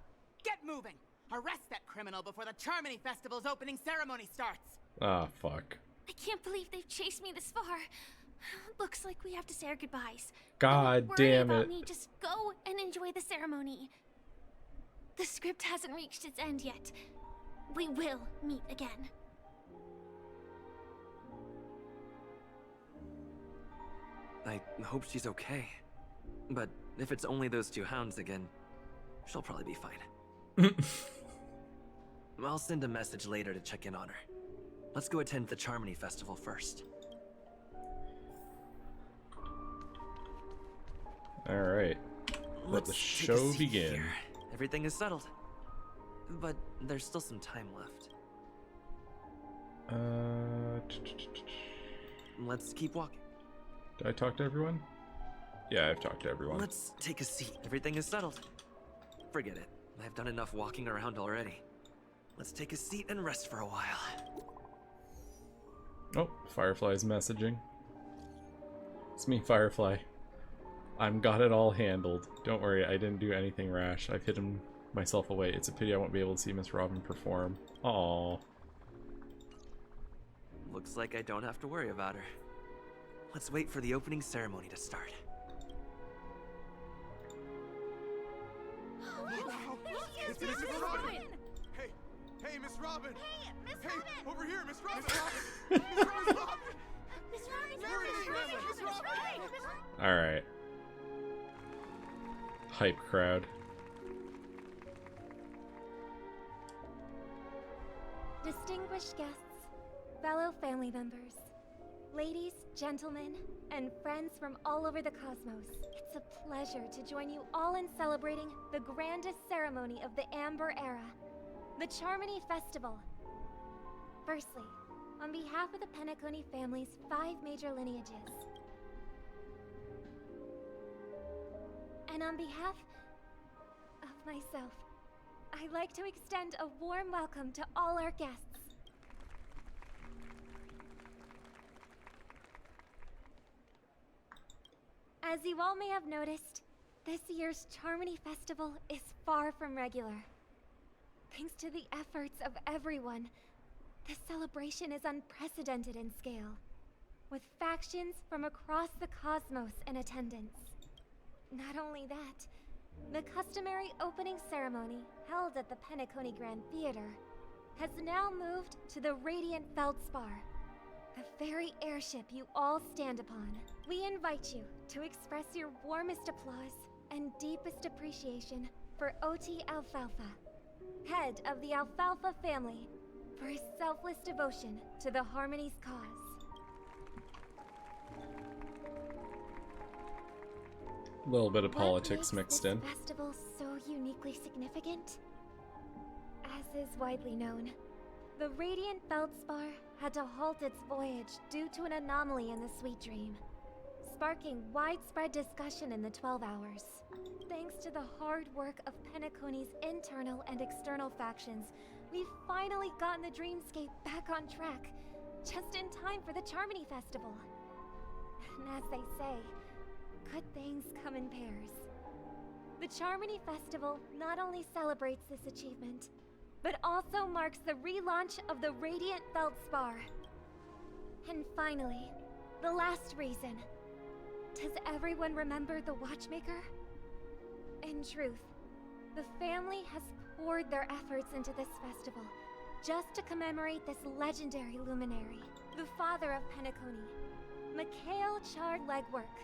Get moving! Arrest that criminal before the Charmony Festival's opening ceremony starts! Ah, fuck. I can't believe they've chased me this far. Looks like we have to say our goodbyes. God Don't worry damn about it. me. Just go and enjoy the ceremony. The script hasn't reached its end yet. We will meet again. I hope she's okay. But if it's only those two hounds again, she'll probably be fine. I'll send a message later to check in on her. Let's go attend the Charmony Festival first. Alright. Let the show begin. Here. Everything is settled. But there's still some time left. Let's keep walking. Did I talk to everyone? Yeah, I've talked to everyone. Let's take a seat. Everything is settled. Forget it. I've done enough walking around already. Let's take a seat and rest for a while. Oh, Firefly's messaging. It's me, Firefly. I'm got it all handled. Don't worry, I didn't do anything rash. I've hidden myself away. It's a pity I won't be able to see Miss Robin perform. Aww. Looks like I don't have to worry about her. Let's wait for the opening ceremony to start. It's Miss Robin! Hey, Miss Robin! Hey, Miss Hey, Robin! over here, Miss Robin! Miss Robin! Miss Robin! Alright. Hype crowd. Distinguished guests, fellow family members, ladies, gentlemen, and friends from all over the cosmos, it's a pleasure to join you all in celebrating the grandest ceremony of the Amber Era, the Charmony Festival. Firstly, on behalf of the Penacony family's 5 major lineages, and on behalf of myself, I'd like to extend a warm welcome to all our guests. As you all may have noticed, this year's Charmony Festival is far from regular. Thanks to the efforts of everyone, this celebration is unprecedented in scale, with factions from across the cosmos in attendance. Not only that, the customary opening ceremony held at the Penacony Grand Theater has now moved to the Radiant Feldspar, the very airship you all stand upon. We invite you to express your warmest applause and deepest appreciation for OT Alfalfa, head of the Alfalfa family, for his selfless devotion to the Harmony's cause. A little bit of politics mixed in. What makes this festival so uniquely significant? As is widely known, the Radiant Feldspar had to halt its voyage due to an anomaly in the Sweet Dream, sparking widespread discussion in the 12 Hours. Thanks to the hard work of Penacony's internal and external factions, we've finally gotten the dreamscape back on track, just in time for the Charmony Festival. And as they say, good things come in pairs. The Charmony Festival not only celebrates this achievement, but also marks the relaunch of the Radiant Feldspar. And finally, the last reason. Does everyone remember the Watchmaker? In truth, the family has poured their efforts into this festival just to commemorate this legendary luminary, the father of Penacony, Mikhail Chard Legwork,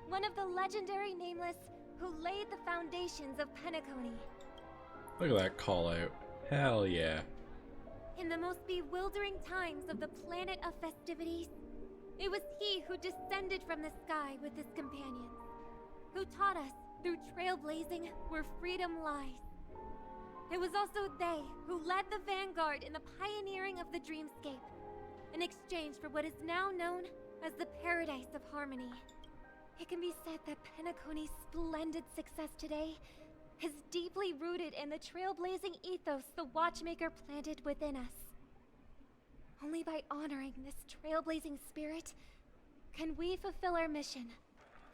one of the legendary Nameless who laid the foundations of Penacony. Look at that call out. Hell yeah. In the most bewildering times of the planet of festivities, it was he who descended from the sky with his companions, who taught us through trailblazing where freedom lies. It was also they who led the vanguard in the pioneering of the dreamscape, in exchange for what is now known as the Paradise of Harmony. It can be said that Penacony's splendid success today is deeply rooted in the trailblazing ethos the Watchmaker planted within us. Only by honoring this trailblazing spirit can we fulfill our mission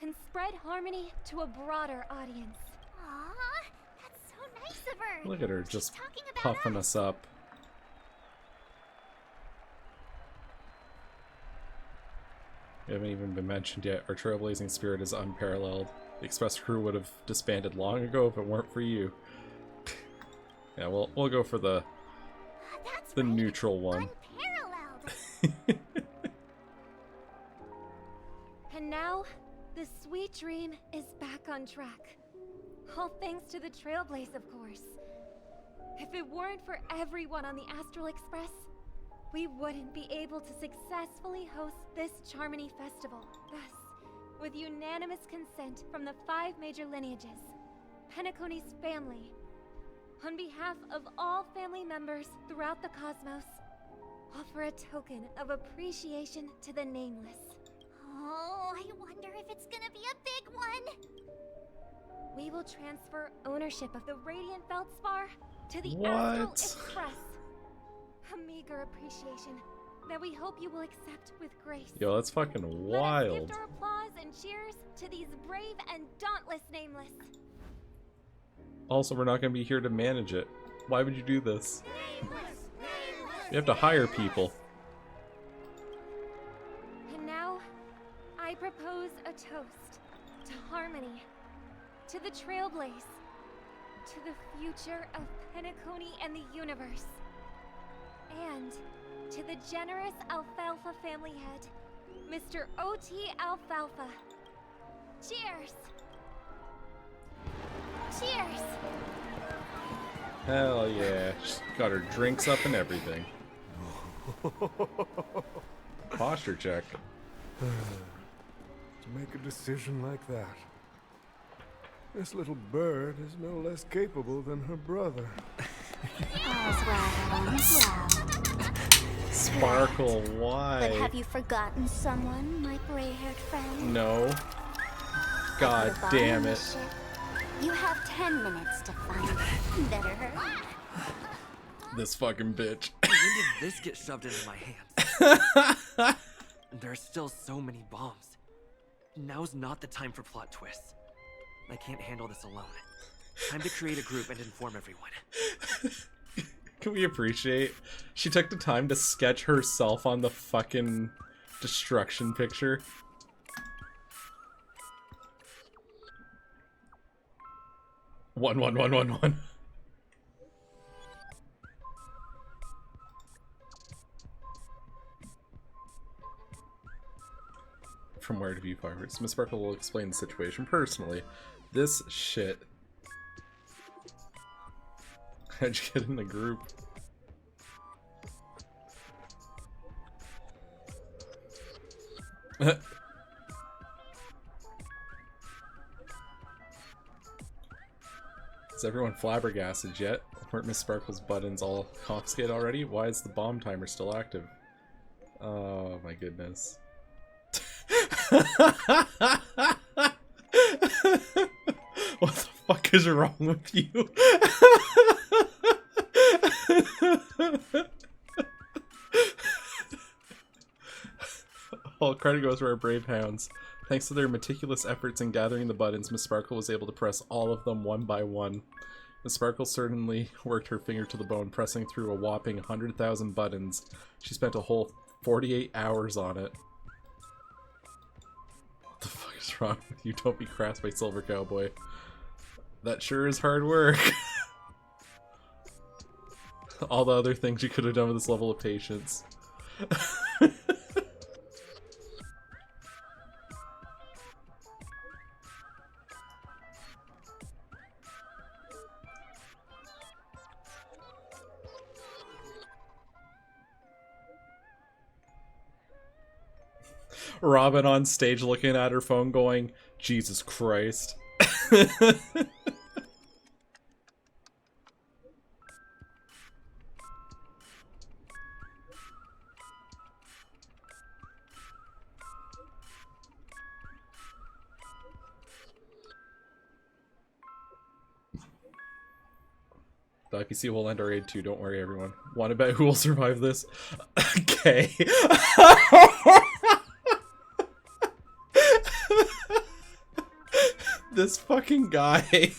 and spread harmony to a broader audience. Aww, that's so nice of her. Look at her just puffing us up. We haven't even been mentioned yet. Our trailblazing spirit is unparalleled. The Express crew would have disbanded long ago if it weren't for you. Yeah, we'll go for the neutral one. And now, the sweet dream is back on track. All thanks to the Trailblaze, of course. If it weren't for everyone on the Astral Express, we wouldn't be able to successfully host this Charmony Festival. Thus, with unanimous consent from the 5 major lineages, Penacony's family, on behalf of all family members throughout the cosmos, offer a token of appreciation to the Nameless. Oh, I wonder if it's gonna be a big one. We will transfer ownership of the Radiant Feldspar to the What? Astral Express. A meager appreciation that we hope you will accept with grace. Yo, that's fucking Let us wild. gift our applause and cheers to these brave and dauntless Nameless. Also, we're not going to be here to manage it. Why would you do this? You have to hire people. And now, I propose a toast to harmony, to the Trailblaze, to the future of Penacony and the universe, and to the generous Alfalfa family head, Mr. O.T. Alfalfa. Cheers! Cheers! Hell yeah. She's got her drinks up and everything. Posture check. To make a decision like that. This little bird is no less capable than her brother. Sparkle, why? But have you forgotten someone, my gray-haired friend? No. God damn it. You have 10 minutes to find it. Better hurry. This fucking bitch. When did this get shoved into my hands? There are still so many bombs. Now's not the time for plot twists. I can't handle this alone. Time to create a group and inform everyone. Can we appreciate? She took the time to sketch herself on the fucking destruction picture. One. From where to view fireworks? Miss Sparkle will explain the situation personally. This shit. How'd you get in the group? Is everyone flabbergasted yet? Weren't Miss Sparkle's buttons all confiscated already? Why is the bomb timer still active? Oh my goodness. What the fuck is wrong with you? All credit goes to our brave hounds. Thanks to their meticulous efforts in gathering the buttons, Miss Sparkle was able to press all of them one by one. Miss Sparkle certainly worked her finger to the bone, pressing through a whopping 100,000 buttons. She spent a whole 48 hours on it. What the fuck is wrong with you? Don't be crass by Silver Cowboy. That sure is hard work. All the other things you could have done with this level of patience. Robin on stage looking at her phone going, Jesus Christ. The IPC will end our aid too, don't worry everyone. Wanna bet who will survive this? Okay. This fucking guy.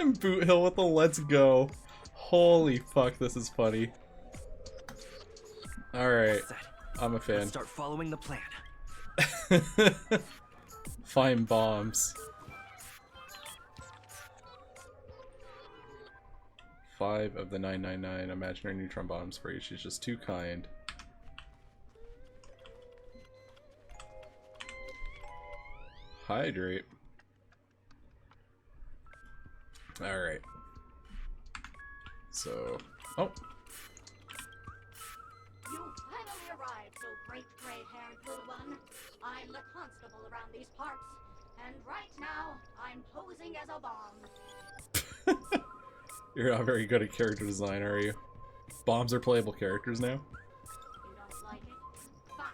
And Boot Hill with the let's go. Holy fuck, this is funny. Alright. I'm a fan. Let's start following the plan. Find bombs. 5 of the 999 imaginary neutron bombs for you. She's just too kind. Hydrate. Alright. So... Oh! You finally arrived, so great gray-haired little one. I'm the constable around these parts, and right now, I'm posing as a bomb. You're not very good at character design, are you? Bombs are playable characters now? You don't like it? Fine.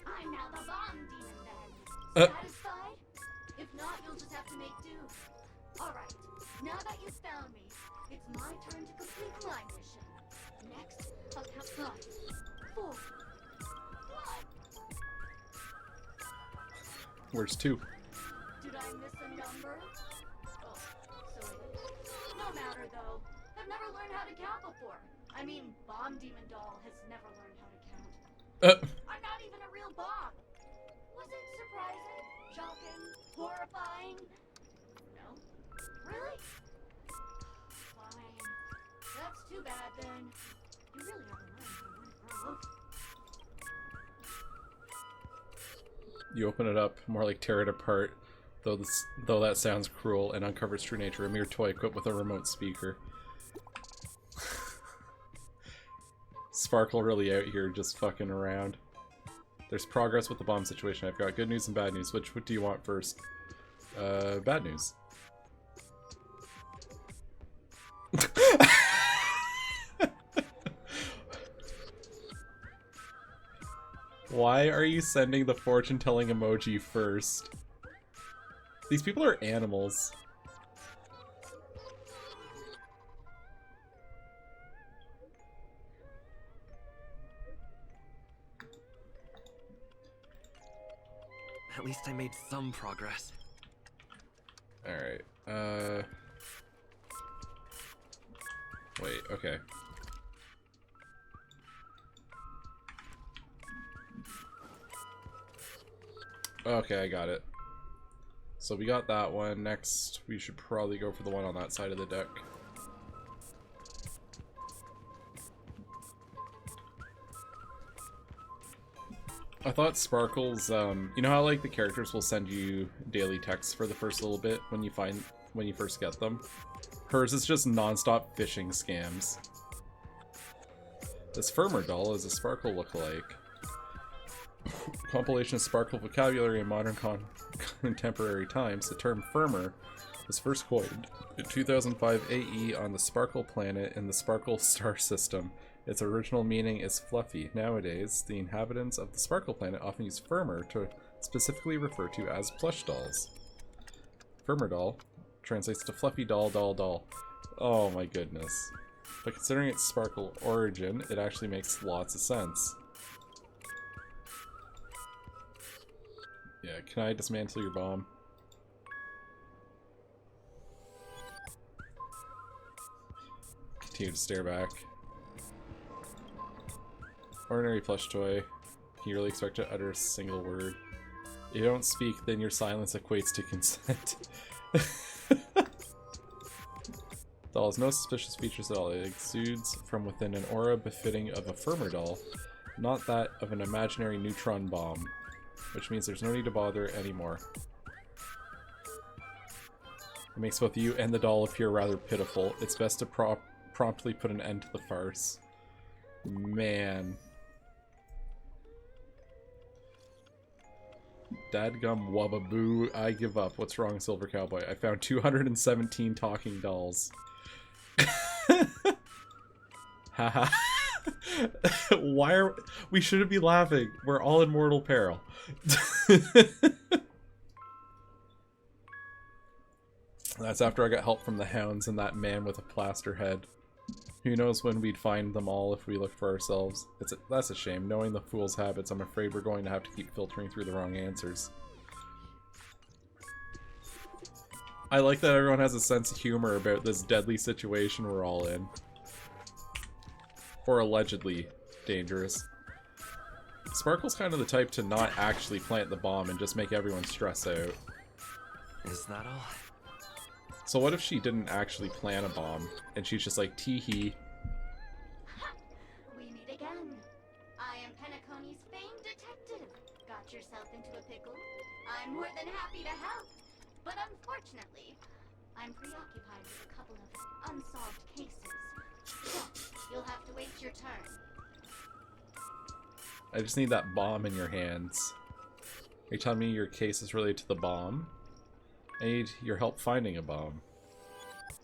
I'm now the bomb demon then. Satisfied? If not, you'll just have to make do. Alright, now that you've found me, it's my turn to complete my mission. Next, I'll count 5, 4, 1. Where's 2? Did I miss a number? Oh, so it is. No matter though. I've never learned how to count before. I mean, Bomb Demon Doll has never learned how to count. I'm not even a real bomb. Was it surprising? Shocking? Horrifying? No? Really? Fine. That's too bad then. You really haven't learned how to grow up. You open it up, more like tear it apart, though that sounds cruel, and uncovers true nature, a mere toy equipped with a remote speaker. Sparkle really out here just fucking around. There's progress with the bomb situation. I've got good news and bad news. What do you want first? Bad news. Why are you sending the fortune-telling emoji first? These people are animals. At least I made some progress. Alright, wait, okay. Okay, I got it. So we got that one. Next, we should probably go for the one on that side of the deck. I thought Sparkle's, you know how like the characters will send you daily texts for the first little bit when you first get them? Hers is just non-stop phishing scams. This Firmer doll is a Sparkle lookalike. Compilation of Sparkle vocabulary in modern contemporary times. The term Firmer was first coined in 2005 AE on the Sparkle planet in the Sparkle star system. Its original meaning is fluffy. Nowadays, the inhabitants of the Sparkle planet often use Firmer to specifically refer to as plush dolls. Firmer doll translates to fluffy doll, doll, doll. Oh my goodness. But considering its sparkle origin, it actually makes lots of sense. Yeah, can I dismantle your bomb? Continue to stare back. Ordinary plush toy. Can you really expect to utter a single word? If you don't speak, then your silence equates to consent. Doll has no suspicious features at all. It exudes from within an aura befitting of a firmer doll, not that of an imaginary neutron bomb, which means there's no need to bother anymore. It makes both you and the doll appear rather pitiful. It's best to promptly put an end to the farce. Man. Dadgum wababoo, I give up. What's wrong, Silver Cowboy? I found 217 talking dolls. Haha. Why are we shouldn't be laughing. We're all in mortal peril. That's after I got help from the hounds and that man with a plaster head. Who knows when we'd find them all if we looked for ourselves. That's a shame. Knowing the fool's habits, I'm afraid we're going to have to keep filtering through the wrong answers. I like that everyone has a sense of humor about this deadly situation we're all in. Or allegedly dangerous. Sparkle's kind of the type to not actually plant the bomb and just make everyone stress out. Is that all? So what if she didn't actually plant a bomb, and she's just like, tee-hee. We meet again. I am Penacony's famed detective. Got yourself into a pickle? I'm more than happy to help. But unfortunately, I'm preoccupied with a couple of unsolved cases. So, you'll have to wait your turn. I just need that bomb in your hands. Are you telling me your case is related to the bomb? I need your help finding a bomb.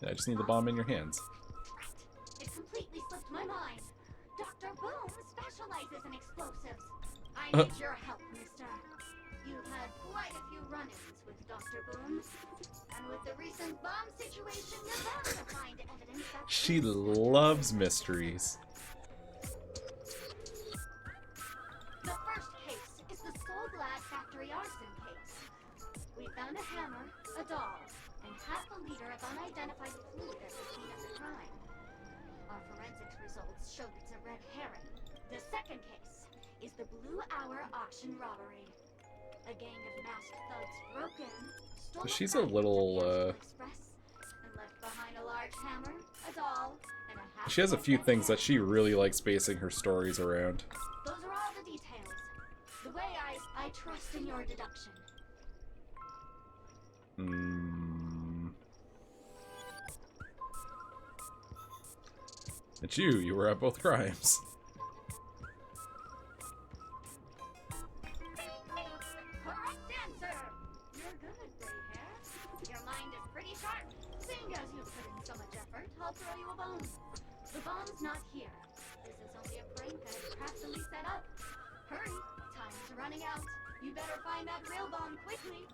Yeah, I just need the bomb in your hands. It completely slipped my mind. Dr. Boom specializes in explosives. I need your help, mister. You've had quite a few run-ins with Dr. Boom. And with the recent bomb situation, you're bound to find evidence that... She loves mysteries. The first case is the Soul Glad factory arson case. We found a hammer, a doll, and half a liter of unidentified fluid at the scene of the crime. Our forensics results showed it's a red herring. The second case is the Blue Hour auction robbery. A gang of masked thugs broke in, stole She's a little, Express, and left behind a large hammer, a doll, and a half... She has a few things that she really likes basing her stories around. Those are all the details. The way I trust in your deduction. It's you. You were at both crimes. Correct answer! You're good, gray hair. Your mind is pretty sharp. Seeing as you put in so much effort, I'll throw you a bone. The bomb's not here. This is only a prank I've craftily set up. Hurry, time's running out. You better find that real bomb quickly.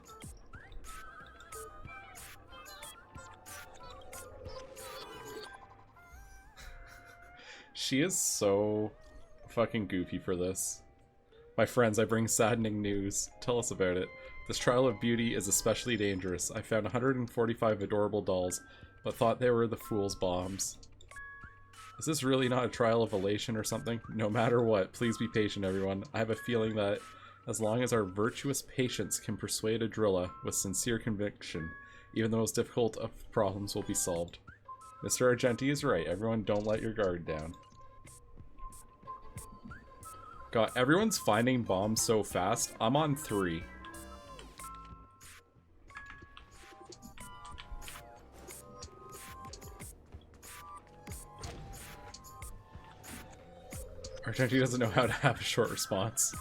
She is so fucking goofy for this. My friends, I bring saddening news. Tell us about it. This trial of beauty is especially dangerous. I found 145 adorable dolls, but thought they were the fool's bombs. Is this really not a trial of elation or something? No matter what, please be patient, everyone. I have a feeling that as long as our virtuous patience can persuade a drilla with sincere conviction, even the most difficult of problems will be solved. Mr. Argenti is right. Everyone, don't let your guard down. God, everyone's finding bombs so fast. I'm on 3. Argenti doesn't know how to have a short response.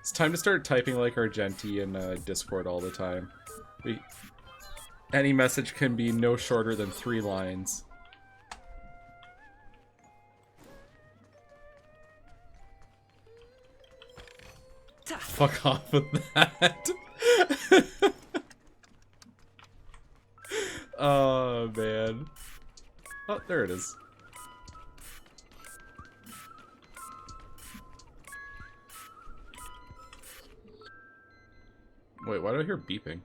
It's time to start typing like Argenti in Discord all the time. Any message can be no shorter than 3 lines. Fuck off with that. Oh, man. Oh, there it is. Wait, why do I hear beeping?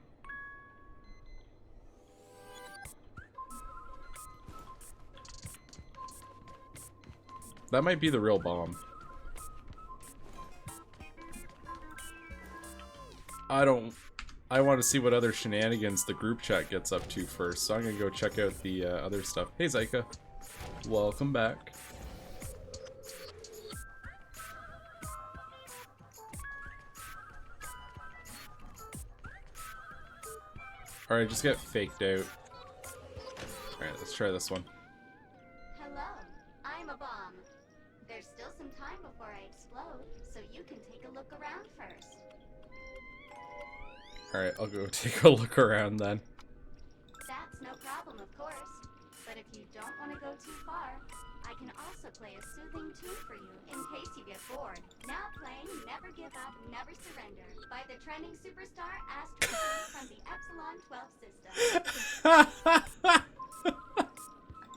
That might be the real bomb. I want to see what other shenanigans the group chat gets up to first, so I'm gonna go check out the other stuff. Hey Zyka, welcome back. Alright, just get faked out. Alright, let's try this one. Hello, I'm a bomb. There's still some time before I explode, so you can take a look around first. Alright, I'll go take a look around then. That's no problem, of course. But if you don't want to go too far, I can also play a soothing tune for you in case you get bored. Now playing Never Give Up, Never Surrender by the trending superstar Astro from the Epsilon 12 system.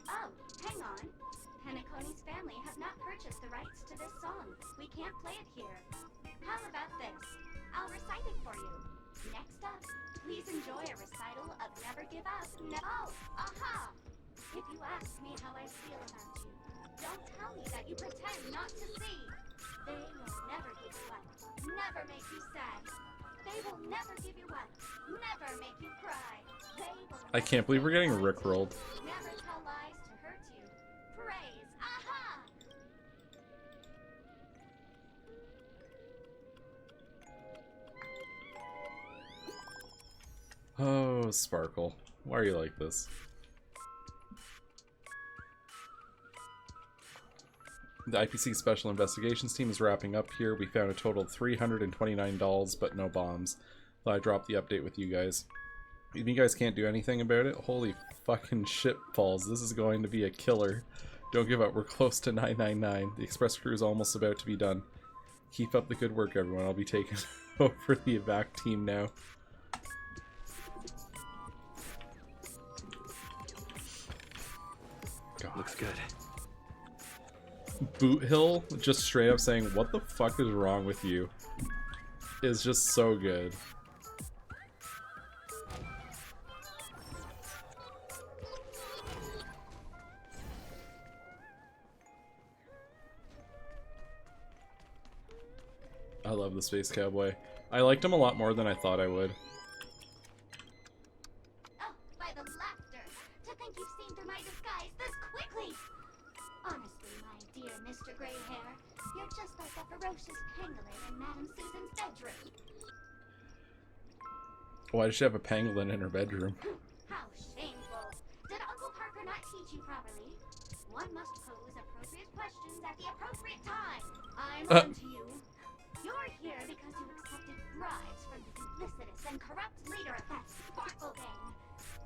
Oh, hang on. Penacony's family have not purchased the rights to this song. We can't play it here. How about this? I'll recite it for you. Next up, please enjoy a recital of Never Give Up, Oh, aha! If you ask me how I feel about you, don't tell me that you pretend not to see. They will never give you up, never make you sad. They will never give you up, never make you cry. They will I can't believe we're getting rickrolled. never tell lies to hurt you. Praise, aha! Oh, Sparkle. Why are you like this? The IPC Special Investigations team is wrapping up here. We found a total of 329 dolls, but no bombs. So I dropped the update with you guys. If you guys can't do anything about it, holy fucking shit balls. This is going to be a killer. Don't give up. We're close to 999. The express crew is almost about to be done. Keep up the good work, everyone. I'll be taking over the evac team now. God. Looks good. Boot Hill just straight up saying, "What the fuck is wrong with you?" is just so good. I love the Space Cowboy. I liked him a lot more than I thought I would. Oh, by the laughter! To think you've seen through my disguise this quickly! Honestly, my dear Mr. Grey Hair, you're just like a ferocious pangolin in Madame Susan's bedroom. Why does she have a pangolin in her bedroom? How shameful! Did Uncle Parker not teach you properly? One must pose appropriate questions at the appropriate time. I'm on to you. You're here because you accepted bribes from the duplicitous and corrupt leader of that Sparkle Gang.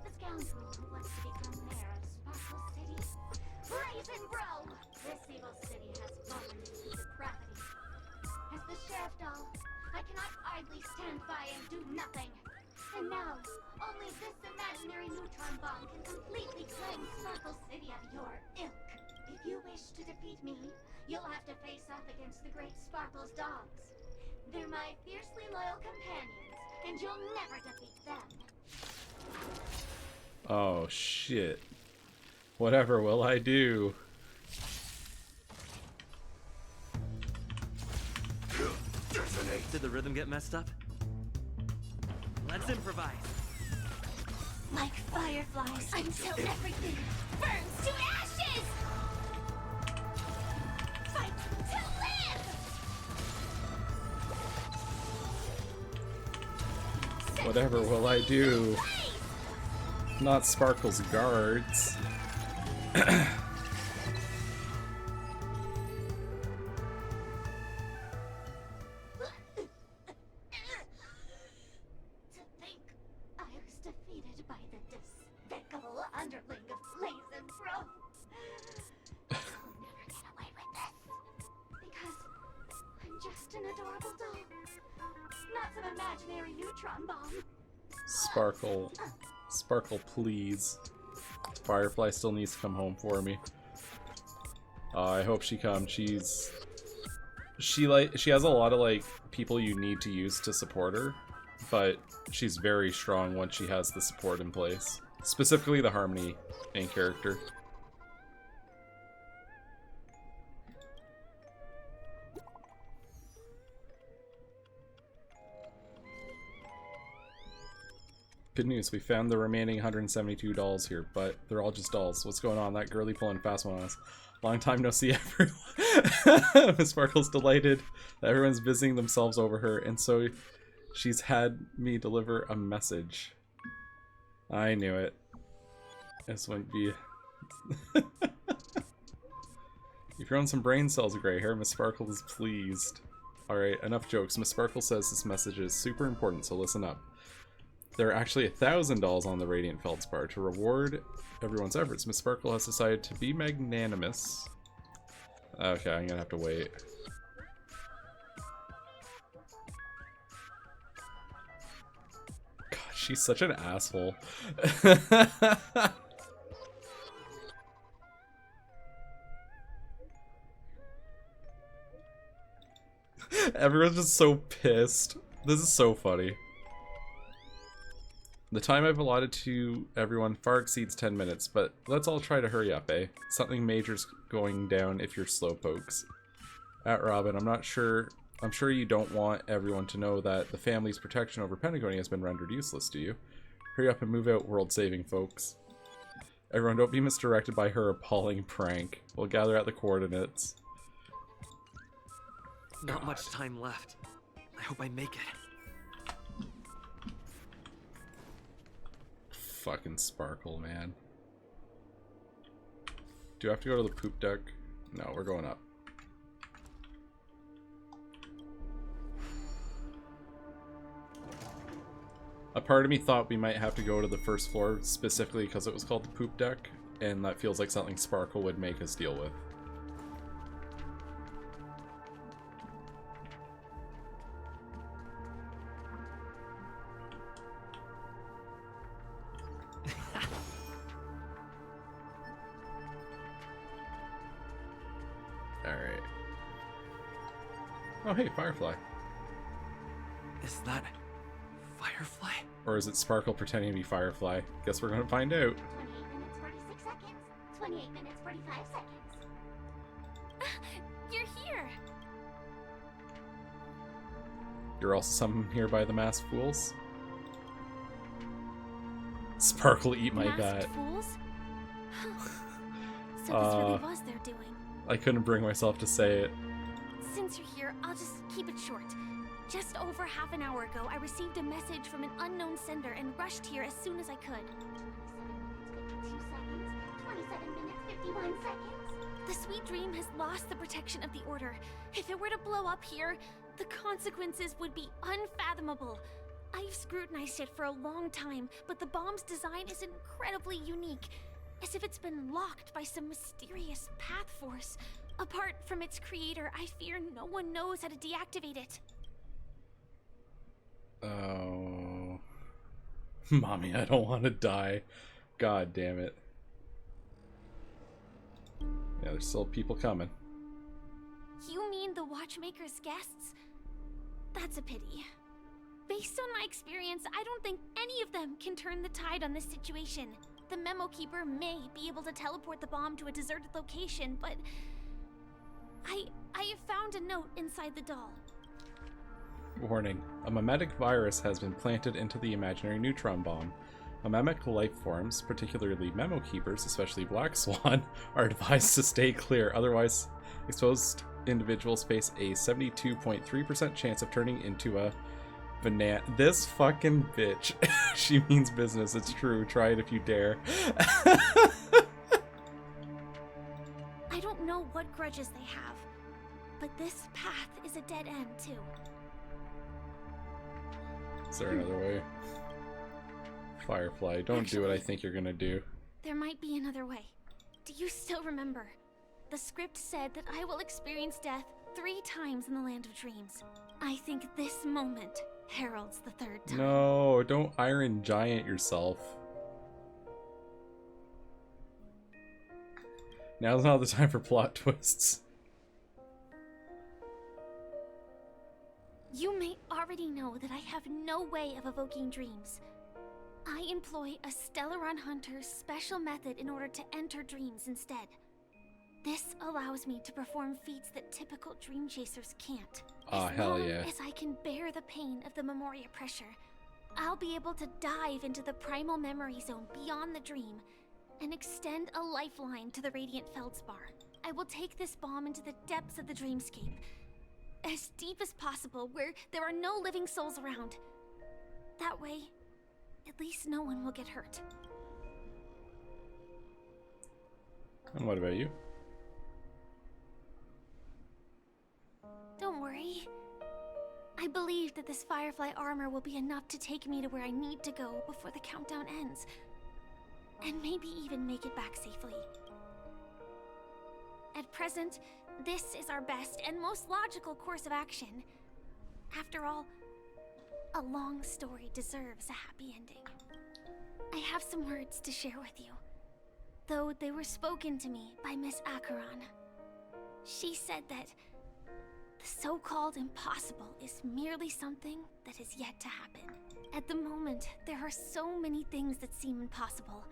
The scoundrel who wants to become mayor of Sparkle City. Brazen bro! This evil city has fallen into depravity. As the sheriff doll, I cannot idly stand by and do nothing. And now, only this imaginary neutron bomb can completely cleanse Sparkle City of your ilk. If you wish to defeat me, you'll have to face off against the great Sparkle's dogs. They're my fiercely loyal companions, and you'll never defeat them. Oh shit. Whatever will I do? Did the rhythm get messed up? Let's improvise. Like fireflies until everything burns to ashes! Fight to live! Whatever will I do? Not Sparkle's guards. To think I was defeated by the despicable underling of Blazin' Bro. I'll never get away with this. Because I'm just an adorable doll. Not some imaginary neutron bomb. Sparkle. Sparkle, please. Firefly still needs to come home for me. I hope she comes. She has a lot of like people you need to use to support her, but she's very strong once she has the support in place. Specifically the Harmony main character. Good news, we found the remaining 172 dolls here, but they're all just dolls. What's going on? That girlie pulling fast one on us. Long time no see, everyone. Miss Sparkle's delighted that everyone's visiting themselves over her, and so she's had me deliver a message. I knew it. This wouldn't be... You've grown some brain cells, gray hair. Miss Sparkle is pleased. Alright, enough jokes. Miss Sparkle says this message is super important, so listen up. There are actually 1,000 dolls on the Radiant Feldspar. To reward everyone's efforts, Miss Sparkle has decided to be magnanimous. Okay, I'm gonna have to wait. God, she's such an asshole. Everyone's just so pissed. This is so funny. The time I've allotted to everyone far exceeds 10 minutes, but let's all try to hurry up, eh? Something major's going down if you're slowpokes. Robin, I'm sure you don't want everyone to know that the family's protection over Penacony has been rendered useless, do you? Hurry up and move out, world-saving folks. Everyone, don't be misdirected by her appalling prank. We'll gather at the coordinates. Not much time left. I hope I make it. Fucking Sparkle, man. Do I have to go to the poop deck? No, we're going up. A part of me thought we might have to go to the first floor specifically because it was called the poop deck, and that feels like something Sparkle would make us deal with. Alright. Oh, hey, Firefly. Is that Firefly? Or is it Sparkle pretending to be Firefly? Guess we're gonna find out. 28 minutes, 46 seconds. 28 minutes, 45 seconds. You're here! You're also summoned here by the masked fools? Sparkle, eat my gut. Fools? So this really was their doing. I couldn't bring myself to say it. Since you're here, I'll just keep it short. Just over half an hour ago, I received a message from an unknown sender and rushed here as soon as I could. 27 minutes, 51 seconds. The Sweet Dream has lost the protection of the Order. If it were to blow up here, the consequences would be unfathomable. I've scrutinized it for a long time, but the bomb's design is incredibly unique. As if it's been locked by some mysterious path force. Apart from its creator, I fear no one knows how to deactivate it. Oh. Mommy, I don't want to die. God damn it. Yeah, there's still people coming. You mean the Watchmaker's guests? That's a pity. Based on my experience, I don't think any of them can turn the tide on this situation. The Memo Keeper may be able to teleport the bomb to a deserted location, but I have found a note inside the doll. Warning. A memetic virus has been planted into the imaginary neutron bomb. Mememic life forms, particularly Memo Keepers, especially Black Swan, are advised to stay clear, otherwise exposed individuals face a 72.3% chance of turning into a banana. This fucking bitch. She means business, it's true. Try it if you dare. I don't know what grudges they have, but this path is a dead end, too. Is there another way? Firefly, don't do what I think you're gonna do. There might be another way. Do you still remember? The script said that I will experience death 3 times in the Land of Dreams. I think this moment heralds the 3rd time. No, don't Iron Giant yourself. Now's not the time for plot twists. You may already know that I have no way of evoking dreams. I employ a Stellaron Hunter's special method in order to enter dreams instead. This allows me to perform feats that typical dream chasers can't. Oh, hell yeah. As I can bear the pain of the Memoria pressure, I'll be able to dive into the primal memory zone beyond the dream and extend a lifeline to the radiant feldspar. I will take this bomb into the depths of the dreamscape, as deep as possible, where there are no living souls around. That way, at least no one will get hurt. And what about you? Don't worry. I believe that this Firefly armor will be enough to take me to where I need to go before the countdown ends. And maybe even make it back safely. At present, this is our best and most logical course of action. After all, a long story deserves a happy ending. I have some words to share with you, though they were spoken to me by Miss Acheron. She said that the so-called impossible is merely something that is yet to happen. At the moment, there are so many things that seem impossible,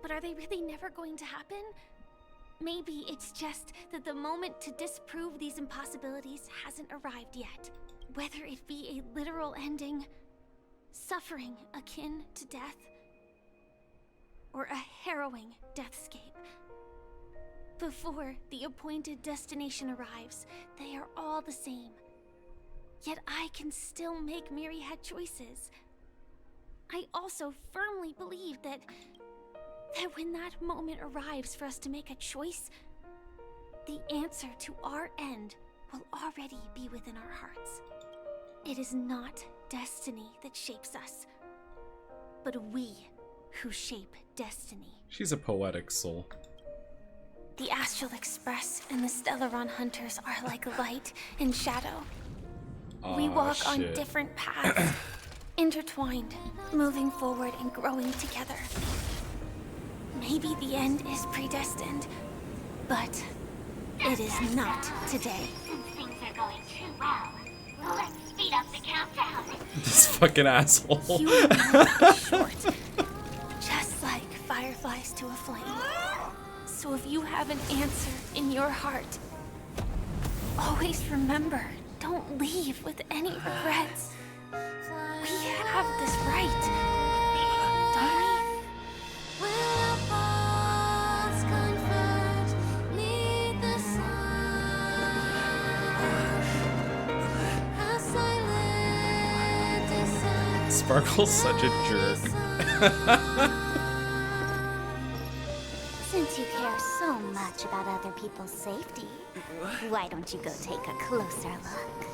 but are they really never going to happen? Maybe it's just that the moment to disprove these impossibilities hasn't arrived yet. Whether it be a literal ending, suffering akin to death, or a harrowing deathscape. Before the appointed destination arrives, they are all the same. Yet I can still make myriad choices. I also firmly believe that when that moment arrives for us to make a choice, the answer to our end will already be within our hearts. It is not destiny that shapes us, but we who shape destiny. She's a poetic soul. The Astral Express and the Stellaron Hunters are like light and shadow. We walk on different paths, intertwined, moving forward and growing together. Maybe the end is predestined, but it is not today. Since things are going too well, let's speed up the countdown. This fucking asshole. Human life is short, just like fireflies to a flame. So if you have an answer in your heart, always remember, don't leave with any regrets. We have this right, don't we? Sparkle's such a jerk. Since you care so much about other people's safety, why don't you go take a closer look?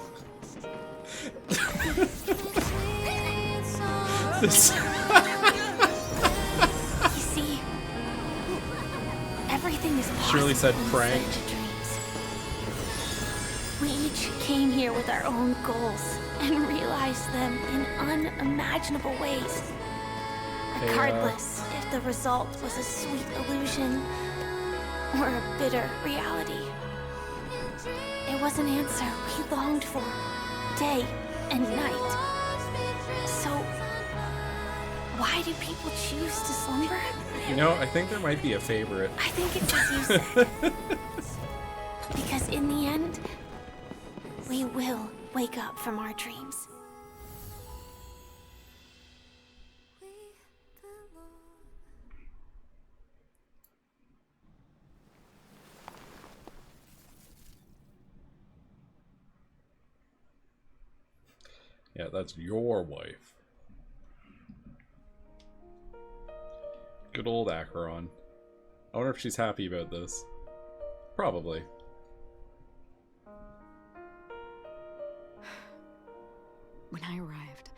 This You see, everything is possible. Shirley said in prank. such dreams. We each came here with our own goals and realized them in unimaginable ways. Regardless if the result was a sweet illusion or a bitter reality. It was an answer we longed for, day and night. So, why do people choose to slumber? You know, I think there might be a favorite. I think it's as you said. Because in the end, we will wake up from our dreams. Yeah, that's your wife. Good old Acheron. I wonder if she's happy about this. Probably. When I arrived,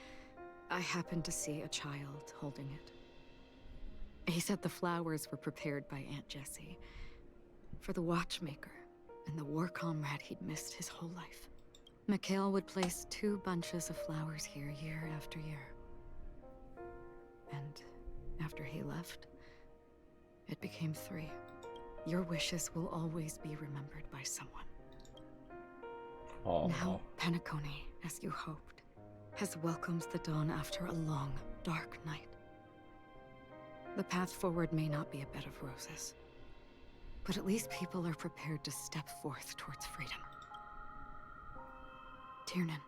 I happened to see a child holding it. He said the flowers were prepared by Aunt Jessie for the watchmaker and the war comrade he'd missed his whole life. Mikhail would place 2 bunches of flowers here year after year. And after he left, it became 3. Your wishes will always be remembered by someone. Oh. Now, Penacony, as you hoped, has welcomed the dawn after a long, dark night. The path forward may not be a bed of roses, but at least people are prepared to step forth towards freedom. Tiernan,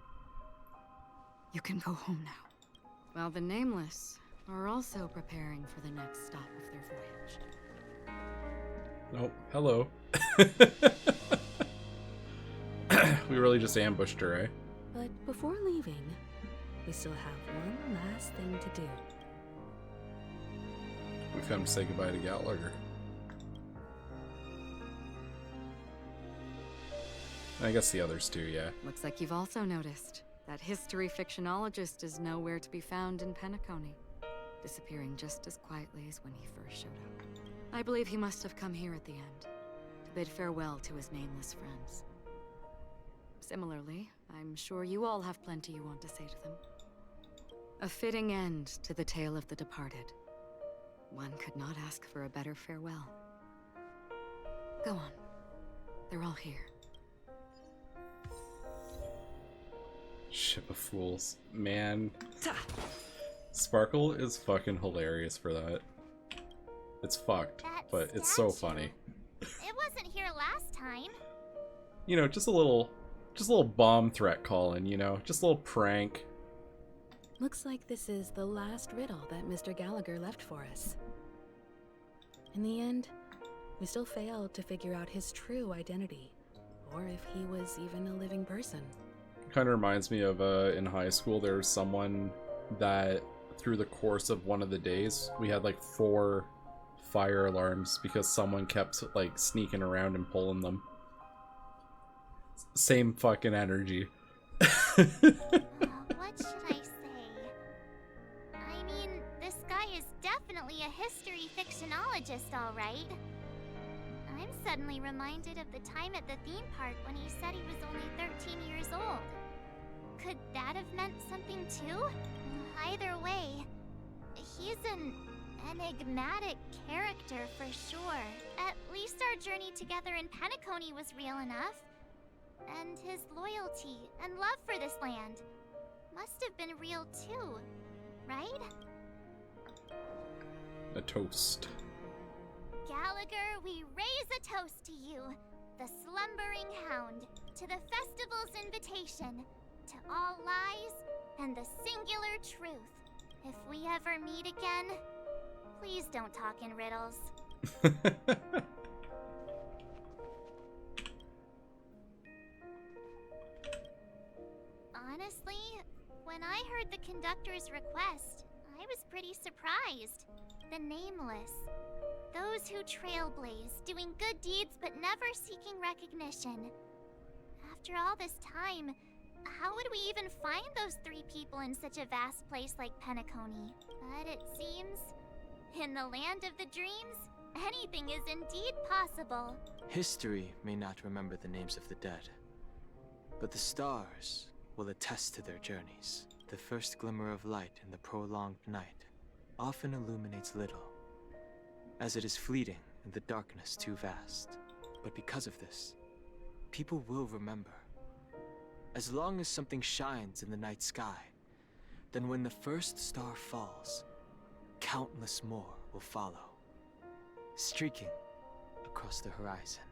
you can go home now. While the Nameless are also preparing for the next stop of their voyage. Oh, hello. We really just ambushed her, eh? But before leaving, we still have one last thing to do. We've come to say goodbye to Gallagher. I guess the others too, yeah. Looks like you've also noticed that history fictionologist is nowhere to be found in Penacony, disappearing just as quietly as when he first showed up. I believe he must have come here at the end, to bid farewell to his nameless friends. Similarly, I'm sure you all have plenty you want to say to them. A fitting end to the tale of the departed. One could not ask for a better farewell. Go on. They're all here. Ship of Fools. Man. Sparkle is fucking hilarious for that. It's fucked, but it's so funny. It wasn't here last time. You know, just a little bomb threat calling, you know? Just a little prank. Looks like this is the last riddle that Mr. Gallagher left for us. In the end, we still failed to figure out his true identity, or if he was even a living person. Kind of reminds me of in high school, there was someone that through the course of one of the days, we had like 4 fire alarms because someone kept like sneaking around and pulling them. Same fucking energy. What should I say? I mean, this guy is definitely a history fictionologist, all right. I'm suddenly reminded of the time at the theme park when he said he was only 13 years old. Could that have meant something too? Either way, he's an enigmatic character for sure. At least our journey together in Penacony was real enough. And his loyalty and love for this land must have been real too, right? A toast. Gallagher, we raise a toast to you, the slumbering hound, to the festival's invitation, to all lies and the singular truth. If we ever meet again, please don't talk in riddles. Honestly, when I heard the conductor's request, I was pretty surprised. The Nameless. Those who trailblaze, doing good deeds but never seeking recognition. After all this time, how would we even find those 3 people in such a vast place like Penacony? But it seems, in the land of the dreams, anything is indeed possible. History may not remember the names of the dead, but the stars will attest to their journeys. The first glimmer of light in the prolonged night often illuminates little, as it is fleeting and the darkness too vast. But because of this, people will remember. As long as something shines in the night sky, then when the first star falls, countless more will follow, streaking across the horizon.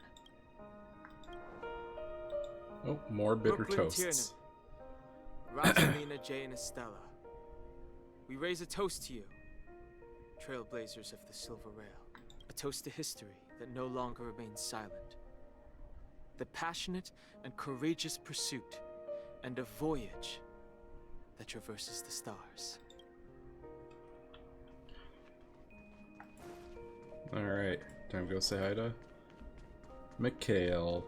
Oh, more bitter Brooklyn toasts. Rosalina, Jay, and Estella, we raise a toast to you, trailblazers of the Silver Rail. A toast to history that no longer remains silent. The passionate and courageous pursuit and a voyage that traverses the stars. Alright, time to go say hi to Mikhail.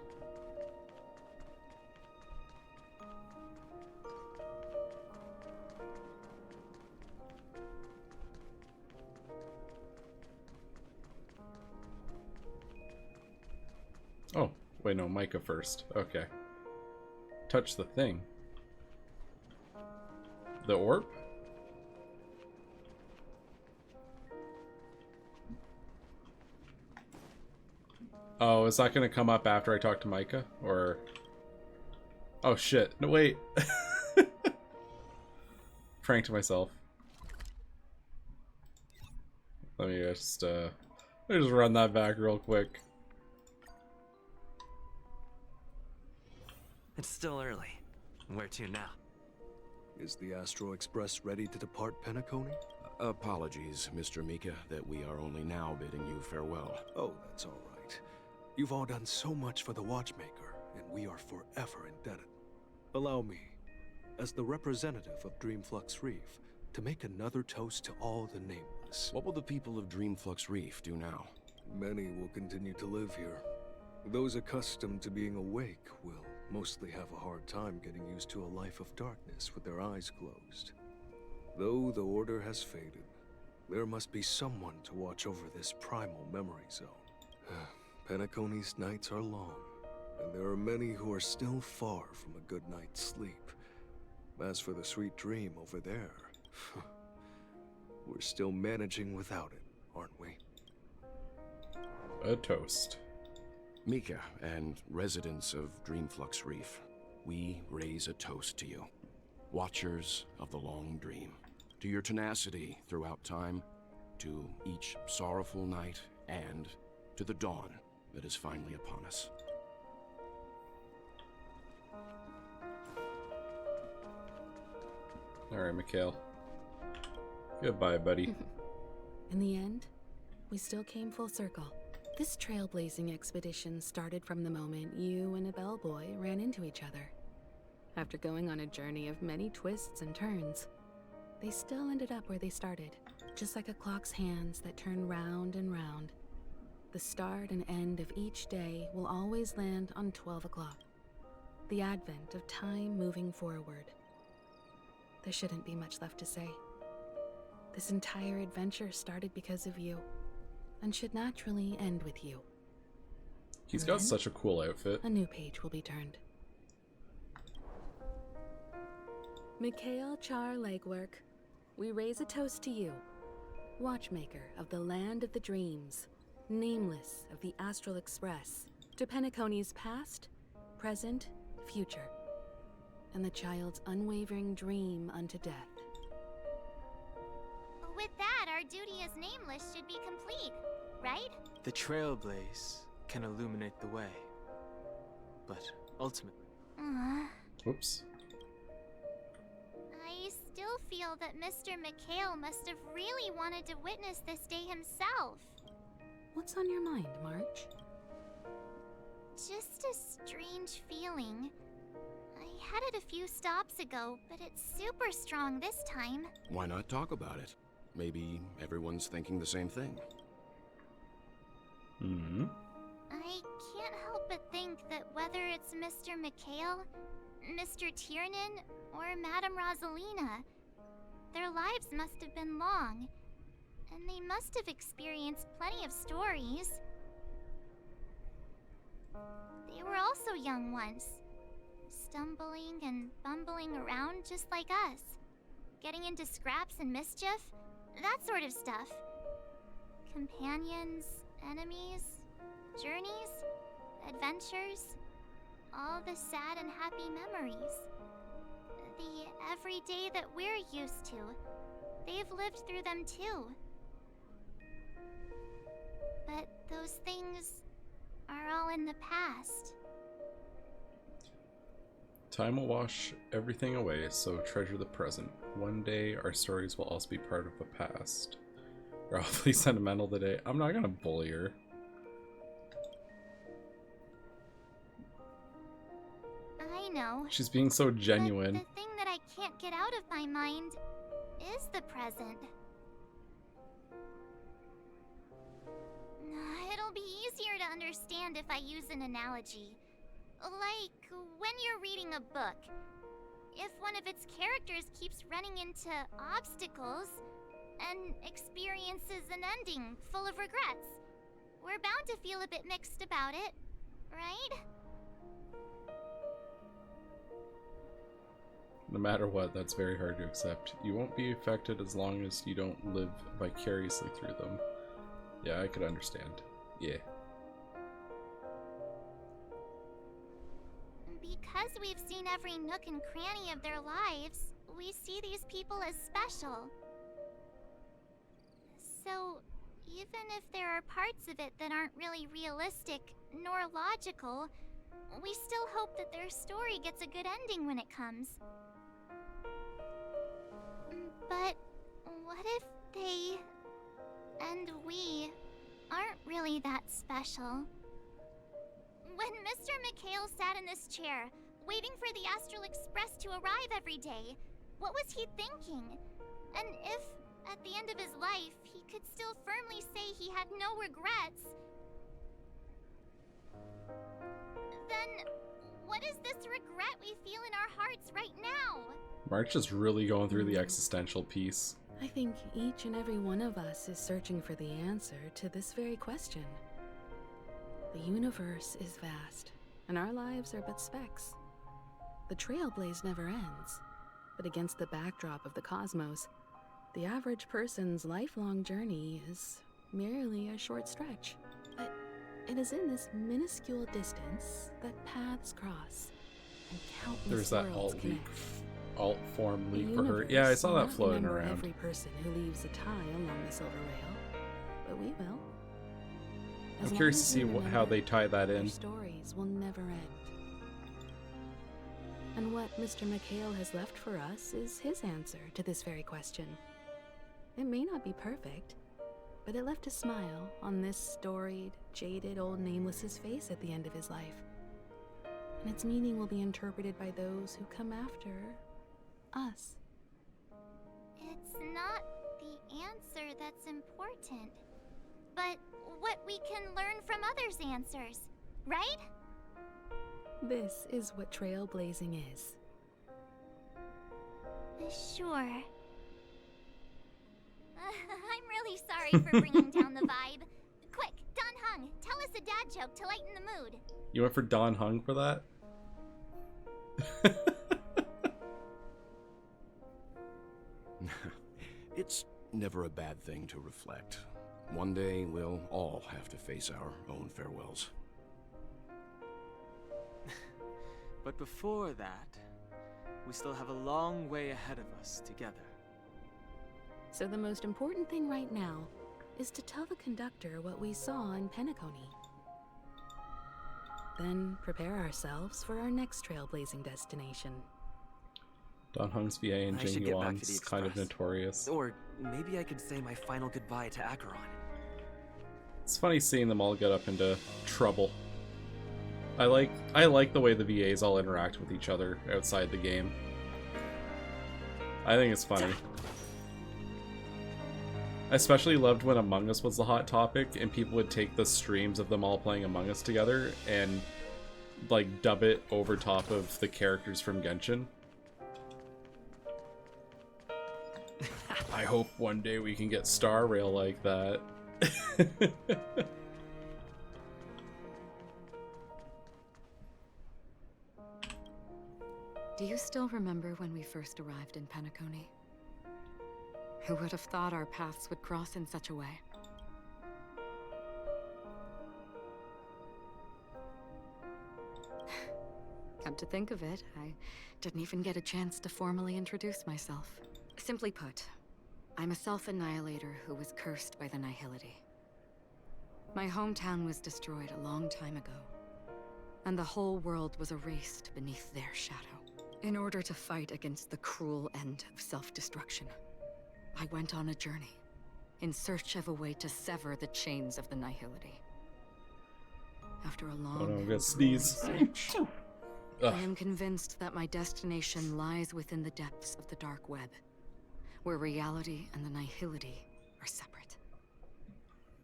Oh, wait, no, Micah first. Okay. Touch the thing. The orb? Oh, is that gonna come up after I talk to Micah? Or... Oh shit, no wait. Pranked myself. Let me just run that back real quick. It's still early. Where to now? Is the Astro Express ready to depart Penacony? Apologies, Mr. Mika, that we are only now bidding you farewell. Oh, that's all right. You've all done so much for the Watchmaker, and we are forever indebted. Allow me, as the representative of Dreamflux Reef, to make another toast to all the nameless. What will the people of Dreamflux Reef do now? Many will continue to live here. Those accustomed to being awake will mostly have a hard time getting used to a life of darkness with their eyes closed. Though the order has faded, there must be someone to watch over this primal memory zone. Penacony's nights are long, and there are many who are still far from a good night's sleep. As for the sweet dream over there, we're still managing without it, aren't we? A toast. Mika and residents of Dreamflux Reef, we raise a toast to you. Watchers of the long dream. To your tenacity throughout time, to each sorrowful night, and to the dawn that is finally upon us. Alright, Mikhail. Goodbye, buddy. In the end, we still came full circle. This trailblazing expedition started from the moment you and a bellboy ran into each other. After going on a journey of many twists and turns, they still ended up where they started, just like a clock's hands that turn round and round. The start and end of each day will always land on 12 o'clock, the advent of time moving forward. There shouldn't be much left to say. This entire adventure started because of you, and should naturally end with you. He's got such a cool outfit. A new page will be turned. Mikhail Char Legwork, we raise a toast to you, Watchmaker of the Land of the Dreams, Nameless of the Astral Express, to Penacony's past, present, future, and the child's unwavering dream unto death. With that, our duty as Nameless should be complete, right? The trailblaze can illuminate the way, but ultimately... Oops. I still feel that Mr. Mikhail must have really wanted to witness this day himself. What's on your mind, March? Just a strange feeling. I had it a few stops ago, but it's super strong this time. Why not talk about it? Maybe everyone's thinking the same thing. I can't help but think that whether it's Mr. Mikhail, Mr. Tiernan, or Madame Rosalina, their lives must have been long, and they must have experienced plenty of stories. They were also young once, stumbling and bumbling around just like us, getting into scraps and mischief, that sort of stuff. Companions, enemies, journeys, adventures, all the sad and happy memories. The everyday that we're used to, they've lived through them too. But those things are all in the past. Time will wash everything away, so treasure the present. One day, our stories will also be part of the past. We're awfully sentimental today. I'm not gonna bully her. I know. She's being so genuine. But the thing that I can't get out of my mind is the present. It'll be easier to understand if I use an analogy. Like when you're reading a book. If one of its characters keeps running into obstacles and experiences an ending full of regrets, we're bound to feel a bit mixed about it, right? No matter what, that's very hard to accept. You won't be affected as long as you don't live vicariously through them. Yeah, I could understand. Yeah. Because we've seen every nook and cranny of their lives, we see these people as special. So, even if there are parts of it that aren't really realistic nor logical, we still hope that their story gets a good ending when it comes. But what if they and we aren't really that special? When Mr. McHale sat in this chair, waiting for the Astral Express to arrive every day, what was he thinking? And if, at the end of his life, he could still firmly say he had no regrets, then what is this regret we feel in our hearts right now? March is really going through the existential piece. I think each and every one of us is searching for the answer to this very question. The universe is vast, and our lives are but specks. The trailblaze never ends, but against the backdrop of the cosmos, the average person's lifelong journey is merely a short stretch. But it is in this minuscule distance that paths cross, and countless There's that worlds alt connect. alt form The leak for her. universe Yeah, I saw will that not floating remember around. every person who leaves a tie along the silver rail, but we will. As I'm long curious to as see we how remember, they tie that their in. stories will never end. And what Mr. McHale has left for us is his answer to this very question. It may not be perfect, but it left a smile on this storied, jaded old Nameless's face at the end of his life. And its meaning will be interpreted by those who come after us. It's not the answer that's important, but what we can learn from others' answers, right? This is what trailblazing is. Sure. I'm really sorry for bringing down the vibe. Quick, Don Hung, tell us a dad joke to lighten the mood. You went for Don Hung for that? It's never a bad thing to reflect. One day we'll all have to face our own farewells. But before that, we still have a long way ahead of us together. So the most important thing right now is to tell the conductor what we saw in Penacony. Then prepare ourselves for our next trailblazing destination. Don Hung's VA in I should get back to the Jingyuan's kind of Express. notorious. Or maybe I could say my final goodbye to Acheron. It's funny seeing them all get up into trouble. I like the way the VAs all interact with each other outside the game. I think it's funny. I especially loved when Among Us was the hot topic and people would take the streams of them all playing Among Us together and like dub it over top of the characters from Genshin. I hope one day we can get Star Rail like that. Do you still remember when we first arrived in Penacony? Who would have thought our paths would cross in such a way? Come to think of it, I didn't even get a chance to formally introduce myself. Simply put, I'm a self-annihilator who was cursed by the Nihility. My hometown was destroyed a long time ago, and the whole world was erased beneath their shadow. In order to fight against the cruel end of self-destruction, I went on a journey, in search of a way to sever the chains of the Nihility. After a long Oh no, I'm and gonna sneeze. grueling search, Ugh. I am convinced that my destination lies within the depths of the dark web, where reality and the Nihility are separate.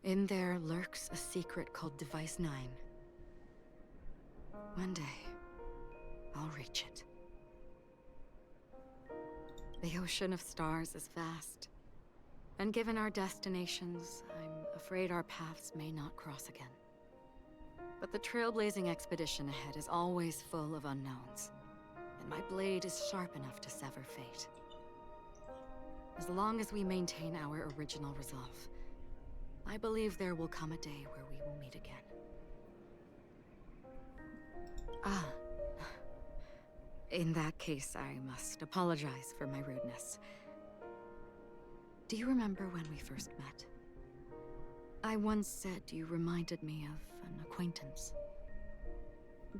In there lurks a secret called Device 9. One day, I'll reach it. The ocean of stars is vast, and given our destinations, I'm afraid our paths may not cross again. But the trailblazing expedition ahead is always full of unknowns, and my blade is sharp enough to sever fate. As long as we maintain our original resolve, I believe there will come a day where we will meet again. Ah, In that case, I must apologize for my rudeness. Do you remember when we first met? I once said you reminded me of an acquaintance.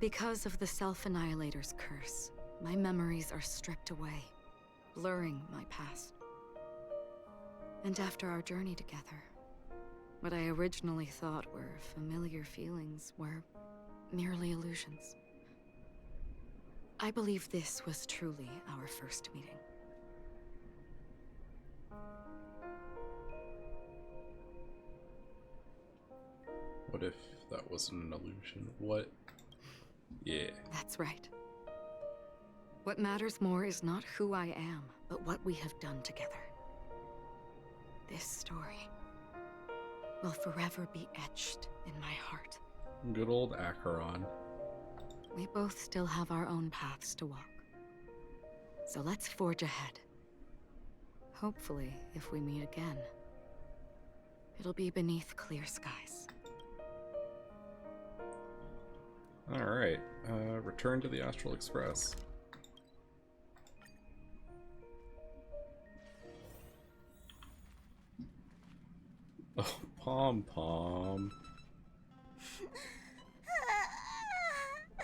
Because of the Self-Annihilator's curse, my memories are stripped away, blurring my past. And after our journey together, what I originally thought were familiar feelings were merely illusions. I believe this was truly our first meeting. What if that wasn't an illusion? What? Yeah. That's right. What matters more is not who I am, but what we have done together. This story will forever be etched in my heart. Good old Acheron. We both still have our own paths to walk. So let's forge ahead. Hopefully, if we meet again, it'll be beneath clear skies. Alright, return to the Astral Express. Oh, Pom-Pom.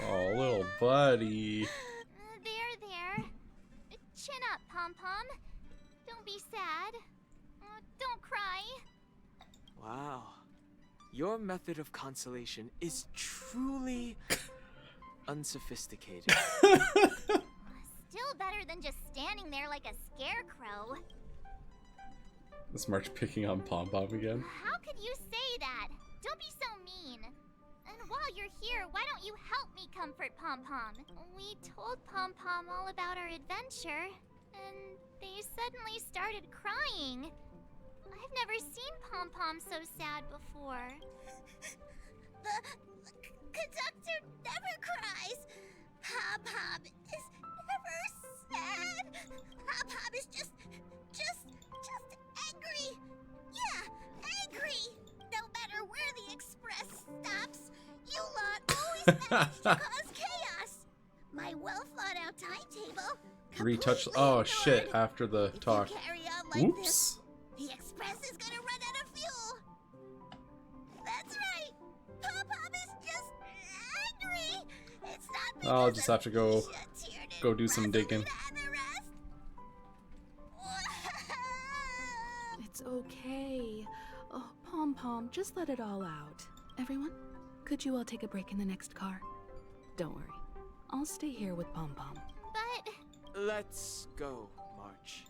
Oh, little buddy. There. Chin up, Pom-Pom. Don't be sad. Don't cry. Wow. Your method of consolation is truly unsophisticated. Still better than just standing there like a scarecrow. Is March picking on Pom-Pom again? How could you say that? Don't be so mean. And while you're here, why don't you help me comfort Pom-Pom? We told Pom-Pom all about our adventure, and they suddenly started crying. I've never seen Pom-Pom so sad before. The conductor never cries. Pom-Pom is never sad. Pom-Pom is just angry. Yeah, angry. No matter where the express stops, you lot always manage to cause chaos. My well-thought-out timetable. Retouch. Oh shit! After the talk. Carry on like Oops. this, the express is gonna run out of fuel. That's right. Pom-Pom is just angry. It's not because I'll just have to go do some digging. It's okay. Oh, Pom-Pom, just let it all out. Everyone, could you all take a break in the next car? Don't worry. I'll stay here with Pom-Pom. But... Let's go, March.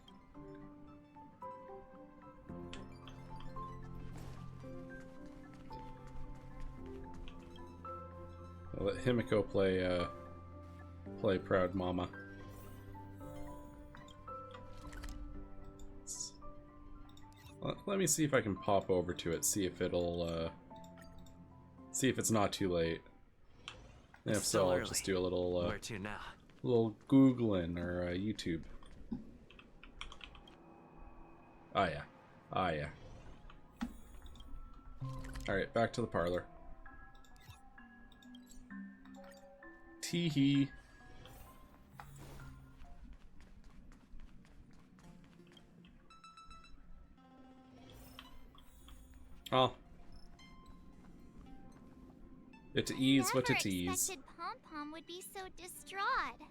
I'll let Himiko play Proud Mama. Let me see if I can pop over to it, see if it'll, see if it's not too late. And if so, I'll just do a little, Where to now? little Googling or YouTube. Oh yeah. Ah yeah. Alright, back to the parlor. Tee-hee. Oh. It ease what it ease. Never expected Pom-Pom would be so distraught.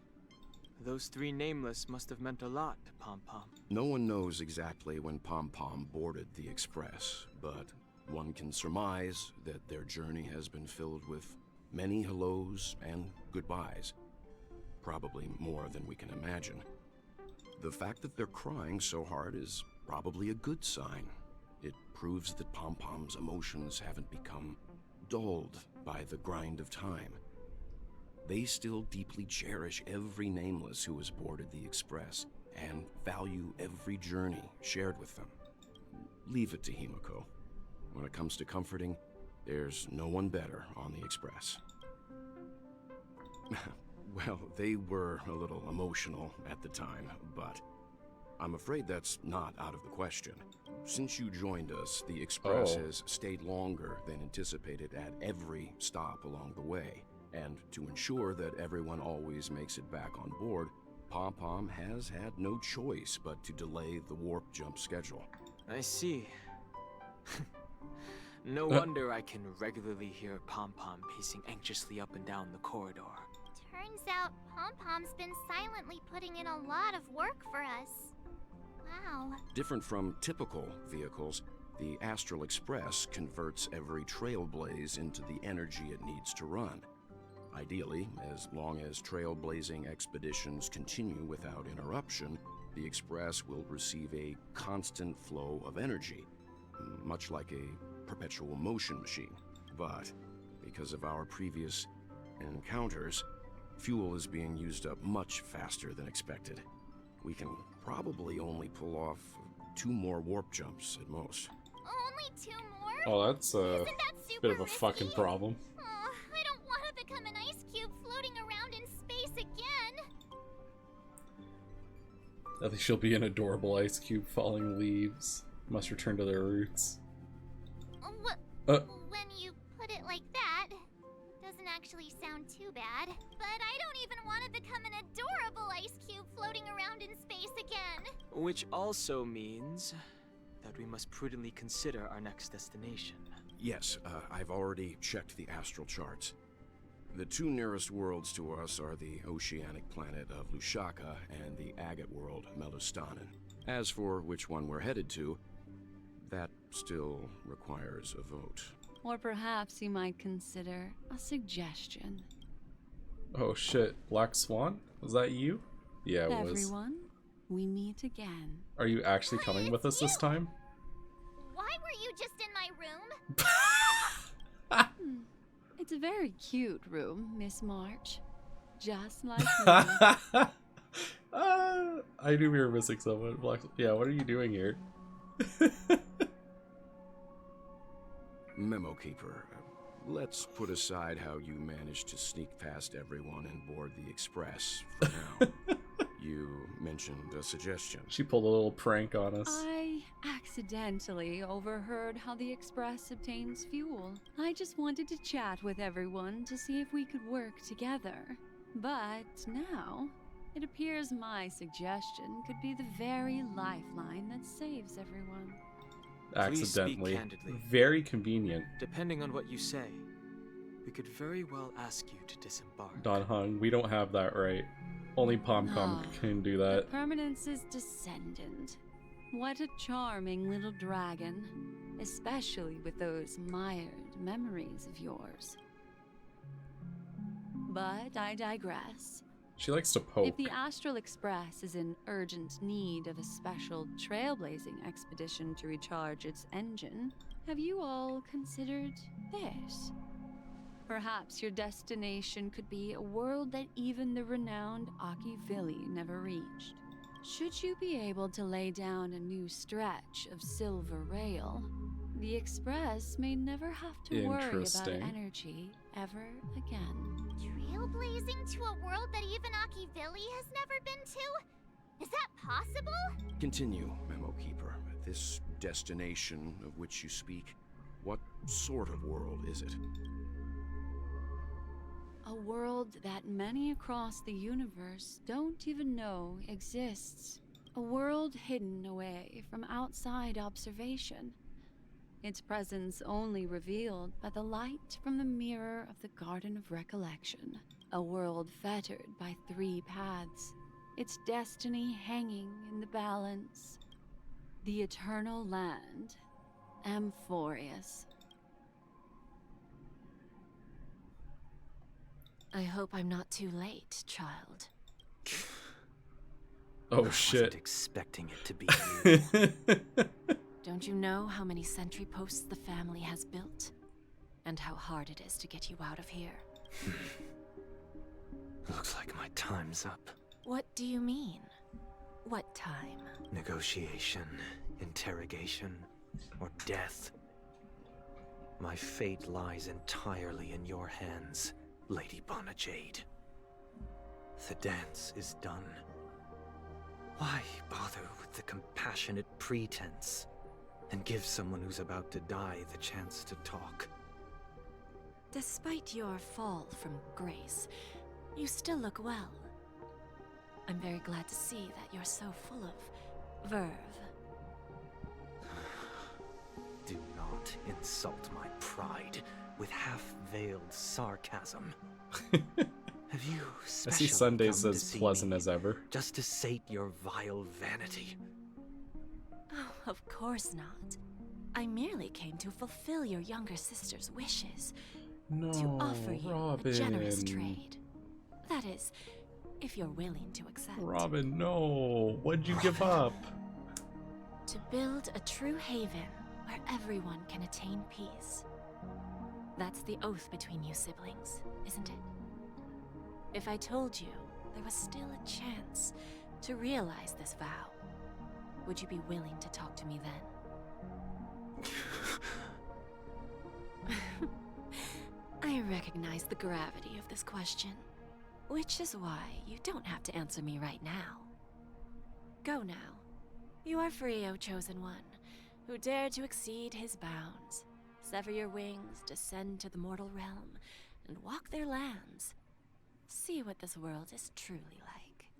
Those three nameless must have meant a lot to Pom-Pom. No one knows exactly when Pom-Pom boarded the Express, but one can surmise that their journey has been filled with many hellos and goodbyes. Probably more than we can imagine. The fact that they're crying so hard is probably a good sign. It proves that Pom-Pom's emotions haven't become dulled by the grind of time. They still deeply cherish every nameless who has boarded the Express and value every journey shared with them. Leave it to Himiko. When it comes to comforting, there's no one better on the Express. Well, they were a little emotional at the time, but I'm afraid that's not out of the question. Since you joined us, the Express has stayed longer than anticipated at every stop along the way. And to ensure that everyone always makes it back on board, Pom-Pom has had no choice but to delay the warp jump schedule. I see. No wonder I can regularly hear Pom-Pom pacing anxiously up and down the corridor. Turns out Pom-Pom's been silently putting in a lot of work for us. Wow. Different from typical vehicles, the Astral Express converts every trailblaze into the energy it needs to run. Ideally, as long as trailblazing expeditions continue without interruption, the Express will receive a constant flow of energy, much like a perpetual motion machine. But because of our previous encounters, fuel is being used up much faster than expected. We can probably only pull off 2 more warp jumps at most. Only 2 more? Oh, that's a bit of a risky? fucking problem. Oh, I don't want to become an ice cube floating around in space again. I think she'll be an adorable ice cube falling leaves. Must return to their roots. When you put it like that, doesn't actually sound too bad. But I don't even want to become an adorable ice cube floating around in space again. Which also means that we must prudently consider our next destination. Yes, I've already checked the astral charts. The 2 nearest worlds to us are the oceanic planet of Lushaka and the agate world, Melostanen. As for which one we're headed to, that still requires a vote. Or perhaps you might consider a suggestion. Oh shit, Black Swan? Was that you? Yeah, it was. Everyone, we meet again. Are you actually coming with us this time? Why were you just in my room? It's a very cute room, Miss March. Just like me. I knew we were missing someone. Black. Yeah, what are you doing here? Memo Keeper, let's put aside how you managed to sneak past everyone and board the Express for now. You mentioned a suggestion. She pulled a little prank on us. I accidentally overheard how the Express obtains fuel. I just wanted to chat with everyone to see if we could work together. But now, it appears my suggestion could be the very lifeline that saves everyone. Accidentally. Please speak candidly. Very convenient. Depending on what you say, we could very well ask you to disembark. Don Hung, we don't have that right. Only Pom-Pom can do that. Permanence's descendant. What a charming little dragon, especially with those mired memories of yours. But I digress. She likes to poke. If the Astral Express is in urgent need of a special trailblazing expedition to recharge its engine, have you all considered this? Perhaps your destination could be a world that even the renowned Akivili never reached. Should you be able to lay down a new stretch of silver rail, the Express may never have to worry about energy ever again. Trailblazing to a world that even Akivili has never been to? Is that possible? Continue, Memo Keeper. This destination of which you speak, what sort of world is it? A world that many across the universe don't even know exists. A world hidden away from outside observation. Its presence only revealed by the light from the mirror of the Garden of Recollection. A world fettered by 3 paths. Its destiny hanging in the balance. The eternal land, Amphorius. I hope I'm not too late, child. Oh shit. I wasn't expecting it to be you. Don't you know how many sentry posts the family has built? And how hard it is to get you out of here? Looks like my time's up. What do you mean? What time? Negotiation, interrogation, or death. My fate lies entirely in your hands, Lady Bonajade. The dance is done. Why bother with the compassionate pretense and give someone who's about to die the chance to talk? Despite your fall from grace, you still look well. I'm very glad to see that you're so full of verve. Do not insult my pride with half-veiled sarcasm. Have you I see specially Sundays come to as see pleasant me as ever. just to sate your vile vanity? Oh, of course not. I merely came to fulfill your younger sister's wishes. No, to offer you Robin. a generous trade. That is, if you're willing to accept. Robin, no. What'd you give up? To build a true haven where everyone can attain peace. That's the oath between you siblings, isn't it? If I told you there was still a chance to realize this vow, would you be willing to talk to me then? I recognize the gravity of this question, which is why you don't have to answer me right now. Go now. You are free, O Chosen One, who dared to exceed his bounds, sever your wings, descend to the mortal realm, and walk their lands. See what this world is truly like.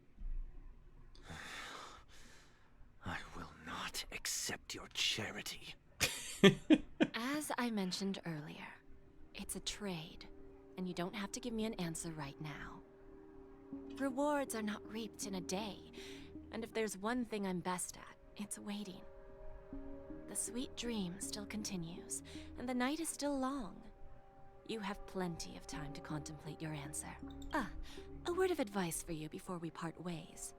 I will not accept your charity. As I mentioned earlier, it's a trade, and you don't have to give me an answer right now. Rewards are not reaped in a day, and if there's one thing I'm best at, it's waiting. The sweet dream still continues, and the night is still long. You have plenty of time to contemplate your answer. Ah, a word of advice for you before we part ways.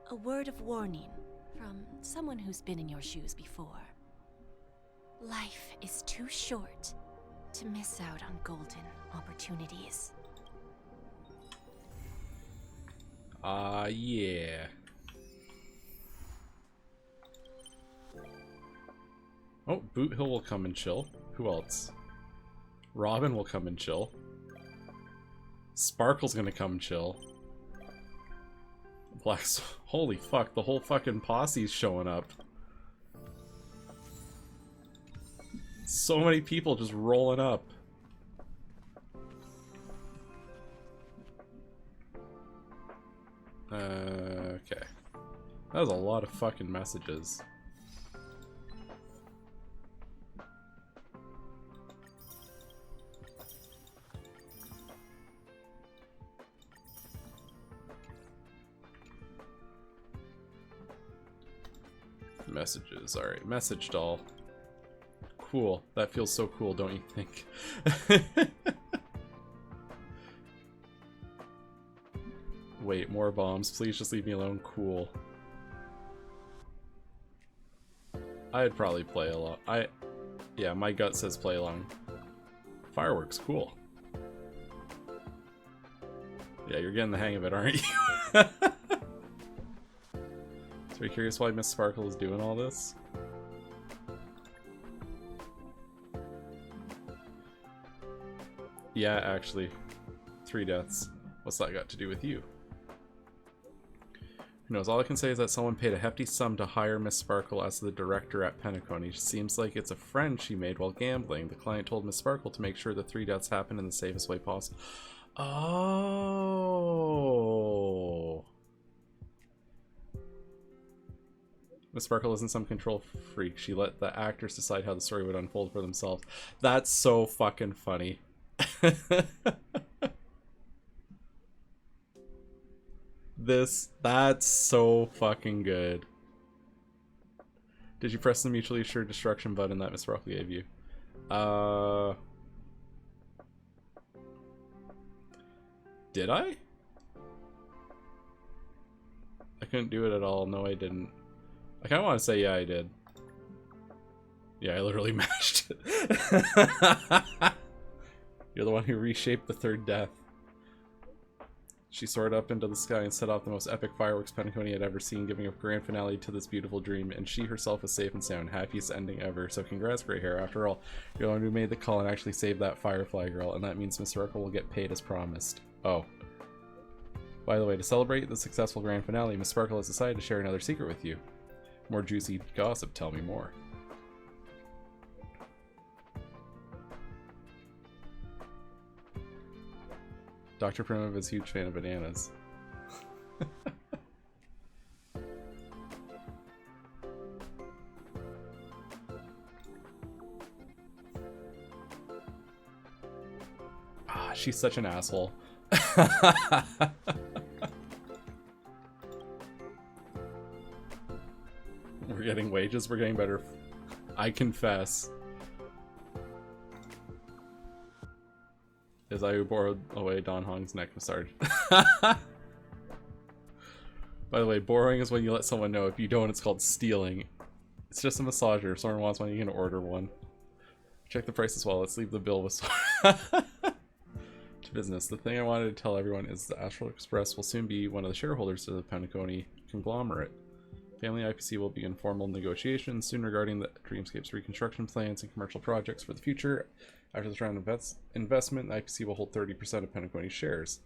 A word of warning from someone who's been in your shoes before. Life is too short to miss out on golden opportunities. Yeah. Oh, Boot Hill will come and chill. Who else? Robin will come and chill. Sparkle's gonna come chill. Black's... Holy fuck, the whole fucking posse's showing up. So many people just rolling up. Okay. That was a lot of fucking messages. Messages. Alright, message doll. Cool. That feels so cool, don't you think? Wait, more bombs. Please just leave me alone. Cool. I'd probably play along. Yeah, my gut says play along. Fireworks, cool. Yeah, you're getting the hang of it, aren't you? So are you curious why Miss Sparkle is doing all this? Yeah, actually. 3 deaths. What's that got to do with you? Who knows? All I can say is that someone paid a hefty sum to hire Miss Sparkle as the director at Penacony. Seems like it's a friend she made while gambling. The client told Miss Sparkle to make sure the 3 deaths happen in the safest way possible. Oh. Miss Sparkle isn't some control freak. She let the actors decide how the story would unfold for themselves. That's so fucking funny. That's so fucking good. Did you press the mutually assured destruction button that Miss Sparkle gave you? Did I? I couldn't do it at all. No, I didn't. I kind of want to say yeah, I did. Yeah, I literally mashed it. You're the one who reshaped the 3rd death. She soared up into the sky and set off the most epic fireworks Penacony had ever seen, giving a grand finale to this beautiful dream, and she herself is safe and sound. Happiest ending ever. So congrats, Grey Hair. After all, you're the one who made the call and actually saved that Firefly girl, and that means Miss Sparkle will get paid as promised. Oh. By the way, to celebrate the successful grand finale, Miss Sparkle has decided to share another secret with you. More juicy gossip, tell me more. Dr. Primitive is a huge fan of bananas. Ah, she's such an asshole. We're getting wages, we're getting better. I confess. Is I who borrowed away Don Hong's neck massage. By the way, borrowing is when you let someone know. If you don't, it's called stealing. It's just a massager. If someone wants one, you can order one. Check the price as well. Let's leave the bill with to business. The thing I wanted to tell everyone is the Astral Express will soon be one of the shareholders of the Penacony conglomerate. Family IPC will begin formal negotiations soon regarding the Dreamscape's reconstruction plans and commercial projects for the future. After this round of investment, the IPC will hold 30% of Penacony's shares.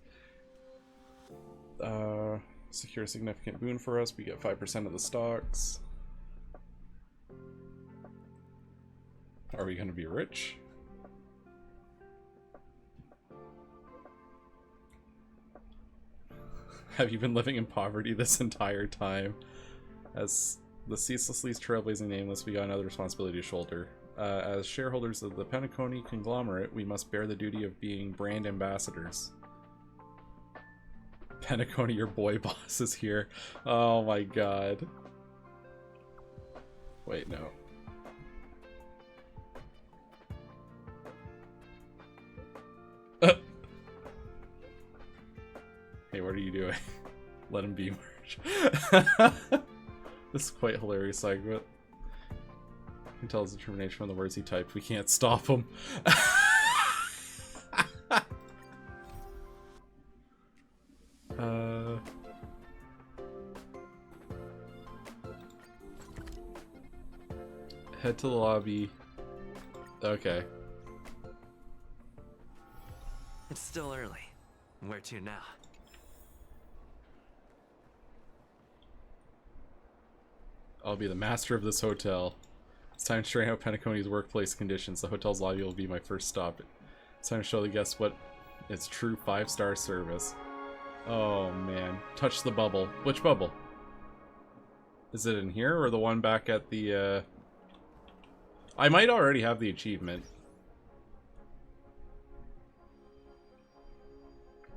Secure a significant boon for us. We get 5% of the stocks. Are we going to be rich? Have you been living in poverty this entire time? As the ceaselessly trailblazing nameless, we got another responsibility to shoulder. As shareholders of the Penacony conglomerate, we must bear the duty of being brand ambassadors. Penacony, your boy boss is here. Oh my god. Wait, no. Hey, what are you doing? Let him be merch. This is quite hilarious segment. You can tell his determination from the words he typed. We can't stop him. Head to the lobby. Okay. It's still early. Where to now? I'll be the master of this hotel. It's time to train out Penacony's workplace conditions. The hotel's lobby will be my first stop. It's time to show the guests what it's true 5-star service. Oh man. Touch the bubble. Which bubble? Is it in here or the one back at the I might already have the achievement.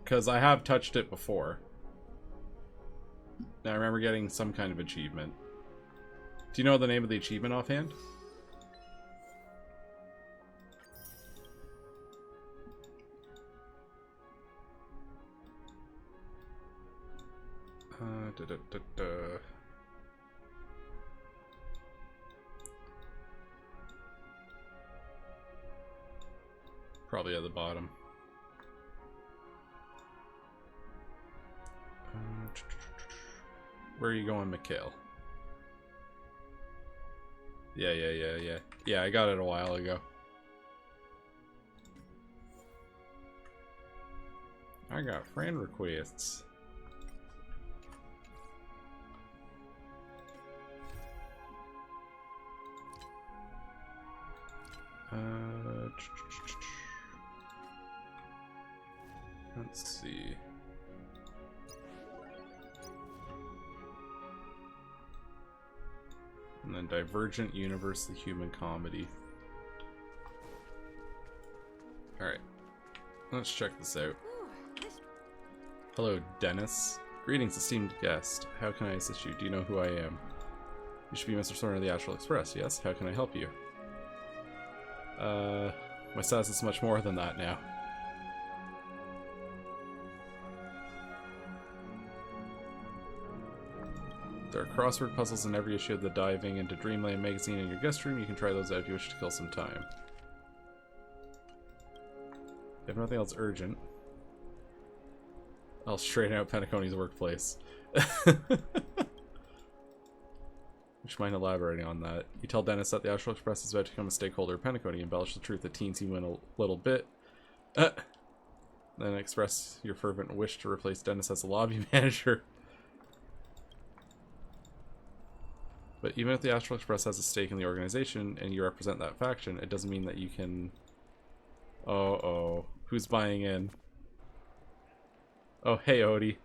Because I have touched it before. Now I remember getting some kind of achievement. Do you know the name of the achievement offhand? Probably at the bottom. Where are you going, Mikhail? Yeah. Yeah, I got it a while ago. I got friend requests. Let's see. And then Divergent Universe, the Human Comedy. Alright. Let's check this out. Hello, Dennis. Greetings, esteemed guest. How can I assist you? Do you know who I am? You should be Mr. Sorn of the Astral Express, yes? How can I help you? My status is much more than that now. There are crossword puzzles in every issue of the Diving into Dreamland magazine in your guest room. You can try those out if you wish to kill some time. You have nothing else urgent. I'll straighten out Penacony's workplace. Would you mind elaborating on that? You tell Dennis that the Astral Express is about to become a stakeholder of Penacony. Embellish the truth that teens you in a little bit. Then express your fervent wish to replace Dennis as the lobby manager. But even if the Astral Express has a stake in the organization and you represent that faction, it doesn't mean that you can... Uh-oh. Who's buying in? Oh, hey, Odie.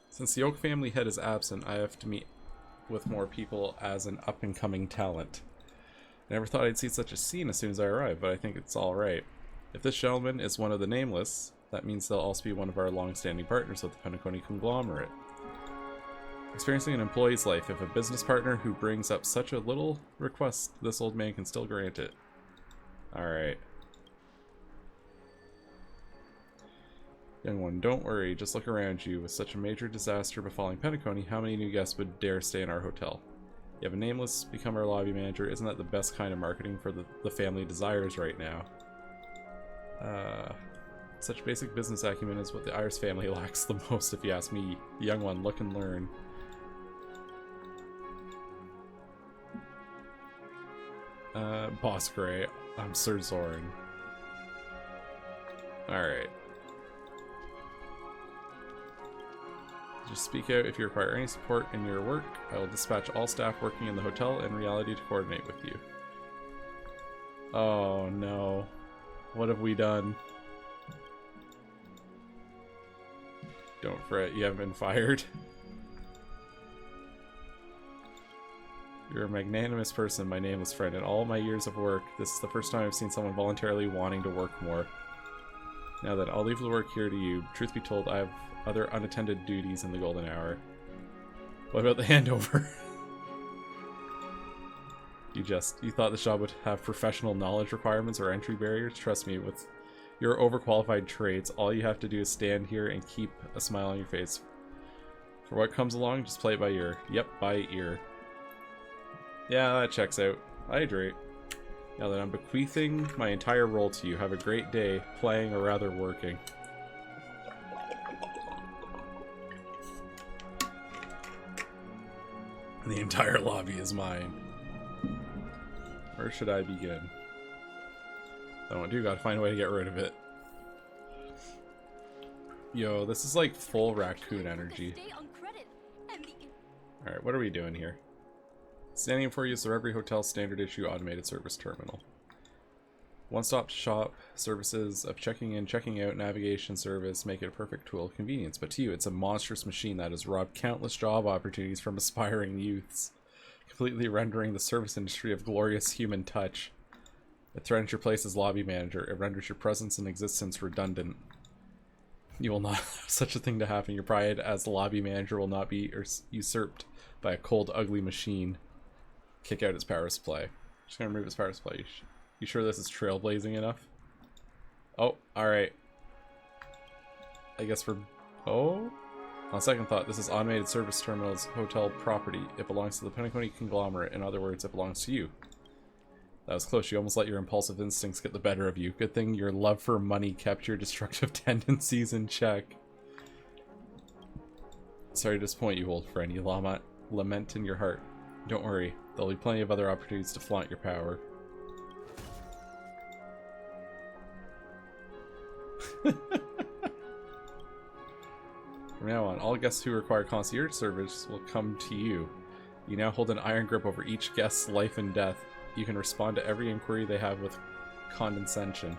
Since the Oak family head is absent, I have to meet with more people as an up-and-coming talent. I never thought I'd see such a scene as soon as I arrived, but I think it's alright. If this gentleman is one of the nameless, that means they'll also be one of our long-standing partners with the Penacony conglomerate. Experiencing an employee's life, if a business partner who brings up such a little request, this old man can still grant it. Alright. Young one, don't worry, just look around you. With such a major disaster befalling Penacony, how many new guests would dare stay in our hotel? You have a nameless, become our lobby manager. Isn't that the best kind of marketing for the family desires right now? Such basic business acumen is what the Iris family lacks the most, if you ask me. Young one, look and learn. Boss Gray, I'm Sir Zoran. Alright. Just speak out if you require any support in your work. I will dispatch all staff working in the hotel and reality to coordinate with you. Oh no. What have we done? Don't fret, you haven't been fired. You're a magnanimous person, my nameless friend. In all my years of work, this is the first time I've seen someone voluntarily wanting to work more. Now then, I'll leave the work here to you. Truth be told, I have other unattended duties in the golden hour. What about the handover? You thought this job would have professional knowledge requirements or entry barriers? Trust me, with your overqualified traits, all you have to do is stand here and keep a smile on your face. For what comes along, just play it by ear. Yep, by ear. Yeah, that checks out. I agree. Now that I'm bequeathing my entire role to you, have a great day, playing or rather working. The entire lobby is mine. Where should I begin? I do gotta find a way to get rid of it. Yo, this is like full raccoon energy. Alright, what are we doing here? Standing before you is the every hotel standard issue automated service terminal. One-stop shop services of checking in, checking out, navigation service make it a perfect tool of convenience, but to you it's a monstrous machine that has robbed countless job opportunities from aspiring youths, completely rendering the service industry of glorious human touch. It threatens your place as lobby manager. It renders your presence and existence redundant. You will not allow such a thing to happen. Your pride as the lobby manager will not be usurped by a cold, ugly machine. Kick out its power supply. Just gonna remove its power supply. You sure this is trailblazing enough? Oh, alright. I guess we're... Oh? On second thought, this is automated service terminal's hotel property. It belongs to the Penacony conglomerate. In other words, it belongs to you. That was close. You almost let your impulsive instincts get the better of you. Good thing your love for money kept your destructive tendencies in check. Sorry to disappoint you, old friend. You lament in your heart. Don't worry. There'll be plenty of other opportunities to flaunt your power. From now on, all guests who require concierge service will come to you. You now hold an iron grip over each guest's life and death. You can respond to every inquiry they have with condescension.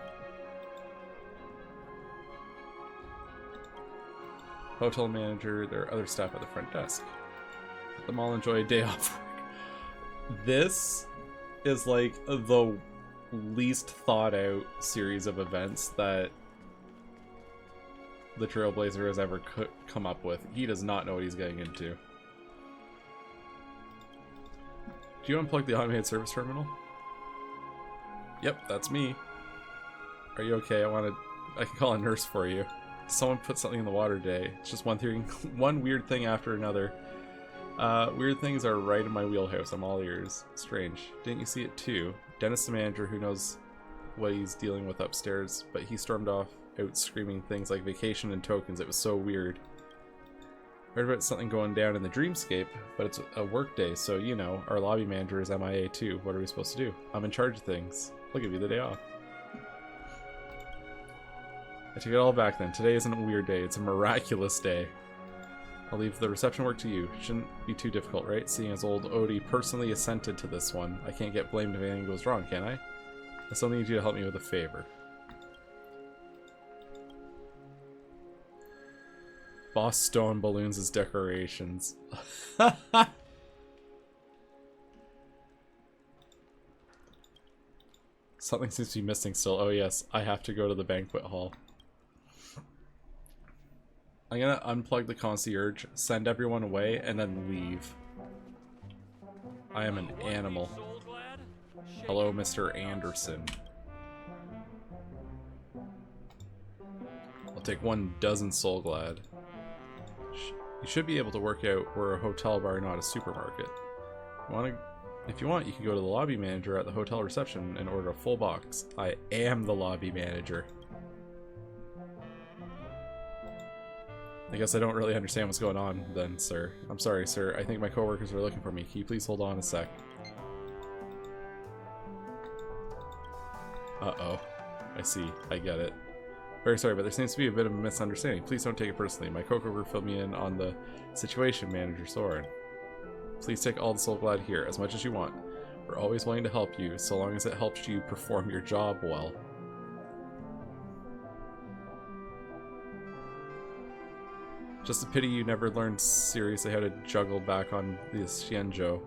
Hotel manager, there are other staff at the front desk. Let them all enjoy a day off work. This is like the least thought out series of events that the Trailblazer has ever come up with. He does not know what he's getting into. Do you unplug the automated service terminal? Yep, that's me. Are you okay? I can call a nurse for you. Someone put something in the water today. It's just one weird thing after another. Weird things are right in my wheelhouse. I'm all ears. Strange. Didn't you see it too? Dennis, the manager, who knows what he's dealing with upstairs, but he stormed off out screaming things like vacation and tokens. It was so weird. Heard about something going down in the dreamscape, but it's a work day, so you know, our lobby manager is MIA too. What are we supposed to do? I'm in charge of things. I'll give you the day off. I take it all back then. Today isn't a weird day, it's a miraculous day. I'll leave the reception work to you. Shouldn't be too difficult, right? Seeing as old Odie personally assented to this one. I can't get blamed if anything goes wrong, can I? I still need you to help me with a favor. Boss stone balloons as decorations. Something seems to be missing still. Oh yes, I have to go to the banquet hall. I'm gonna unplug the concierge, send everyone away, and then leave. I am an animal. Hello, Mr. Anderson. I'll take 12 Soul Glad. You should be able to work out we're a hotel bar, not a supermarket. If you want, you can go to the lobby manager at the hotel reception and order a full box. I am the lobby manager. I guess I don't really understand what's going on then, sir. I'm sorry, sir. I think my coworkers are looking for me. Can you please hold on a sec? Uh-oh. I see. I get it. Very sorry, but there seems to be a bit of a misunderstanding. Please don't take it personally. My coworker filled me in on the situation, Manager Soren. Please take all the Soul Glad here, as much as you want. We're always willing to help you, so long as it helps you perform your job well. Just a pity you never learned seriously how to juggle back on the Xianzhou.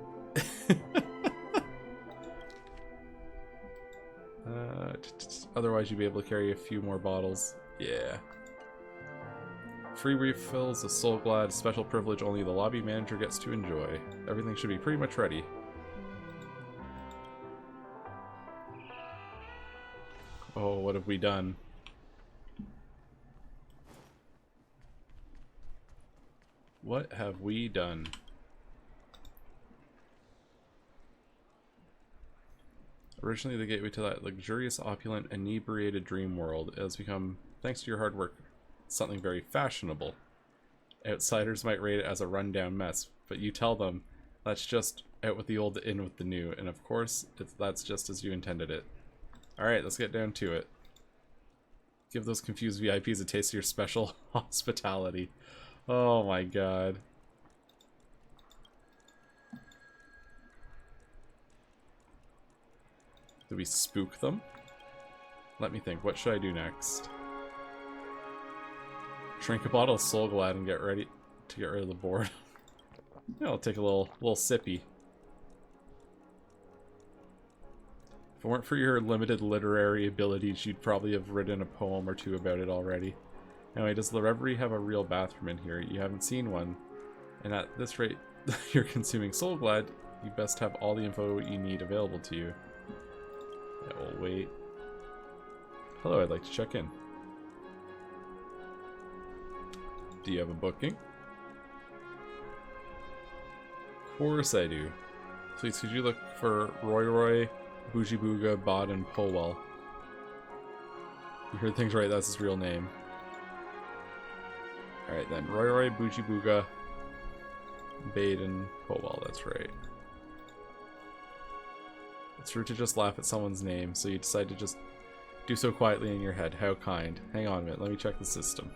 Otherwise you'd be able to carry a few more bottles. Yeah. Free refills of Soul Glad, special privilege only the lobby manager gets to enjoy. Everything should be pretty much ready. Oh, what have we done? What have we done? Originally the gateway to that luxurious, opulent, inebriated dream world, it has become, thanks to your hard work, something very fashionable. Outsiders might rate it as a rundown mess, but you tell them that's just out with the old, in with the new, and of course, that's just as you intended it. Alright, let's get down to it. Give those confused VIPs a taste of your special hospitality. Oh my god. Do we spook them? Let me think, what should I do next? Drink a bottle of Soul Glad and get ready to get rid of the board. Yeah, I'll take a little sippy. If it weren't for your limited literary abilities, you'd probably have written a poem or two about it already. Anyway, does the Reverie have a real bathroom in here? You haven't seen one. And at this rate, you're consuming Soul Glad, you best have all the info you need available to you. Yeah, we'll wait. Hello, I'd like to check in. Do you have a booking? Of course I do. Please, could you look for Roy, Bougie-Booga, Bod, and Powell? You heard things right, that's his real name. Alright then, Roy, Bougie-Booga, Baden, Powell, that's right. It's rude to just laugh at someone's name, so you decide to just do so quietly in your head. How kind. Hang on a minute, let me check the system.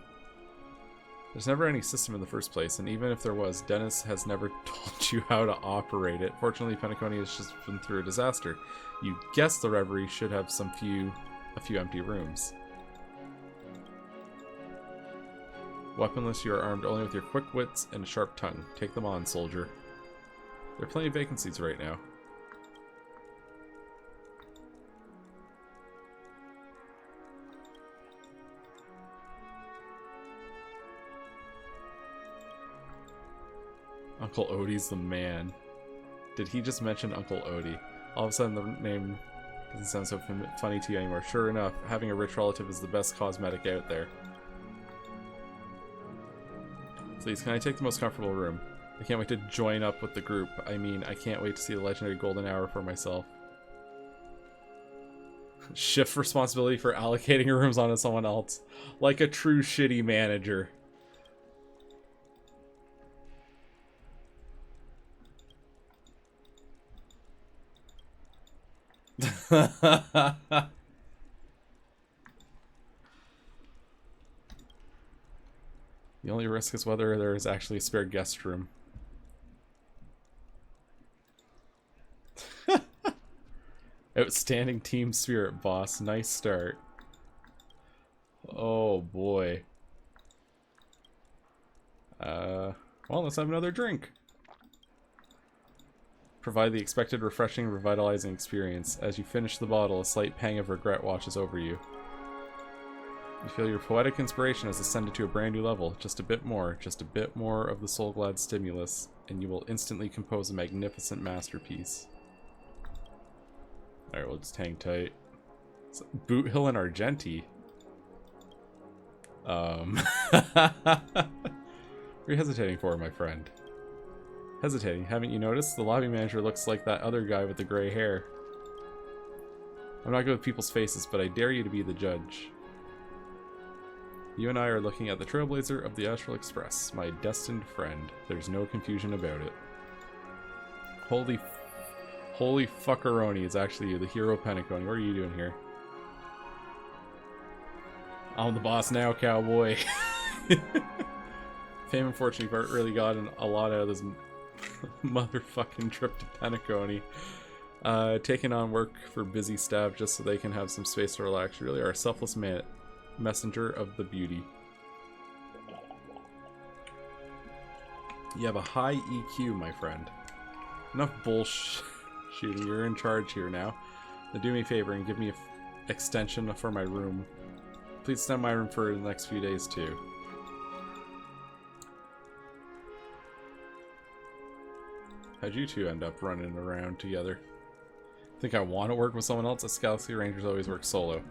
There's never any system in the first place, and even if there was, Dennis has never told you how to operate it. Fortunately, Penacony has just been through a disaster. You guess the Reverie should have a few empty rooms. Weaponless, you are armed only with your quick wits and a sharp tongue. Take them on, soldier. There are plenty of vacancies right now. Uncle Odie's the man. Did he just mention Uncle Odie? All of a sudden the name doesn't sound so funny to you anymore. Sure enough, having a rich relative is the best cosmetic out there. Please, can I take the most comfortable room? I can't wait to join up with the group. I mean, I can't wait to see the legendary golden hour for myself. Shift responsibility for allocating rooms onto someone else. Like a true shitty manager. The only risk is whether there is actually a spare guest room. Outstanding team spirit, boss. Nice start. Oh boy. Well, let's have another drink. Provide the expected refreshing, revitalizing experience. As you finish the bottle, a slight pang of regret washes over you. You feel your poetic inspiration has ascended to a brand new level. Just a bit more of the Soulglad stimulus, and you will instantly compose a magnificent masterpiece. Alright, we'll just hang tight. Boot Hill and Argenti. What are you hesitating for, my friend? Hesitating, haven't you noticed? The lobby manager looks like that other guy with the gray hair. I'm not good with people's faces, but I dare you to be the judge. You and I are looking at the trailblazer of the Astral Express, my destined friend. There's no confusion about it. Holy fuckeroni, it's actually you, the hero Penacony. What are you doing here? I'm the boss now, cowboy. Fame and fortune, you've really gotten a lot out of this motherfucking trip to Penacony. Taking on work for busy staff just so they can have some space to relax. You really are a selfless messenger of the beauty. You have a high EQ, my friend. Enough bullshit. You're in charge here now. Now do me a favor and give me an extension for my room. Please extend my room for the next few days too. How'd you two end up running around together? Think I want to work with someone else? Us Galaxy Rangers always work solo.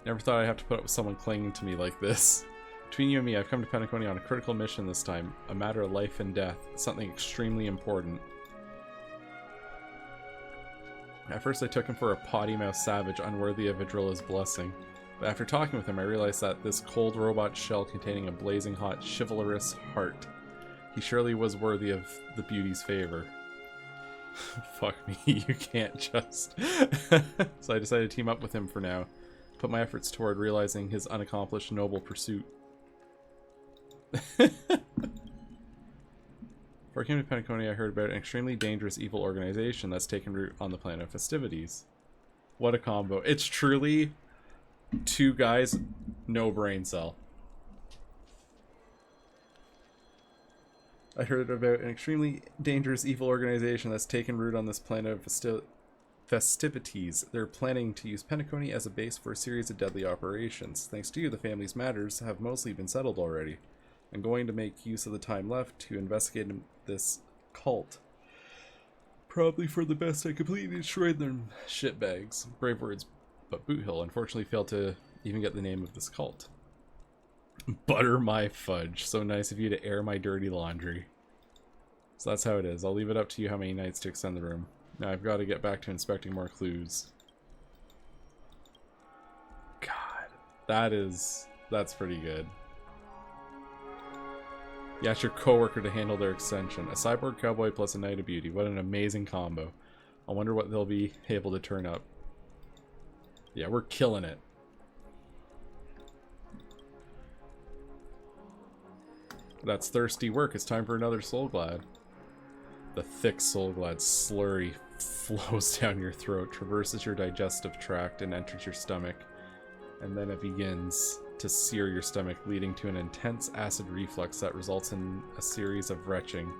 Never thought I'd have to put up with someone clinging to me like this. Between you and me, I've come to Penacony on a critical mission this time. A matter of life and death. Something extremely important. At first I took him for a potty-mouthed savage unworthy of Adrilla's blessing. But after talking with him, I realized that this cold robot shell containing a blazing hot, chivalrous heart. He surely was worthy of the beauty's favor. Fuck me, you can't just... So I decided to team up with him for now. Put my efforts toward realizing his unaccomplished noble pursuit. Before I came to Penacony, I heard about an extremely dangerous evil organization that's taken root on the planet of festivities. What a combo. It's truly two guys, no brain cell. I heard about an extremely dangerous evil organization that's taken root on this planet of festivities. They're planning to use Penacony as a base for a series of deadly operations. Thanks to you, the family's matters have mostly been settled already. I'm going to make use of the time left to investigate this cult. Probably for the best. I completely destroyed them shitbags. Brave words, but Boot Hill unfortunately failed to even get the name of this cult. Butter my fudge. So nice of you to air my dirty laundry. So that's how it is. I'll leave it up to you how many nights to extend the room. Now I've got to get back to inspecting more clues. God, that's pretty good. You ask your coworker to handle their extension. A cyborg cowboy plus a knight of beauty. What an amazing combo. I wonder what they'll be able to turn up. Yeah, we're killing it. That's thirsty work. It's time for another Soulglad. The thick Soulglad slurry flows down your throat, traverses your digestive tract, and enters your stomach. And then it begins to sear your stomach, leading to an intense acid reflux that results in a series of retching.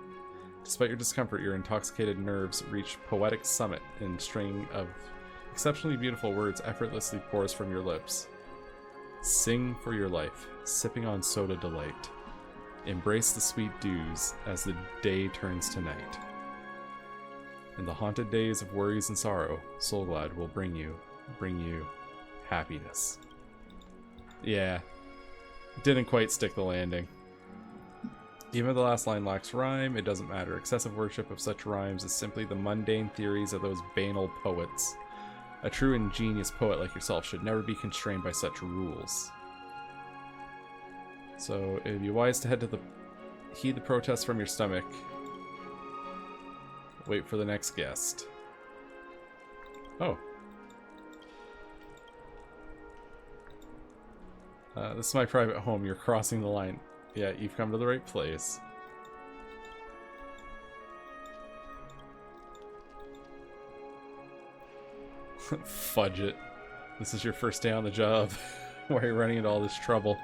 Despite your discomfort, your intoxicated nerves reach poetic summit, and a string of exceptionally beautiful words effortlessly pours from your lips. Sing for your life, sipping on soda delight. Embrace the sweet dews as the day turns to night. In the haunted days of worries and sorrow, Soulglad will bring you happiness. Yeah, didn't quite stick the landing. Even if the last line lacks rhyme, it doesn't matter. Excessive worship of such rhymes is simply the mundane theories of those banal poets. A true ingenious poet like yourself should never be constrained by such rules. So it'd be wise to heed the protests from your stomach. Wait for the next guest. Oh. This is my private home. You're crossing the line. Yeah, you've come to the right place. Fudge it. This is your first day on the job. Why are you running into all this trouble?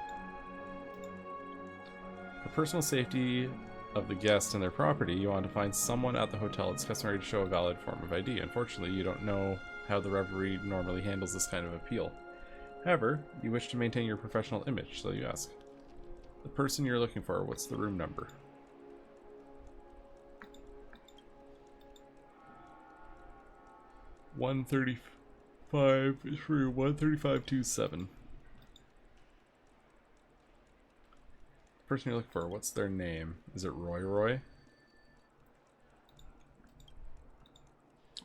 For personal safety of the guest and their property, you want to find someone at the hotel. It's customary to show a valid form of ID. Unfortunately, you don't know how the referee normally handles this kind of appeal. However, you wish to maintain your professional image, so you ask. The person you're looking for, what's the room number? 135 is room 13527. Person you're looking for, what's their name? Is it Roy?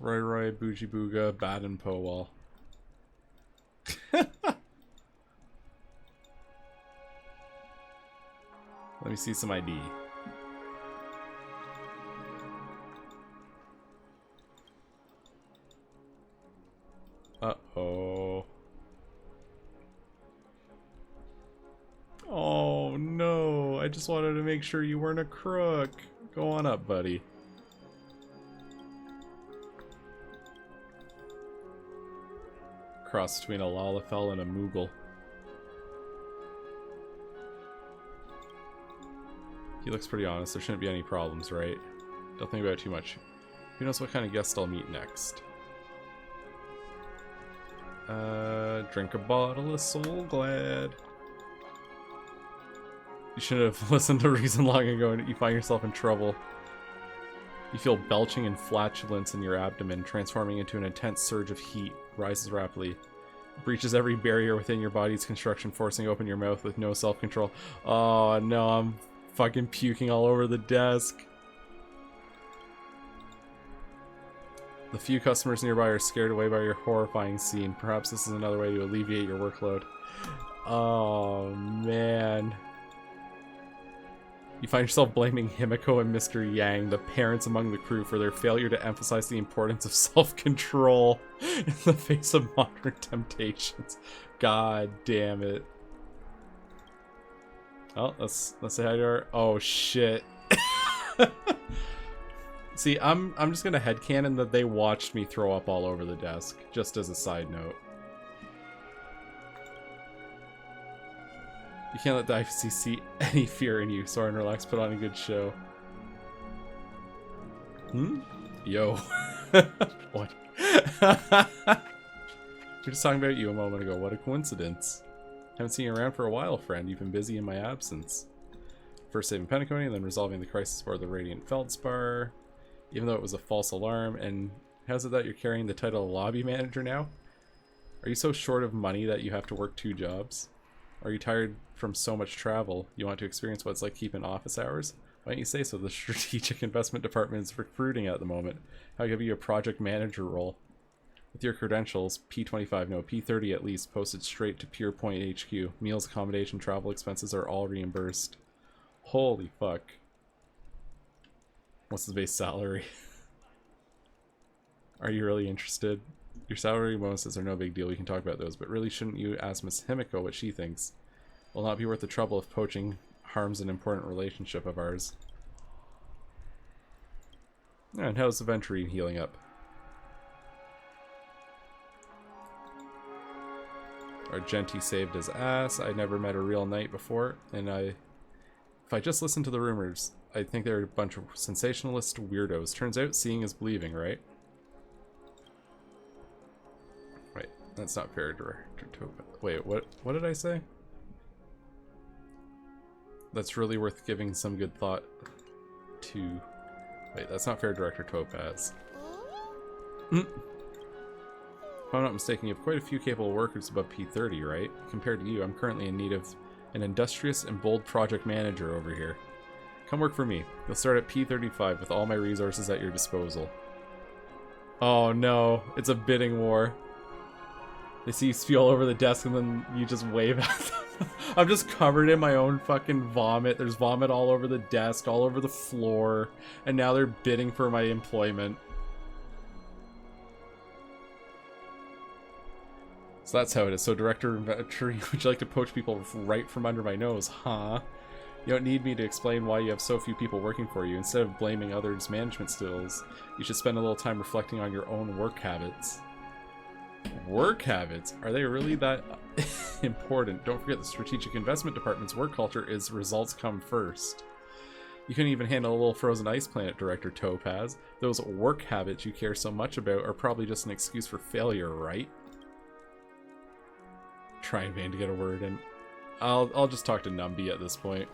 Roy, Bougie Booga, Baden Powell. Let me see some ID. Uh-oh. Oh no, I just wanted to make sure you weren't a crook. Go on up, buddy. Cross between a Lalafell and a Moogle. He looks pretty honest. There shouldn't be any problems, right? Don't think about it too much. Who knows what kind of guest I'll meet next? Drink a bottle of Soul Glad. You should have listened to Reason long ago and you find yourself in trouble. You feel belching and flatulence in your abdomen, transforming into an intense surge of heat, rises rapidly. Breaches every barrier within your body's construction, forcing open your mouth with no self-control. Oh no, I'm fucking puking all over the desk. The few customers nearby are scared away by your horrifying scene. Perhaps this is another way to alleviate your workload. Oh man. You find yourself blaming Himiko and Mr. Yang, the parents among the crew, for their failure to emphasize the importance of self-control in the face of modern temptations. God damn it. Oh, let's say hi to her. Oh shit. See, I'm just gonna headcanon that they watched me throw up all over the desk, just as a side note. You can't let the IFC see any fear in you. Soren, relax, put on a good show. Yo. What? We're just talking about you a moment ago. What a coincidence. Haven't seen you around for a while, friend. You've been busy in my absence. First saving Penacony, and then resolving the crisis aboard the Radiant Feldspar. Even though it was a false alarm. And how's it that you're carrying the title of lobby manager now? Are you so short of money that you have to work 2 jobs? Are you tired from so much travel? You want to experience what it's like keeping office hours? Why don't you say so? The strategic investment department is recruiting at the moment. I'll give you a project manager role. With your credentials, P25, no, P30 at least, posted straight to Pure Point HQ. Meals, accommodation, travel expenses are all reimbursed. Holy fuck. What's the base salary? Are you really interested? Your salary bonuses are no big deal, we can talk about those, but really shouldn't you ask Miss Himiko what she thinks? Will not be worth the trouble if poaching harms an important relationship of ours. And how's the Venturine healing up? Argenti saved his ass. I never met a real knight before, and if I just listened to the rumors, I'd think they're a bunch of sensationalist weirdos. Turns out seeing is believing, right? Wait, that's not fair, Director Topa. Wait, what did I say? That's really worth giving some good thought to. Wait, that's not fair, Director Topaz. If I'm not mistaken, you have quite a few capable workers above P30, right? Compared to you, I'm currently in need of an industrious and bold project manager over here. Come work for me. You'll start at P35 with all my resources at your disposal. Oh no, it's a bidding war. They see you spew all over the desk and then you just wave at them. I'm just covered in my own fucking vomit. There's vomit all over the desk, all over the floor, and now they're bidding for my employment. So that's how it is. So Director Venture, would you like to poach people right from under my nose, huh? You don't need me to explain why you have so few people working for you. Instead of blaming others' management skills, you should spend a little time reflecting on your own work habits. Work habits? Are they really that important? Don't forget the strategic investment department's work culture is results come first. You couldn't even handle a little frozen ice planet, Director Topaz. Those work habits you care so much about are probably just an excuse for failure, right? Try in vain to get a word in. I'll just talk to Numby at this point.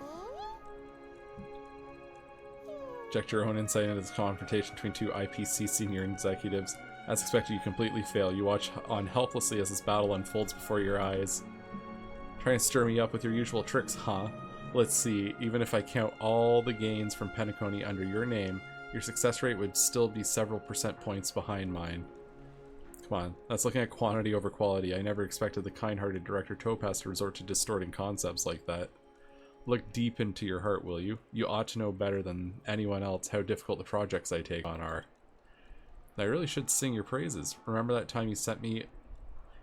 Project your own insight into this confrontation between two IPC senior executives. As expected, you completely fail. You watch on helplessly as this battle unfolds before your eyes. Try and stir me up with your usual tricks, huh? Let's see. Even if I count all the gains from Penacony under your name, your success rate would still be several percent points behind mine. Come on, that's looking at quantity over quality. I never expected the kind-hearted Director Topaz to resort to distorting concepts like that. Look deep into your heart, will you? You ought to know better than anyone else how difficult the projects I take on are. I really should sing your praises. Remember that time you sent me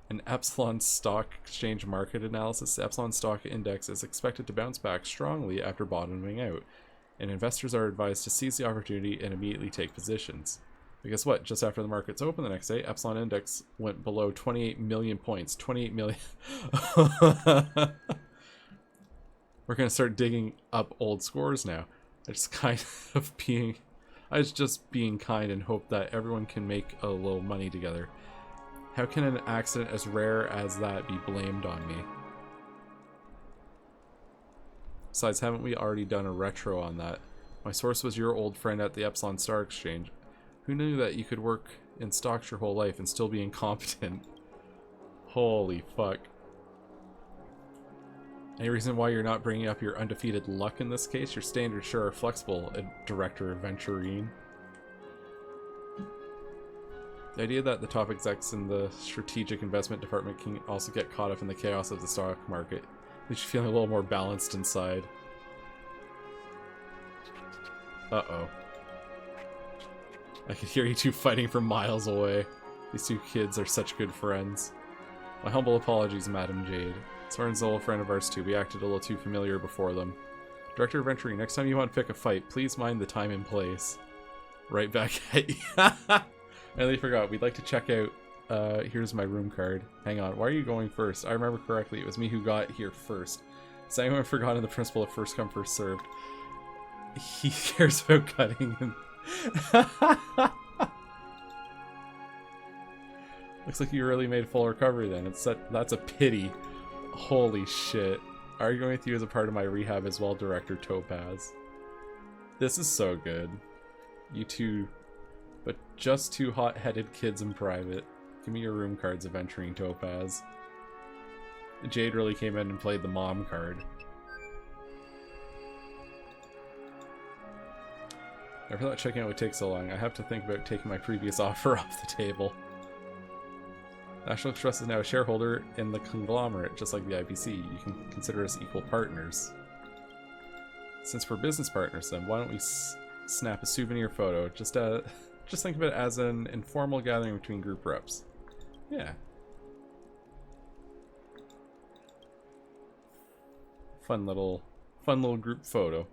an Epsilon stock exchange market analysis? The Epsilon stock index is expected to bounce back strongly after bottoming out, and investors are advised to seize the opportunity and immediately take positions. But guess what? Just after the markets opened the next day, Epsilon index went below 28 million points. 28 million. We're gonna start digging up old scores now. I was just being kind and hope that everyone can make a little money together. How can an accident as rare as that be blamed on me? Besides, haven't we already done a retro on that? My source was your old friend at the Epsilon Star Exchange. Who knew that you could work in stocks your whole life and still be incompetent? Holy fuck. Any reason why you're not bringing up your undefeated luck in this case? Your standards sure are flexible, Director Venturine. The idea that the top execs in the strategic investment department can also get caught up in the chaos of the stock market leaves you feeling a little more balanced inside. Uh-oh. I could hear you two fighting from miles away. These two kids are such good friends. My humble apologies, Madam Jade. Soren's an old friend of ours too. We acted a little too familiar before them. Director of Entry, next time you want to pick a fight, please mind the time and place. Right back at you. I really forgot. We'd like to check out... here's my room card. Hang on. Why are you going first? I remember correctly. It was me who got here first. Has anyone forgotten the principle of first come, first served? He cares about cutting him. Looks like you really made full recovery then. That's a pity. Holy shit. Arguing with you as a part of my rehab as well, Director Topaz. This is so good. You two, but just two hot-headed kids in private. Give me your room cards, Aventurine Topaz. Jade really came in and played the mom card. Never thought checking out would take so long. I have to think about taking my previous offer off the table. National Express is now a shareholder in the conglomerate, just like the IPC. You can consider us equal partners. Since we're business partners, then why don't we snap a souvenir photo? Just think of it as an informal gathering between group reps. Yeah. Fun little group photo.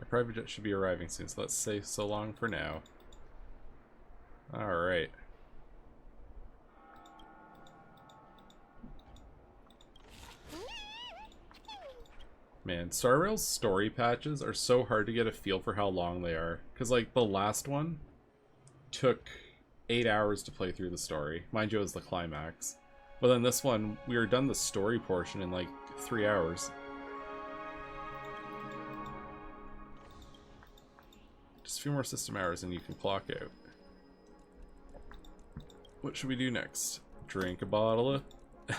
Private jet should be arriving soon, so let's say so long for now. Alright. Man, Star Rail's story patches are so hard to get a feel for how long they are. Because, like, the last one took 8 hours to play through the story. Mind you, it was the climax. But then this one, we were done the story portion in, like, 3 hours. Just a few more system hours and you can clock out. What should we do next? Drink a bottle of...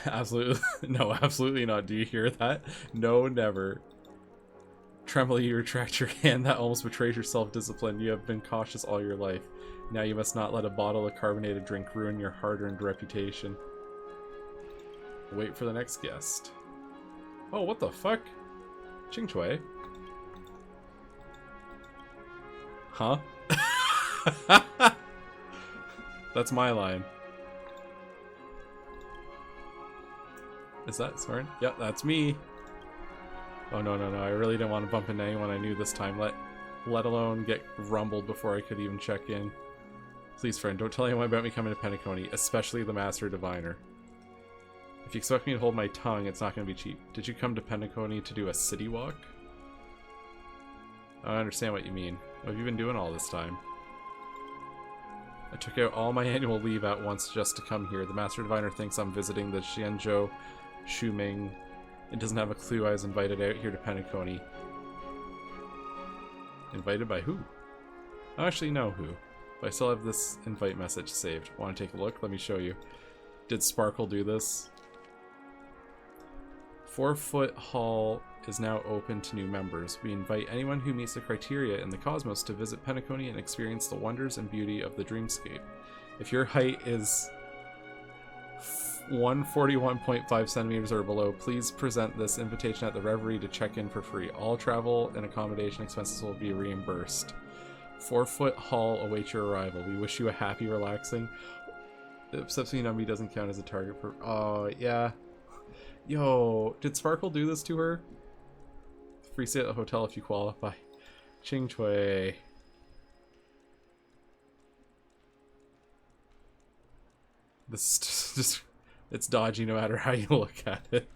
Absolutely. No, absolutely not. Do you hear that? No, never. Trembly, you retract your hand. That almost betrays your self-discipline. You have been cautious all your life. Now you must not let a bottle of carbonated drink ruin your hard-earned reputation. Wait for the next guest. Oh, what the fuck? Ching Chui. Huh? That's my line. Is that Soren? Yep, that's me. Oh no, I really didn't want to bump into anyone I knew this time, let alone get rumbled before I could even check in. Please, friend, don't tell anyone about me coming to Penacony, especially the Master Diviner. If you expect me to hold my tongue, it's not going to be cheap. Did you come to Penacony to do a city walk? I don't understand what you mean. What have you been doing all this time? I took out all my annual leave at once just to come here. The Master Diviner thinks I'm visiting the Xianzhou Shuming. It doesn't have a clue I was invited out here to Penacony. Invited by who? I don't actually know who, but I still have this invite message saved. Want to take a look? Let me show you. Did Sparkle do this? 4-foot Hall is now open to new members. We invite anyone who meets the criteria in the cosmos to visit Penacony and experience the wonders and beauty of the dreamscape. If your height is 141.5 centimeters or below, please present this invitation at the Reverie to check in for free. All travel and accommodation expenses will be reimbursed. 4-foot Hall awaits your arrival. We wish you a happy, relaxing... Obsessing on me doesn't count as a target for... Oh, yeah. Yo, did Sparkle do this to her? Free stay at the hotel if you qualify. Ching Chui. This is just... It's dodgy no matter how you look at it.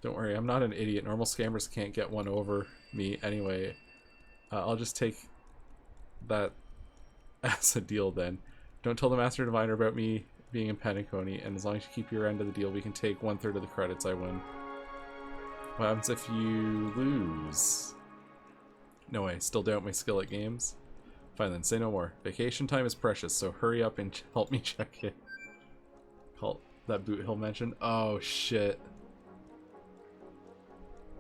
Don't worry, I'm not an idiot. Normal scammers can't get one over me anyway. I'll just take that as a deal then. Don't tell the Master Diviner about me being in Penacony, and as long as you keep your end of the deal, we can take 1/3 of the credits I win. What happens if you lose? No way, still doubt my skill at games? Fine then, say no more. Vacation time is precious, so hurry up and help me check it. Call that boot hill mentioned. Oh shit.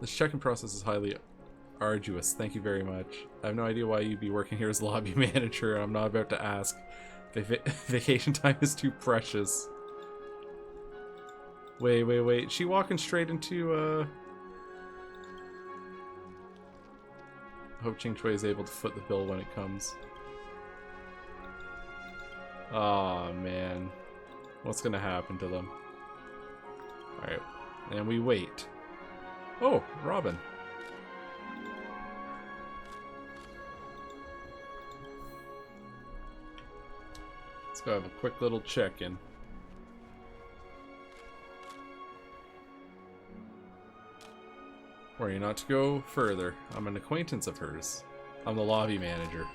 This check-in process is highly arduous. Thank you very much. I have no idea why you'd be working here as lobby manager, and I'm not about to ask. Vacation time is too precious. Wait. She walking straight into, Hope Ching Chui is able to foot the bill when it comes. Aw, man. What's gonna happen to them? Alright. And we wait. Oh, Robin. Let's go have a quick little check-in. Worry not to go further. I'm an acquaintance of hers. I'm the lobby manager.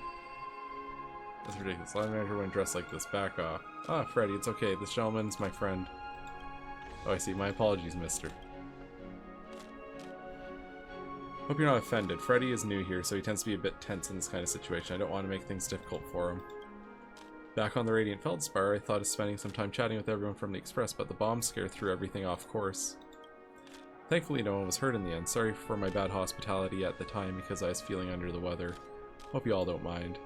That's ridiculous. Lobby manager wouldn't dress like this. Back off. Ah, Freddy, it's okay. This gentleman's my friend. Oh, I see. My apologies, mister. Hope you're not offended. Freddy is new here, so he tends to be a bit tense in this kind of situation. I don't want to make things difficult for him. Back on the Radiant Feldspar, I thought of spending some time chatting with everyone from the Express, but the bomb scare threw everything off course. Thankfully, no one was hurt in the end. Sorry for my bad hospitality at the time because I was feeling under the weather. Hope you all don't mind.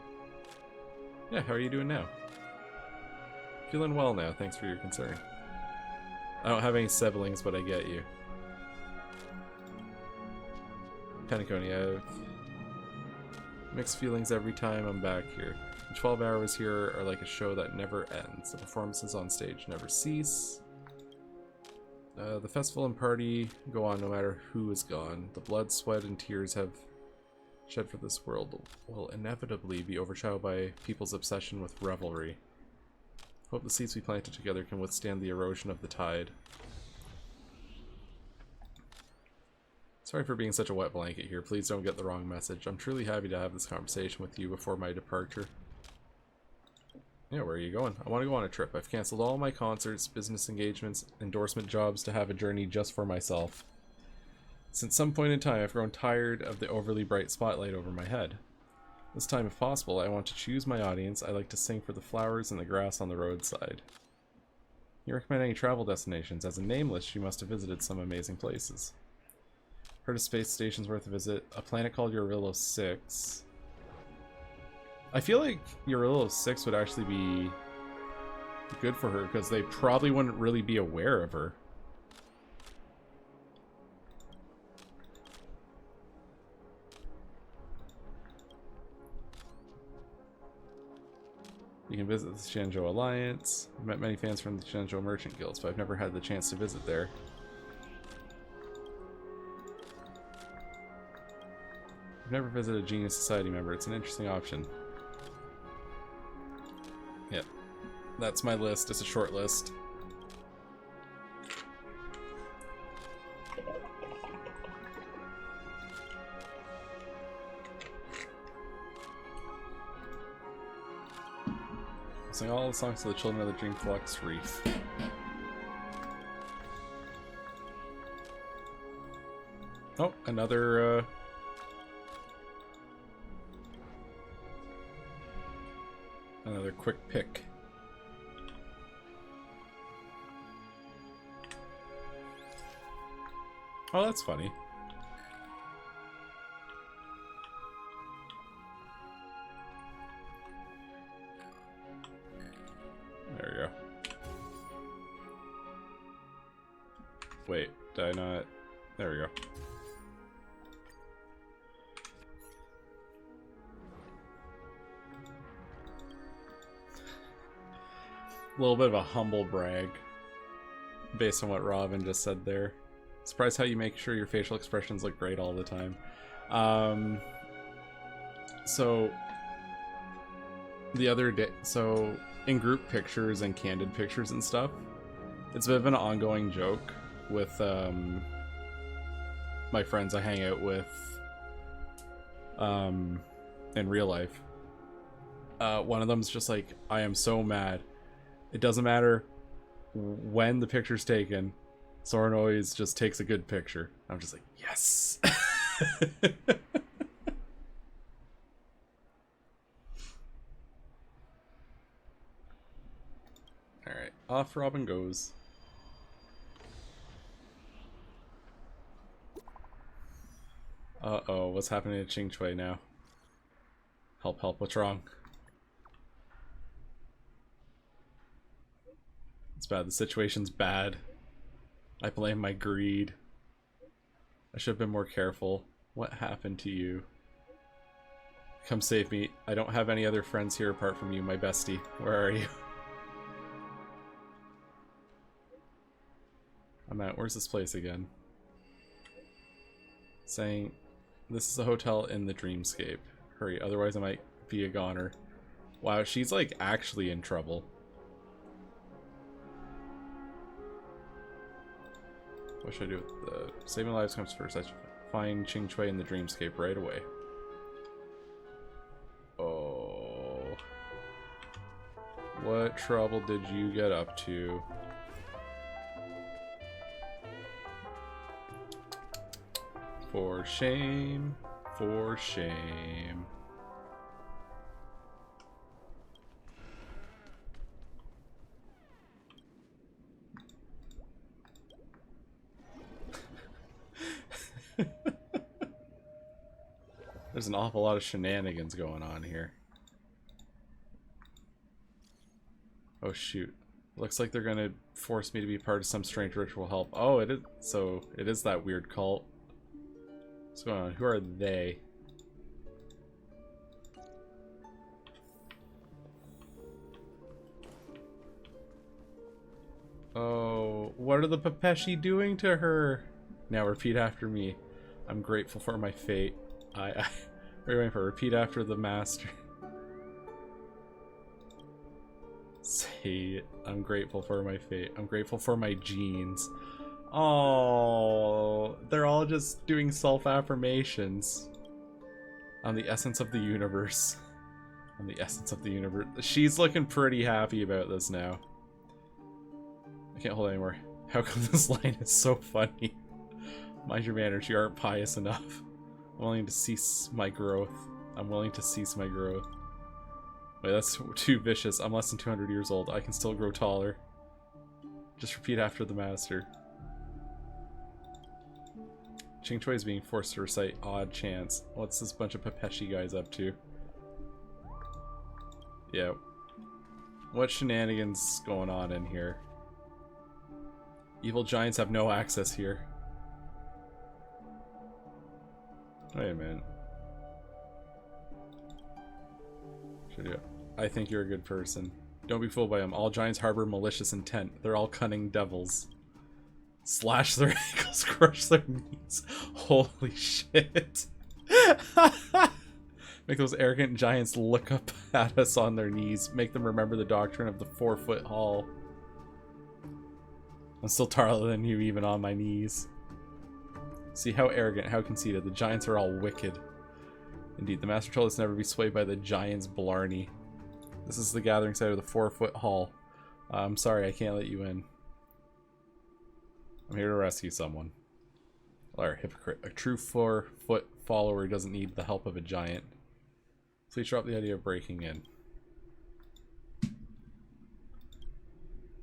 Yeah, how are you doing now? Feeling well now, thanks for your concern. I don't have any siblings, but I get you. Penacony, I have mixed feelings every time I'm back here. The 12 hours here are like a show that never ends. The performances on stage never cease. The festival and party go on no matter who is gone. The blood, sweat, and tears have shed for this world will inevitably be overshadowed by people's obsession with revelry. Hope the seeds we planted together can withstand the erosion of the tide. Sorry for being such a wet blanket here. Please don't get the wrong message. I'm truly happy to have this conversation with you before my departure. Yeah, where are you going? I want to go on a trip. I've cancelled all my concerts, business engagements, endorsement jobs to have a journey just for myself. Since some point in time, I've grown tired of the overly bright spotlight over my head. This time, if possible, I want to choose my audience. I like to sing for the flowers and the grass on the roadside. You recommend any travel destinations? As a nameless, you must have visited some amazing places. Heard a space station's worth a visit. A planet called Urillo 6. I feel like Urillo 6 would actually be good for her because they probably wouldn't really be aware of her. You can visit the Shenzhou Alliance. I've met many fans from the Shenzhou Merchant Guilds, but I've never had the chance to visit there. I've never visited a Genius Society member. It's an interesting option. Yep. That's my list. It's a short list. Sing all the songs to the children of the Dreamflux Reef. Oh, another quick pick. Oh, that's funny. There we go. Wait, did I not? There we go. A little bit of a humble brag based on what Robin just said there. Surprised how you make sure your facial expressions look great all the time. So the other day, so in group pictures and candid pictures and stuff, it's a bit of an ongoing joke with my friends I hang out with in real life. One of them's just like, I am so mad. It doesn't matter when the picture's taken, Soren always just takes a good picture. I'm just like, yes! Alright, off Robin goes. Uh-oh, what's happening to Qingchui now? Help, help, what's wrong? It's bad, the situation's bad. I blame my greed. I should have been more careful. What happened to you? Come save me. I don't have any other friends here apart from you, my bestie. Where are you? I'm at, where's this place again? Saying, this is a hotel in the dreamscape. Hurry, otherwise I might be a goner. Wow, she's like actually in trouble. What should I do with the... Saving lives comes first. I should find Qingchui in the dreamscape right away. Oh. What trouble did you get up to? For shame. For shame. There's an awful lot of shenanigans going on here. Oh shoot. Looks like they're gonna force me to be part of some strange ritual help. Oh, it is. So it is that weird cult. What's going on? Who are they? Oh, what are the Pepeshi doing to her? Now repeat after me. I'm grateful for my fate. What are you waiting for? Repeat after the master. Say it. I'm grateful for my fate. I'm grateful for my genes. Oh, they're all just doing self-affirmations. I'm the essence of the universe. I'm the essence of the universe. She's looking pretty happy about this now. I can't hold it anymore. How come this line is so funny? Mind your manners, you aren't pious enough. I'm willing to cease my growth. I'm willing to cease my growth. Wait, that's too vicious. I'm less than 200 years old. I can still grow taller. Just repeat after the master. Ching Choi is being forced to recite Odd Chance. What's this bunch of Pepeshi guys up to? Yeah. What shenanigans going on in here? Evil giants have no access here. Wait a minute. I think you're a good person. Don't be fooled by them. All giants harbor malicious intent. They're all cunning devils. Slash their ankles, crush their knees. Holy shit. Make those arrogant giants look up at us on their knees. Make them remember the doctrine of the 4-foot hall. I'm still taller than you even on my knees. See how arrogant, how conceited. The giants are all wicked. Indeed, the master told us never be swayed by the giant's blarney. This is the gathering site of the 4-foot hall. I'm sorry, I can't let you in. I'm here to rescue someone. Or a hypocrite. A true 4-foot follower doesn't need the help of a giant. Please drop the idea of breaking in.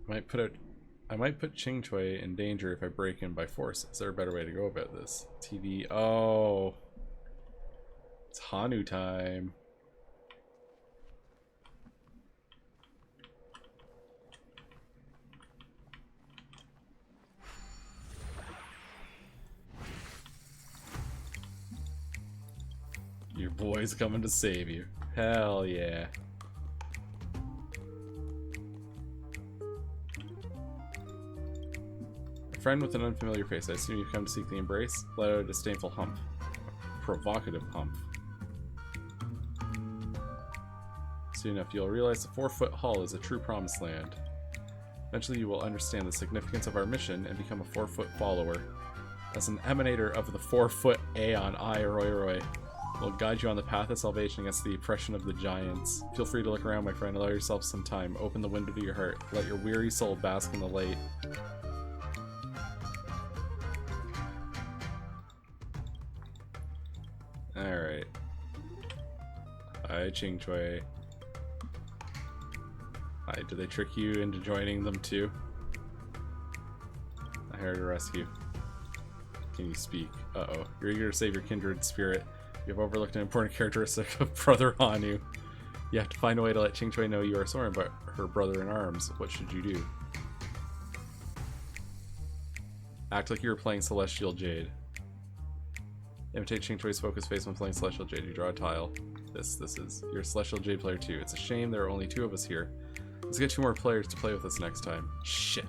I might put Ching Choi in danger if I break in by force. Is there a better way to go about this? TV. Oh. It's Hanu time. Your boy's coming to save you. Hell yeah. A friend with an unfamiliar face. I assume you've come to seek the embrace. Let out a disdainful hump. A provocative hump. Soon enough, you'll realize the 4-foot hall is a true promised land. Eventually, you will understand the significance of our mission and become a 4-foot follower. As an emanator of the 4-foot Aeon, I, Roy, will guide you on the path of salvation against the oppression of the giants. Feel free to look around, my friend. Allow yourself some time. Open the window to your heart. Let your weary soul bask in the light. Alright. Hi, Ching Choi. Hi, did they trick you into joining them too? I'm here to rescue. Can you speak? Uh-oh. You're eager to save your kindred spirit. You have overlooked an important characteristic of Brother Hanu. You have to find a way to let Ching Choi know you are Soren, but her brother in arms. What should you do? Act like you were playing Celestial Jade. Imitate Ching Choi's focused face when playing Celestial Jade. You draw a tile. This is. You're a Celestial Jade player too. It's a shame there are only 2 of us here. Let's get 2 more players to play with us next time. Shit.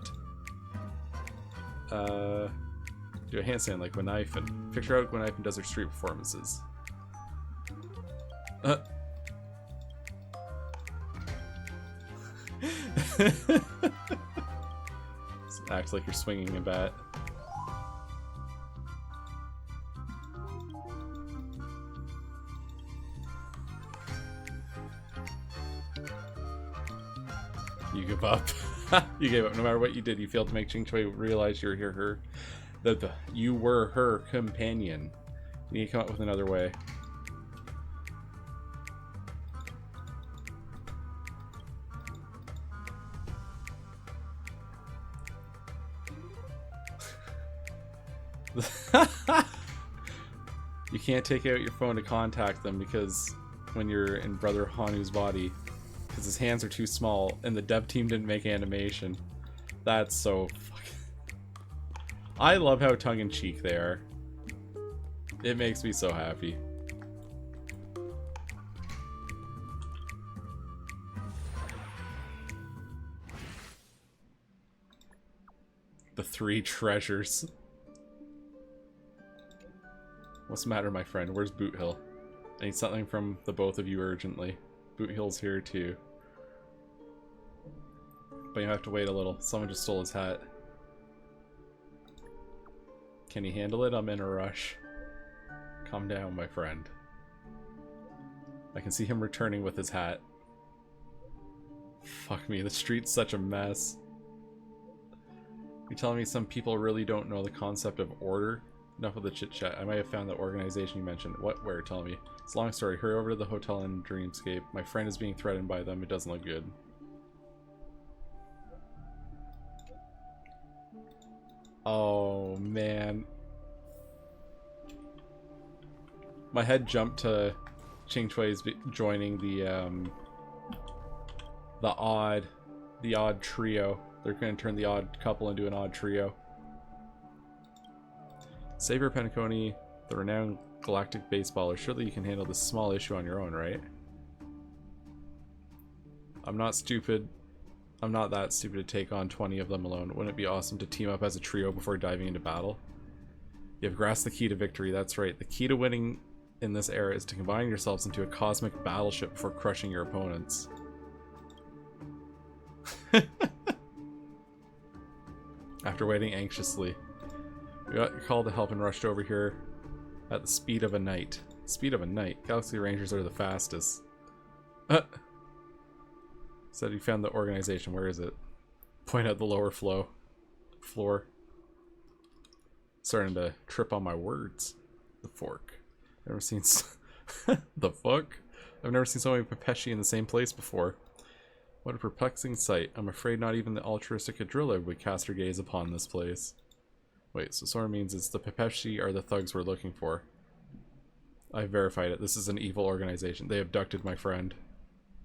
Do a handstand like Gwenaifen. Picture out Gwenaifen does her street performances. Act like you're swinging a bat. You give up. You gave up. No matter what you did, you failed to make Ching Choi realize you were her companion. You need to come up with another way. You can't take out your phone to contact them because when you're in Brother Hanu's body, because his hands are too small and the dev team didn't make animation. That's so fucking... I love how tongue-in-cheek they are. It makes me so happy. The 3 treasures. What's the matter, my friend? Where's Boot Hill? I need something from the both of you urgently. Boot Hill's here too. But you have to wait a little. Someone just stole his hat. Can he handle it? I'm in a rush. Calm down, my friend. I can see him returning with his hat. Fuck me, the street's such a mess. You're telling me some people really don't know the concept of order? Enough of the chit-chat. I might have found the organization you mentioned. What? Where? Tell me. It's a long story. Hurry over to the hotel in Dreamscape. My friend is being threatened by them. It doesn't look good. Oh, man. My head jumped to Ching Chui's joining the odd trio. They're going to turn the odd couple into an odd trio. Savior Penacony, the renowned galactic baseballer. Surely you can handle this small issue on your own, right? I'm not stupid. I'm not that stupid to take on 20 of them alone. Wouldn't it be awesome to team up as a trio before diving into battle? You have grasped the key to victory. That's right. The key to winning in this era is to combine yourselves into a cosmic battleship before crushing your opponents. After waiting anxiously, we got called to help and rushed over here at the speed of a night. Speed of a night? Galaxy Rangers are the fastest. Said you found the organization. Where is it? Point out the lower floor. Starting to trip on my words. The fork. Never seen the fuck? I've never seen so many Pepeshi in the same place before. What a perplexing sight. I'm afraid not even the altruistic Adrilla would cast her gaze upon this place. Wait, so Sora means it's the Pepeshi are the thugs we're looking for. I verified it. This is an evil organization. They abducted my friend.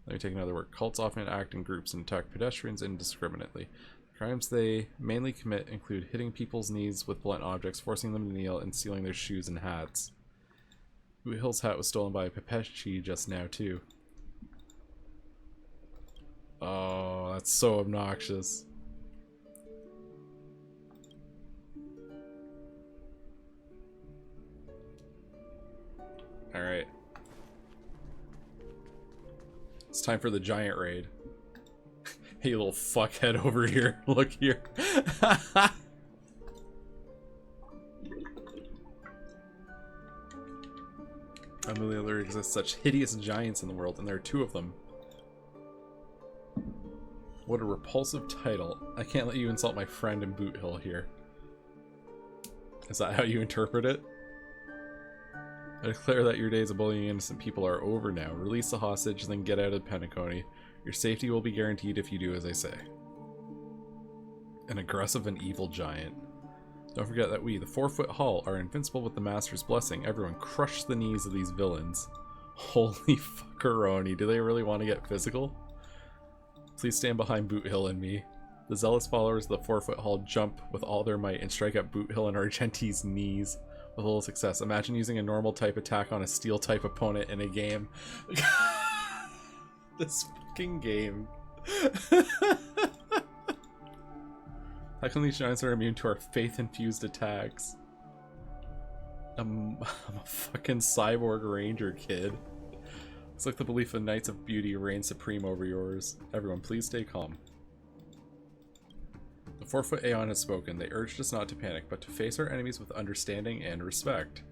Let me take another word. Cults often act in groups and attack pedestrians indiscriminately. The crimes they mainly commit include hitting people's knees with blunt objects, forcing them to kneel, and stealing their shoes and hats. Boot Hill's hat was stolen by a Pepeshi just now, too. Oh, that's so obnoxious. Alright. It's time for the giant raid. Hey, you little fuckhead over here. Look here. Unbelievable there exist such hideous giants in the world, and there are two of them. What a repulsive title. I can't let you insult my friend in Boot Hill here. Is that how you interpret it? I declare that your days of bullying innocent people are over now. Release the hostage, then get out of Penacony. Your safety will be guaranteed if you do as I say. An aggressive and evil giant. Don't forget that we, the 4-foot Hull, are invincible with the Master's blessing. Everyone crush the knees of these villains. Holy fuckeroni, do they really want to get physical? Please stand behind Boot Hill and me. The zealous followers of the 4-foot Hull jump with all their might and strike at Boot Hill and Argenti's knees. With little success. Imagine using a normal type attack on a steel type opponent in a game. This fucking game. How come these giants are immune to our faith-infused attacks? I'm a fucking cyborg ranger, kid. It's like the belief of Knights of Beauty reigns supreme over yours. Everyone, please stay calm. The 4-foot Aeon has spoken. They urged us not to panic, but to face our enemies with understanding and respect.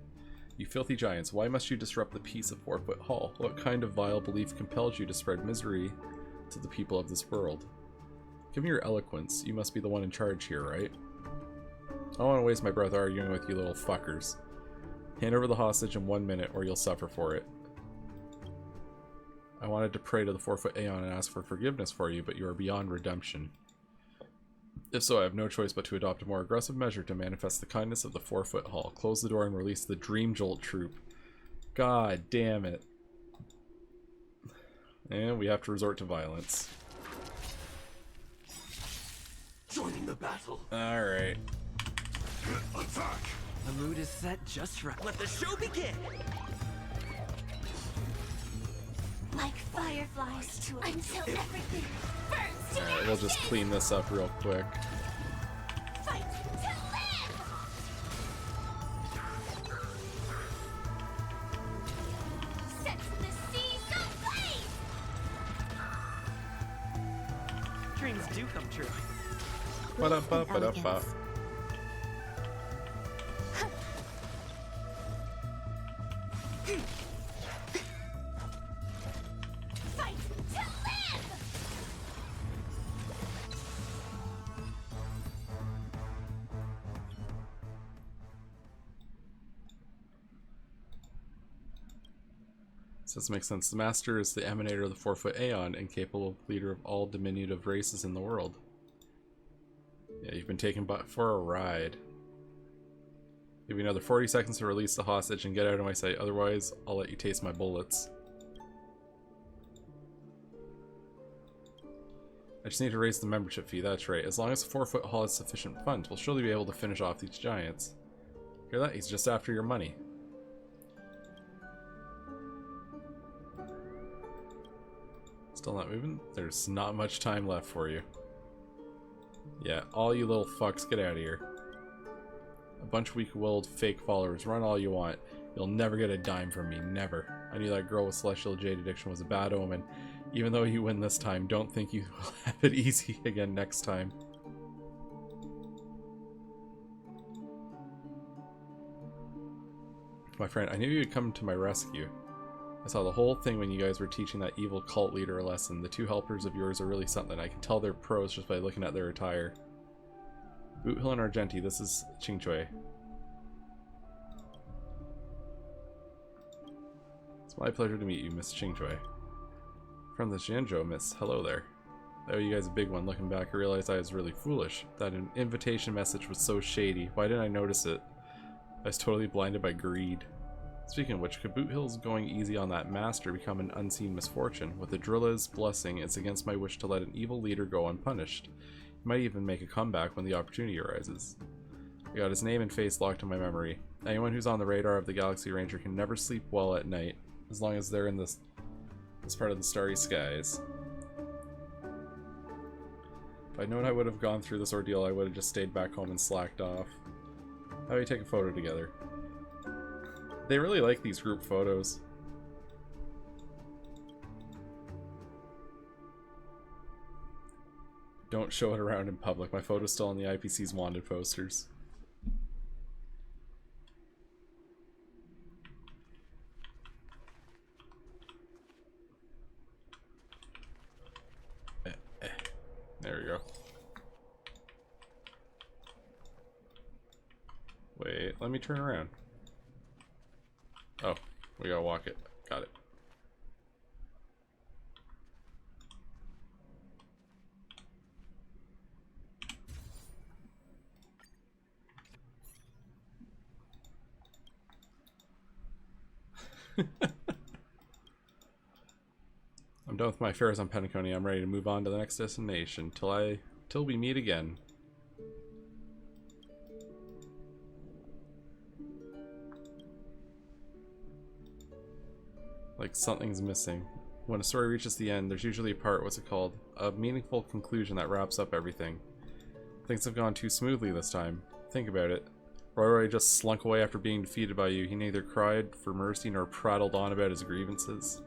You filthy giants, why must you disrupt the peace of 4-foot Hull? What kind of vile belief compels you to spread misery to the people of this world? Give me your eloquence. You must be the one in charge here, right? I don't want to waste my breath arguing with you little fuckers. Hand over the hostage in 1 minute or you'll suffer for it. I wanted to pray to the 4-foot Aeon and ask for forgiveness for you, but you are beyond redemption. If so, I have no choice but to adopt a more aggressive measure to manifest the kindness of the 4-foot Hull. Close the door and release the Dream Jolt troop. God damn it. And we have to resort to violence. Joining the battle. Alright. Attack! The mood is set just right. Let the show begin! Like fireflies until everything burns to Alright, we'll just clean this up real quick. fight to live! Set the seas ablaze! Dreams do come true. Ba-da-ba-ba-da-ba. Fight to live! So this makes sense. The Master is the emanator of the 4-foot Aeon and capable leader of all diminutive races in the world. Yeah, you've been taken for a ride. Give you another 40 seconds to release the hostage and get out of my sight, otherwise I'll let you taste my bullets. I just need to raise the membership fee, that's right. As long as the 4-foot hall has sufficient funds, we'll surely be able to finish off these giants. Hear that? He's just after your money. Still not moving? There's not much time left for you. Yeah, all you little fucks, get out of here. A bunch of weak-willed fake followers, run all you want. You'll never get a dime from me, never. I knew that girl with celestial jade addiction was a bad omen. Even though you win this time, don't think you will have it easy again next time. My friend, I knew you'd come to my rescue. I saw the whole thing when you guys were teaching that evil cult leader a lesson. The 2 helpers of yours are really something. I can tell they're pros just by looking at their attire. Boot Hill and Argenti, this is Qingchui. It's my pleasure to meet you, Miss Qingchui. From the Zhanzhou, miss. Hello there. I owe you guys a big one. Looking back, I realized I was really foolish. That invitation message was so shady. Why didn't I notice it? I was totally blinded by greed. Speaking of which, could Boot Hill's going easy on that master become an unseen misfortune? With the Drilla's blessing, it's against my wish to let an evil leader go unpunished. He might even make a comeback when the opportunity arises. I got his name and face locked in my memory. Anyone who's on the radar of the Galaxy Ranger can never sleep well at night, as long as they're in this part of the starry skies. If I'd known I would have gone through this ordeal, I would have just stayed back home and slacked off. How do we take a photo together? They really like these group photos. Don't show it around in public. My photo's still on the IPC's wanted posters. There we go. Wait, let me turn around. Oh, we gotta walk it. Got it. I'm done with my affairs on Penacony. I'm ready to move on to the next destination till we meet again. Like something's missing. When a story reaches the end, there's usually a part, what's it called? A meaningful conclusion that wraps up everything. Things have gone too smoothly this time. Think about it. Roy just slunk away after being defeated by you. He neither cried for mercy nor prattled on about his grievances.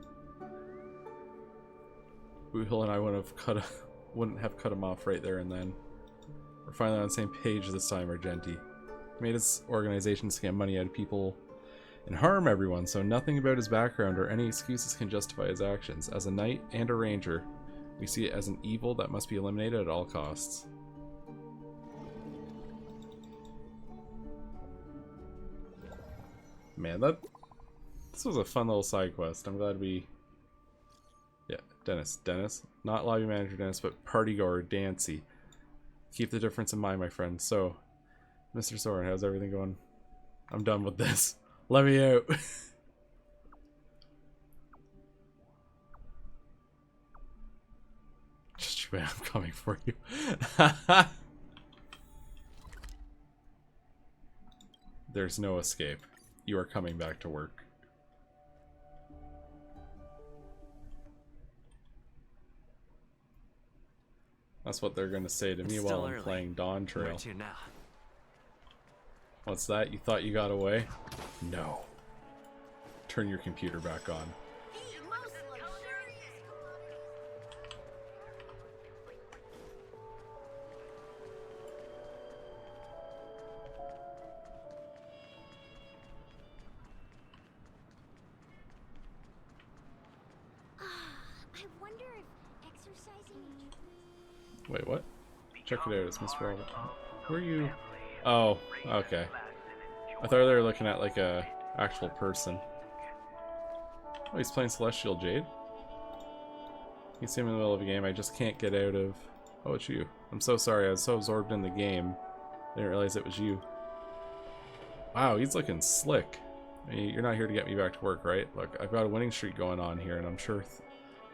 Boot Hill and I wouldn't have cut him off right there and then. We're finally on the same page this time, Argenti. He made his organization scam money out of people and harm everyone, so nothing about his background or any excuses can justify his actions. As a knight and a ranger, we see it as an evil that must be eliminated at all costs. Man, this was a fun little side quest. I'm glad we... Yeah, Dennis. Not lobby manager Dennis, but partygoer Dancy. Keep the difference in mind, my friend. So, Mr. Soren, how's everything going? I'm done with this. Let me out. Just man, I'm coming for you. There's no escape. You are coming back to work. That's what they're gonna say to me while I'm playing Dawn Trail. Where to now? What's that? You thought you got away? No. Turn your computer back on. I wonder if exercising. Wait, what? Check it out, it's Miss Robert. Who are you? Oh, okay. I thought they were looking at like a actual person. Oh, he's playing Celestial Jade? He's in the middle of a game I just can't get out of. Oh, it's you. I'm so sorry, I was so absorbed in the game. I didn't realize it was you. Wow, he's looking slick. I mean, you're not here to get me back to work, right? Look, I've got a winning streak going on here, and I'm sure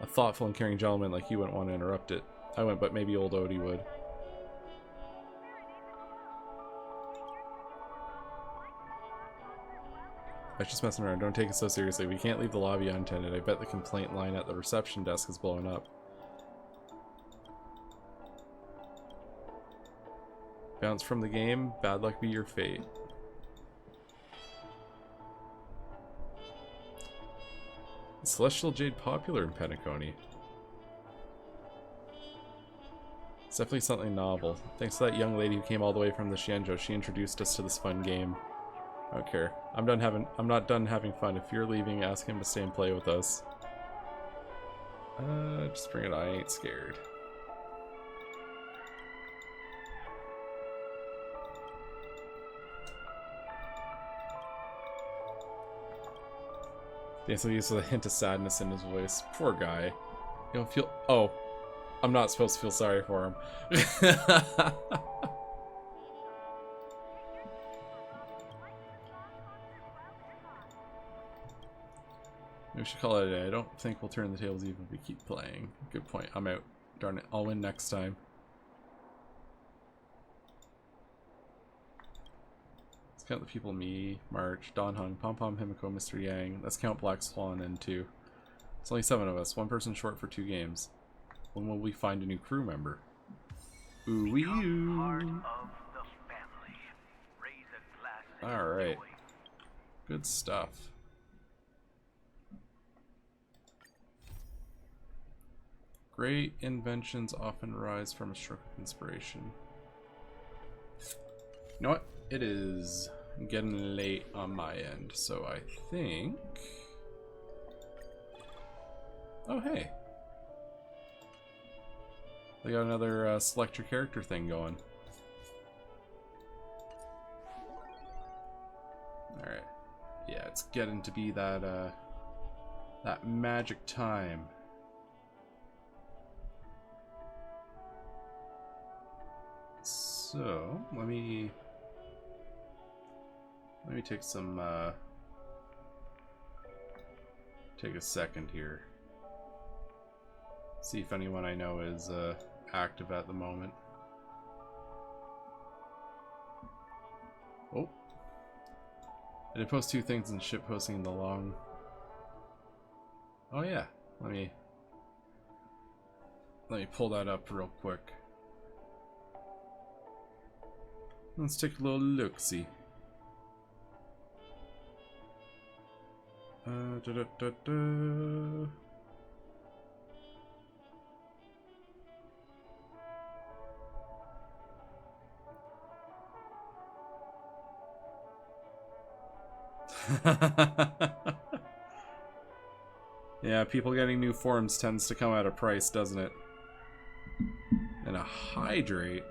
a thoughtful and caring gentleman like you wouldn't want to interrupt it. I wouldn't, but maybe old Odie would. I was just messing around. Don't take it so seriously. We can't leave the lobby untended. I bet the complaint line at the reception desk is blowing up. Bounce from the game. Bad luck be your fate. Is Celestial Jade popular in Penacony? It's definitely something novel. Thanks to that young lady who came all the way from the Xianzhou, she introduced us to this fun game. I don't care. I'm not done having fun. If you're leaving, ask him to stay and play with us. Just bring it on. I ain't scared. Dancing with a hint of sadness in his voice. Poor guy. You don't feel. Oh, I'm not supposed to feel sorry for him. We should call it a day. I don't think we'll turn the tables even if we keep playing. Good point. I'm out. Darn it. I'll win next time. Let's count the people. Me, March, Don Hung, Pom Pom, Himiko, Mr. Yang. Let's count Black Swan in too. It's only 7 of us. 1 person short for 2 games. When will we find a new crew member? Ooh-wee-oo. Alright. Good stuff. Great inventions often rise from a stroke of inspiration. You know what? It is getting late on my end, so I think... Oh, hey. They got another select your character thing going. Alright. Yeah, it's getting to be that, that magic time. So, let me take some, take a second here. See if anyone I know is, active at the moment. Oh. I did post 2 things in ship posting in the long... Oh yeah, let me pull that up real quick. Let's take a little look-see. Yeah, people getting new forms tends to come at a price, doesn't it? And a hydrate.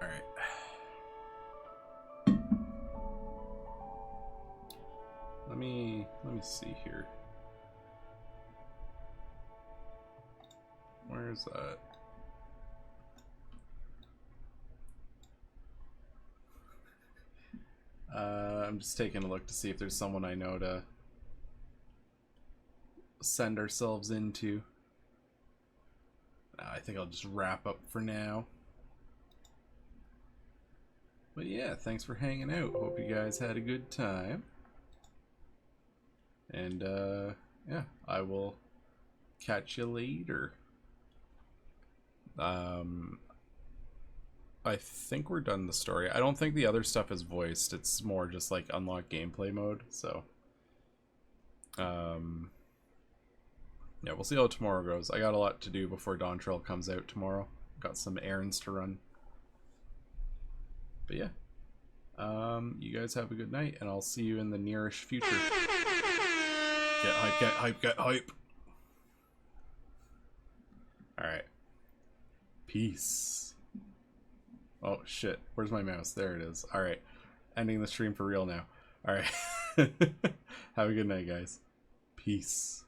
Alright. Let me see here. Where's that? I'm just taking a look to see if there's someone I know to send ourselves into. I think I'll just wrap up for now. But yeah, thanks for hanging out. Hope you guys had a good time. And yeah, I will catch you later. I think we're done the story. I don't think the other stuff is voiced. It's more just like unlock gameplay mode. So, yeah, we'll see how tomorrow goes. I got a lot to do before Dawn Trail comes out tomorrow. Got some errands to run. But yeah, you guys have a good night, and I'll see you in the nearish future. Get hype, get hype, get hype. Alright. Peace. Oh shit, where's my mouse? There it is. Alright, ending the stream for real now. Alright. Have a good night, guys. Peace.